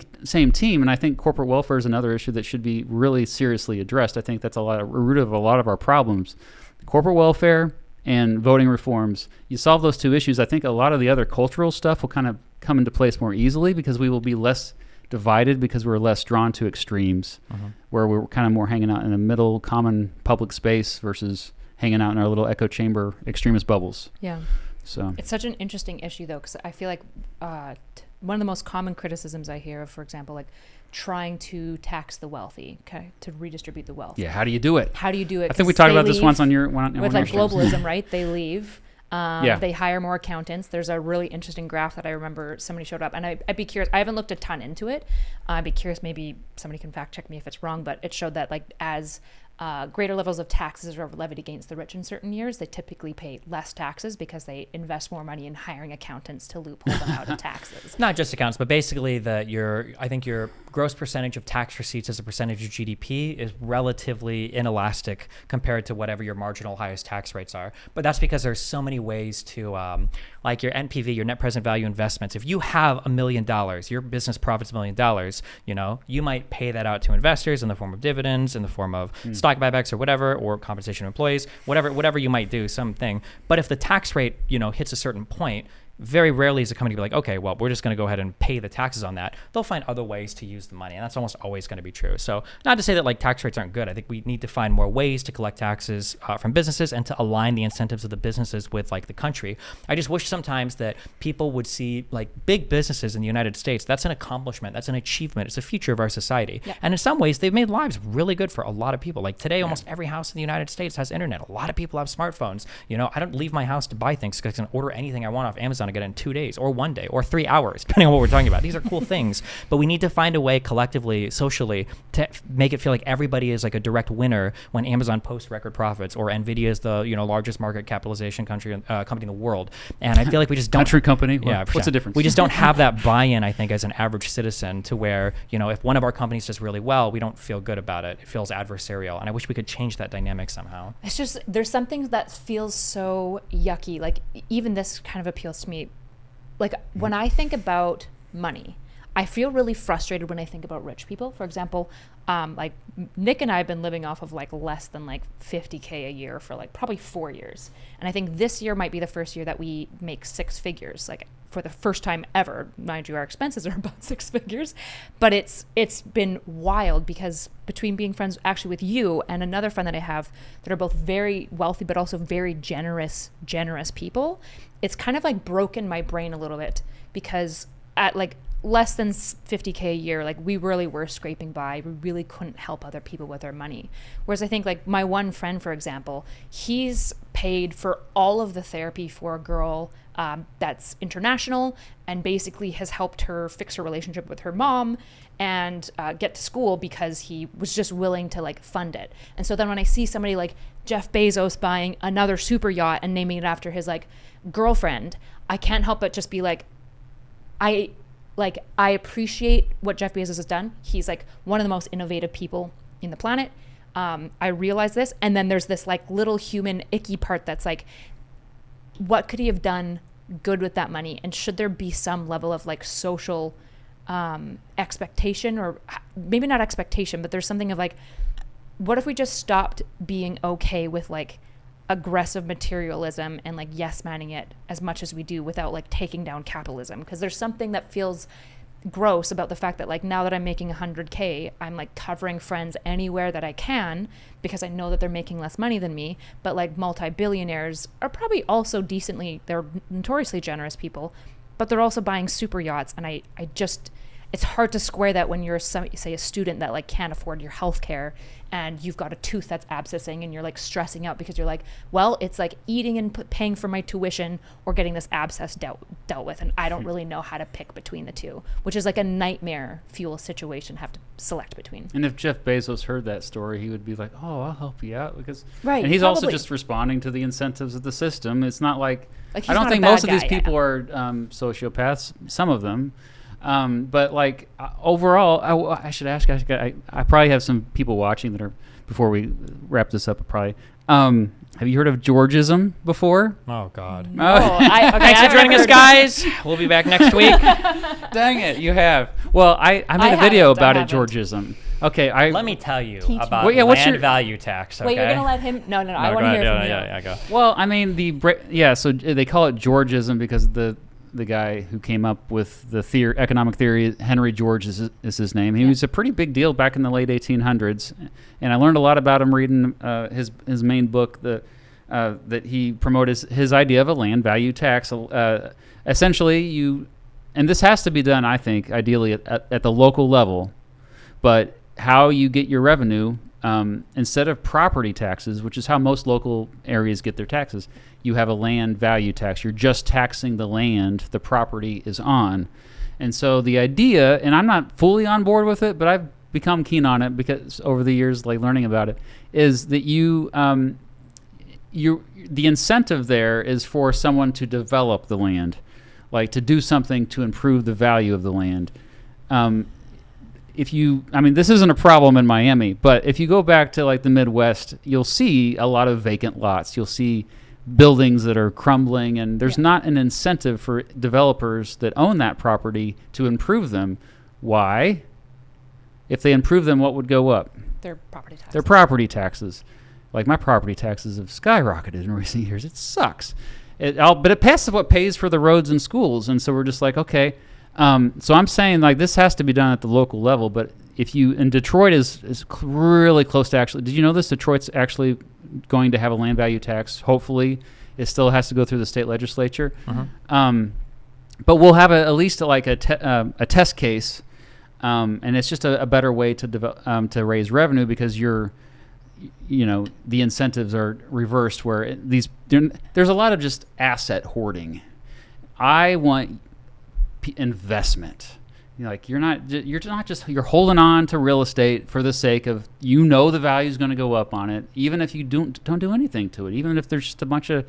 team. And I think corporate welfare is another issue that should be really seriously addressed. I think that's a root of a lot of our problems. Corporate welfare and voting reforms. You solve those two issues, I think a lot of the other cultural stuff will kind of come into place more easily, because we will be less divided, because we're less drawn to extremes, where we're kind of more hanging out in the middle common public space versus hanging out in our little echo chamber extremist bubbles. Yeah. So it's such an interesting issue, though, because I feel like one of the most common criticisms I hear of, for example, like trying to tax the wealthy, okay, to redistribute the wealth. Yeah, how do you do it? How do you do it? I think we talked about this once on your with like globalism, right? They leave. They hire more accountants. There's a really interesting graph that I remember somebody showed up, and I'd be curious. I haven't looked a ton into it. I'd be curious. Maybe somebody can fact check me if it's wrong, but it showed that like as greater levels of taxes are levied against the rich in certain years, they typically pay less taxes because they invest more money in hiring accountants to loophole them out of taxes. Not just accountants, but basically I think your gross percentage of tax receipts as a percentage of GDP is relatively inelastic compared to whatever your marginal highest tax rates are. But that's because there's so many ways to, like your NPV, your net present value investments. If you have $1 million, your business profits $1 million, you know, you might pay that out to investors in the form of dividends, in the form of stock buybacks or whatever, or compensation of employees, whatever you might do, something. But if the tax rate, you know, hits a certain point, very rarely is a company be like, okay, well, we're just going to go ahead and pay the taxes on that. They'll find other ways to use the money, and that's almost always going to be true. So not to say that like tax rates aren't good. I think we need to find more ways to collect taxes from businesses and to align the incentives of the businesses with like the country. I just wish sometimes that people would see like big businesses in the United States. That's an accomplishment. That's an achievement. It's a future of our society. Yeah. And in some ways, they've made lives really good for a lot of people. Like today, almost every house in the United States has internet. A lot of people have smartphones. You know, I don't leave my house to buy things because I can order anything I want off Amazon and get it in 2 days or 1 day or 3 hours, depending on what we're talking about. These are cool things, but we need to find a way collectively, socially, to make it feel like everybody is like a direct winner when Amazon posts record profits or Nvidia is the, you know, largest market capitalization company in the world. And I feel like we just don't country company. Yeah, what's the difference? We just don't have that buy-in, I think, as an average citizen, to where, you know, if one of our companies does really well, we don't feel good about it. It feels adversarial, and I wish we could change that dynamic somehow. It's just there's something that feels so yucky. Like even this kind of appeals to me. Like when I think about money, I feel really frustrated when I think about rich people. For example, like Nick and I have been living off of like less than like $50K a year for like probably 4 years. And I think this year might be the first year that we make 6 figures, like for the first time ever. Mind you, our expenses are about 6 figures, but it's been wild because between being friends actually with you and another friend that I have that are both very wealthy, but also very generous people, it's kind of like broken my brain a little bit, because at like less than 50K a year, like we really were scraping by. We really couldn't help other people with their money. Whereas I think like my one friend, for example, he's paid for all of the therapy for a girl that's international, and basically has helped her fix her relationship with her mom and get to school because he was just willing to like fund it. And so then when I see somebody like Jeff Bezos buying another super yacht and naming it after his like girlfriend, I can't help but just be like, I appreciate what Jeff Bezos has done. He's like one of the most innovative people in the planet. I realize this. And then there's this like little human icky part that's like, what could he have done good with that money? And should there be some level of like social expectation, or maybe not expectation, but there's something of like, what if we just stopped being okay with like aggressive materialism and like yes manning it as much as we do without like taking down capitalism? Because there's something that feels gross about the fact that like now that I'm making 100K, I'm like covering friends anywhere that I can because I know that they're making less money than me. But like multi-billionaires are probably also they're notoriously generous people, but they're also buying super yachts. And I just, it's hard to square that when you're say a student that like can't afford your health care and you've got a tooth that's abscessing and you're like stressing out because you're like, well, it's like eating and paying for my tuition or getting this abscess dealt with, and I don't really know how to pick between the two, which is like a nightmare fuel situation to have to select between. And if Jeff Bezos heard that story, he would be like, oh, I'll help you out, because right, and he's probably also just responding to the incentives of the system. It's not like I he's don't not think a bad most of these guy, people are sociopaths. Some of them. But like overall, I should ask. I probably have some people watching that are before we wrap this up. Probably. Have you heard of Georgism before? Oh God. No, okay, Thanks for I've joining us, heard- guys. We'll be back next week. Dang it, you have. Well, I made a video about it, Georgism. Okay, Let me tell you Teach me. about Well, yeah, what's land your- value tax. Okay? Wait, you're gonna let him? No. No, I go want to ahead. hear from you. Yeah, go. Well, I mean so they call it Georgism because the guy who came up with the economic theory, Henry George is his name. He was a pretty big deal back in the late 1800s, and I learned a lot about him reading his main book that he promoted his idea of a land value tax. Essentially, and this has to be done, I think, ideally at the local level, but how you get your revenue, instead of property taxes, which is how most local areas get their taxes, you have a land value tax. You're just taxing the land the property is on. And so the idea, and I'm not fully on board with it, but I've become keen on it because over the years, like learning about it, is that the incentive there is for someone to develop the land, like to do something to improve the value of the land. This isn't a problem in Miami, but if you go back to like the Midwest, you'll see a lot of vacant lots. You'll see buildings that are crumbling, and there's not an incentive for developers that own that property to improve them. Why? If they improve them, what would go up? Their property taxes. Their property taxes. Like my property taxes have skyrocketed in recent years. It sucks. But it passes what pays for the roads and schools, and so we're just like, okay. So I'm saying like this has to be done at the local level. But and Detroit is really close to actually. Did you know this? Detroit's actually going to have a land value tax. Hopefully, it still has to go through the state legislature. But we'll have at least like a test case, and it's just a better way to raise revenue because the incentives are reversed where there's a lot of just asset hoarding. I want investment. You're holding on to real estate for the sake of the value is going to go up on it, even if you don't do anything to it, even if there's just a bunch of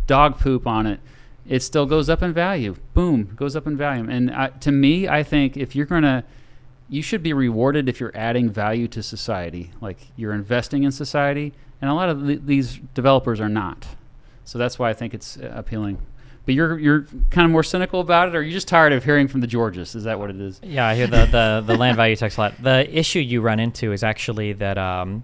dog poop on it, it still goes up in value. Boom, goes up in value. And to me, I think if you should be rewarded if you're adding value to society, like you're investing in society, and a lot of these developers are not. So that's why I think it's appealing. But you're kind of more cynical about it, or you're just tired of hearing from the Georges? Is that what it is? Yeah, I hear the land value tax a lot. The issue you run into is actually that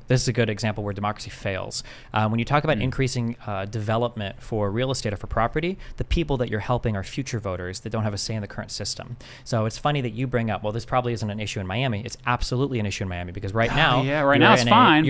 this is a good example where democracy fails. When you talk about increasing development for real estate or for property, the people that you're helping are future voters that don't have a say in the current system. So it's funny that you bring up, well, this probably isn't an issue in Miami. It's absolutely an issue in Miami because right now, it's fine.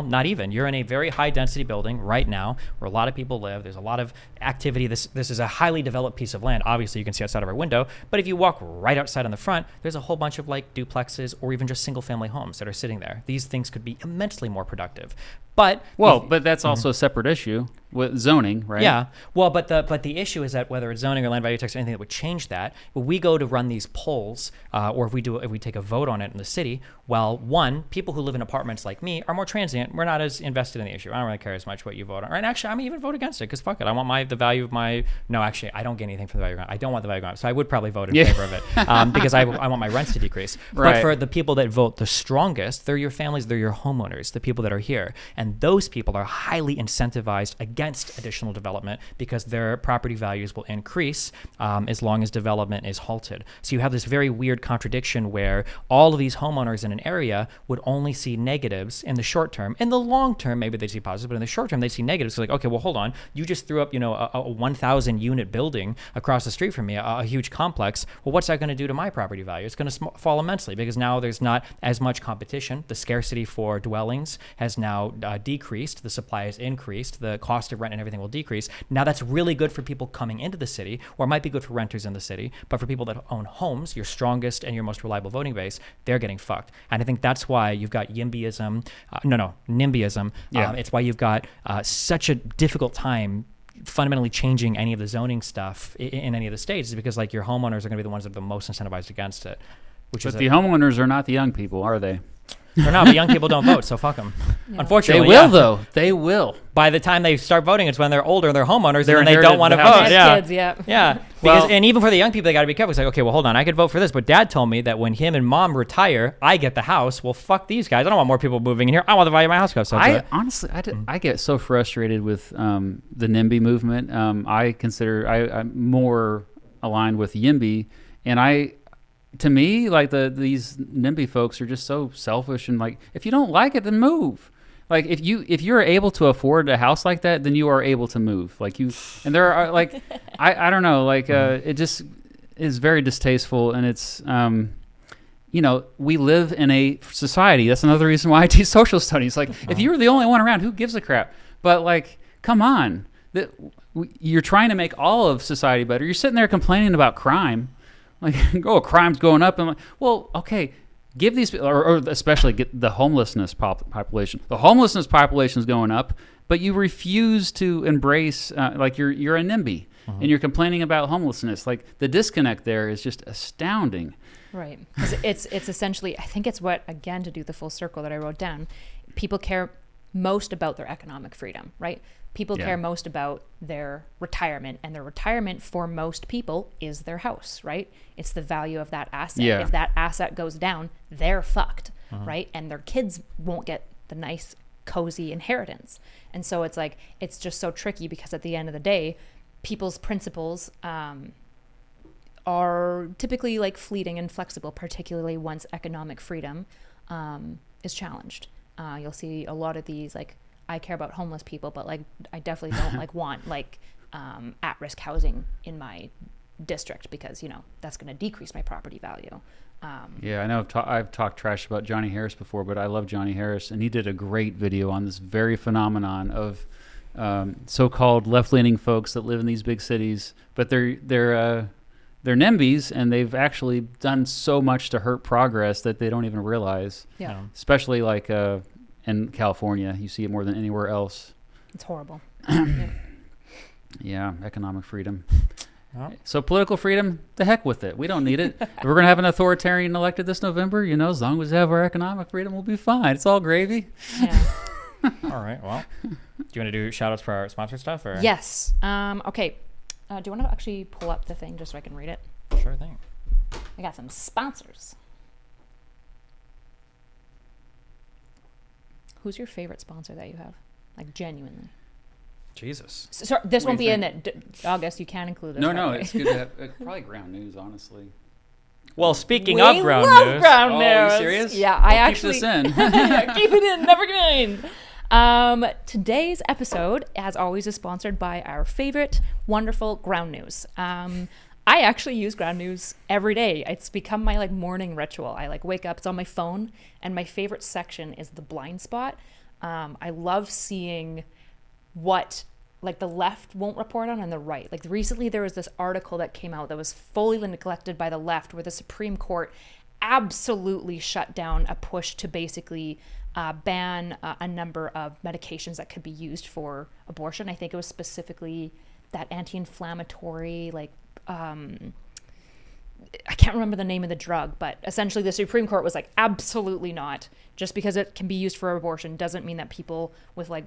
Not even. You're in a very high density building right now where a lot of people live. There's a lot of activity. This is a highly developed piece of land. Obviously, you can see outside of our window, but if you walk right outside on the front, there's a whole bunch of like duplexes or even just single family homes that are sitting there. These things could be immensely more productive. But that's also a separate issue with zoning, right? Yeah. Well, but the issue is that whether it's zoning or land value tax or anything that would change that, when we go to run these polls, or if we take a vote on it in the city, well, one, people who live in apartments like me are more transient. We're not as invested in the issue. I don't really care as much what you vote on. And actually, I may even vote against it because fuck it. I want the value of my. No, actually, I don't get anything from the value. I don't want the value going up, so I would probably vote in favor of it because I want my rents to decrease. Right. But for the people that vote the strongest, they're your families, they're your homeowners, the people that are here, and those people are highly incentivized against additional development because their property values will increase as long as development is halted. So you have this very weird contradiction where all of these homeowners in an area would only see negatives in the short term. In the long term, maybe they see positives, but in the short term, they see negatives. So like, okay, well, hold on. You just threw up, a 1,000 unit building across the street from me, a huge complex. Well, what's that going to do to my property value? It's going to fall immensely because now there's not as much competition. The scarcity for dwellings has now decreased. The supply has increased. The cost of rent and everything will decrease. Now that's really good for people coming into the city, or it might be good for renters in the city. But for people that own homes, your strongest and your most reliable voting base, they're getting fucked. And I think that's why you've got NIMBYism. Yeah. It's why you've got such a difficult time fundamentally changing any of the stuff in any of the states, is because like your homeowners are going to be the ones that are the most incentivized against it. But the homeowners are not the young people, are they? They're not, but young people don't vote, so fuck them. Yeah. Unfortunately, They will, yeah. though. They will. By the time they start voting, it's when they're older, they're homeowners, They're and they don't inherited want to the vote. house. Yeah. Kids, yeah. Yeah. Well- Because, and even for the young people, they got to be careful. It's like, okay, well, hold on. I could vote for this, but dad told me that when him and mom retire, I get the house. Well, fuck these guys. I don't want more people moving in here. I want the value of my house go. So I honestly, I get so frustrated with the NIMBY movement. I'm more aligned with YIMBY, and to me, like these NIMBY folks are just so selfish, and like, if you don't like it, then move. Like if you're able to afford a house like that, then you are able to move. Like and there are like, I don't know, like it just is very distasteful, and it's we live in a society. That's another reason why I teach social studies. Like if you were the only one around, who gives a crap? But like, come on, you're trying to make all of society better. You're sitting there complaining about crime, like crime's going up, and I'm like, well, okay. Give these, or especially get the homelessness population. The homelessness population is going up, but you refuse to embrace, like you're a NIMBY, and you're complaining about homelessness. Like the disconnect there is just astounding. Right. 'Cause it's essentially, I think it's what, again, to do the full circle that I wrote down, people care most about their economic freedom, right? People care most about their retirement, and their retirement for most people is their house, right? It's the value of that asset. Yeah. If that asset goes down, they're fucked, right? And their kids won't get the nice, cozy inheritance. And so it's like, it's just so tricky, because at the end of the day, people's principles are typically like fleeting and flexible, particularly once economic freedom is challenged. You'll see a lot of these, like, I care about homeless people, but like I definitely don't like want like at-risk housing in my district, because that's going to decrease my property value. Yeah, I know I've talked trash about Johnny Harris before, but I love Johnny Harris, and he did a great video on this very phenomenon of so-called left-leaning folks that live in these big cities, but they're NIMBYs, and they've actually done so much to hurt progress that they don't even realize. Yeah. Especially like in California, you see it more than anywhere else. It's horrible. Yeah, economic freedom. Well. So political freedom, the heck with it. We don't need it. If we're going to have an authoritarian elected this November, as long as we have our economic freedom, we'll be fine. It's all gravy. Yeah. All right. Well, do you want to do shout outs for our sponsor stuff? Or? Yes. Okay. Do you want to actually pull up the thing just so I can read it? Sure thing. I got some sponsors. Who's your favorite sponsor that you have? Like, genuinely. Jesus. So, this What won't do be you in it. August, you can include this. No, by the way. it's good to have probably Ground News, honestly. Well, speaking We of ground love news. ground Oh, news. are you serious? Yeah, I'll I keep actually this in. keep it in, never mind. Today's episode, as always, is sponsored by our favorite, wonderful Ground News. I actually use Ground News every day. It's become my like morning ritual. I like wake up, it's on my phone, and my favorite section is the blind spot. I love seeing what like the left won't report on and the right. Like recently there was this article that came out that was fully neglected by the left, where the Supreme Court absolutely shut down a push to basically ban a number of medications that could be used for abortion. I think it was specifically that anti-inflammatory, like, I can't remember the name of the drug, but essentially the Supreme Court was like, absolutely not. Just because it can be used for abortion doesn't mean that people with like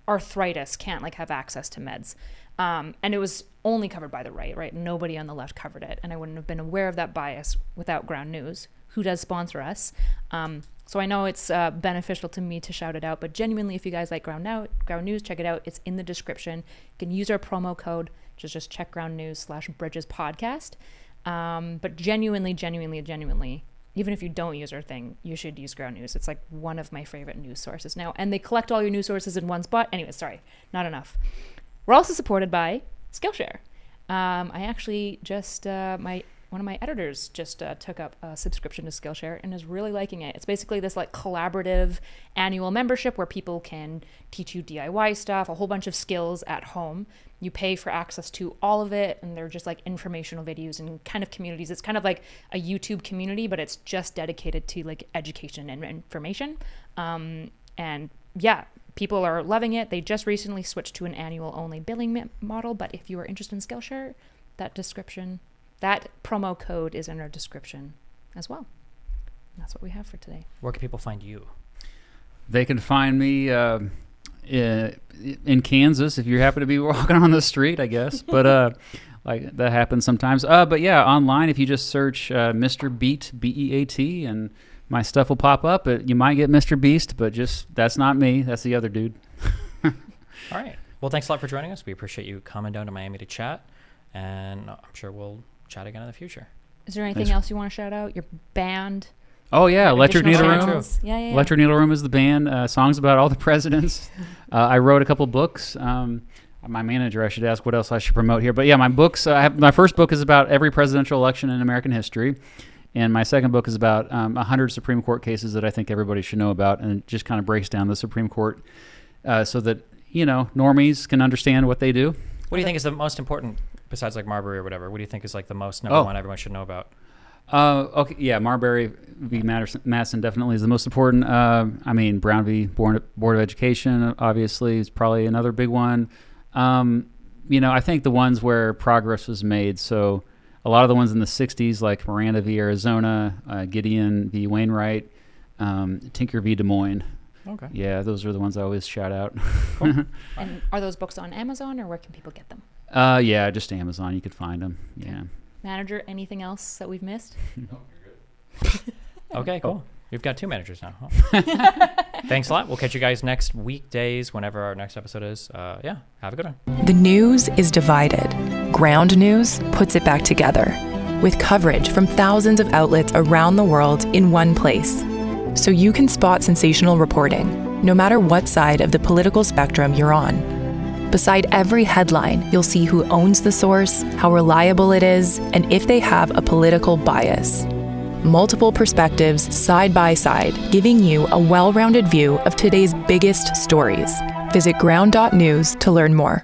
arthritis can't like have access to meds. And it was only covered by the right? Nobody on the left covered it. And I wouldn't have been aware of that bias without Ground News, who does sponsor us. So I know it's beneficial to me to shout it out, but genuinely, if you guys like Ground News, check it out. It's in the description. You can use our promo code, just check Ground News /Bridges podcast. But genuinely, even if you don't use our thing, you should use Ground News. It's like one of my favorite news sources now. And they collect all your news sources in one spot. Anyway, sorry, not enough. We're also supported by Skillshare. I actually just, one of my editors just took up a subscription to Skillshare and is really liking it. It's basically this like collaborative annual membership where people can teach you DIY stuff, a whole bunch of skills at home. You pay for access to all of it, and they're just like informational videos and kind of communities. It's kind of like a YouTube community, but it's just dedicated to like education and information. And yeah, people are loving it. They just recently switched to an annual only billing model, but if you are interested in Skillshare, that promo code is in our description as well. And that's what we have for today. Where can people find you? They can find me in Kansas if you happen to be walking on the street, I guess. But like that happens sometimes. But yeah, online if you just search Mr. Beat, B-E-A-T, and my stuff will pop up. You might get Mr. Beast, but that's not me. That's the other dude. All right. Well, thanks a lot for joining us. We appreciate you coming down to Miami to chat, and I'm sure we'll chat again in the future. Is there anything else you want to shout out? Your band? Oh yeah, Electric Needle Room. Channels? Yeah. Electric Needle Room is the band. Songs about all the presidents. I wrote a couple books. My manager, I should ask what else I should promote here. But yeah, my books. My first book is about every presidential election in American history, and my second book is about 100 Supreme Court cases that I think everybody should know about, and it just kind of breaks down the Supreme Court so that normies can understand what they do. What do you think is the most important, besides like Marbury or whatever? What do you think is like the most number one everyone should know about? Okay, yeah, Marbury v. Madison definitely is the most important. Brown v. Board of Education, obviously, is probably another big one. I think the ones where progress was made, so a lot of the ones in the 60s, like Miranda v. Arizona, Gideon v. Wainwright, Tinker v. Des Moines. Okay. Yeah, those are the ones I always shout out. Cool. And are those books on Amazon, or where can people get them? Yeah, just Amazon. You could find them. Yeah. Manager, anything else that we've missed? No, you're good. Okay, cool. We've got 2 managers now. Huh? Thanks a lot. We'll catch you guys next weekdays, whenever our next episode is. Yeah, have a good one. The news is divided. Ground News puts it back together with coverage from thousands of outlets around the world in one place. So you can spot sensational reporting, no matter what side of the political spectrum you're on. Beside every headline, you'll see who owns the source, how reliable it is, and if they have a political bias. Multiple perspectives side by side, giving you a well-rounded view of today's biggest stories. Visit ground.news to learn more.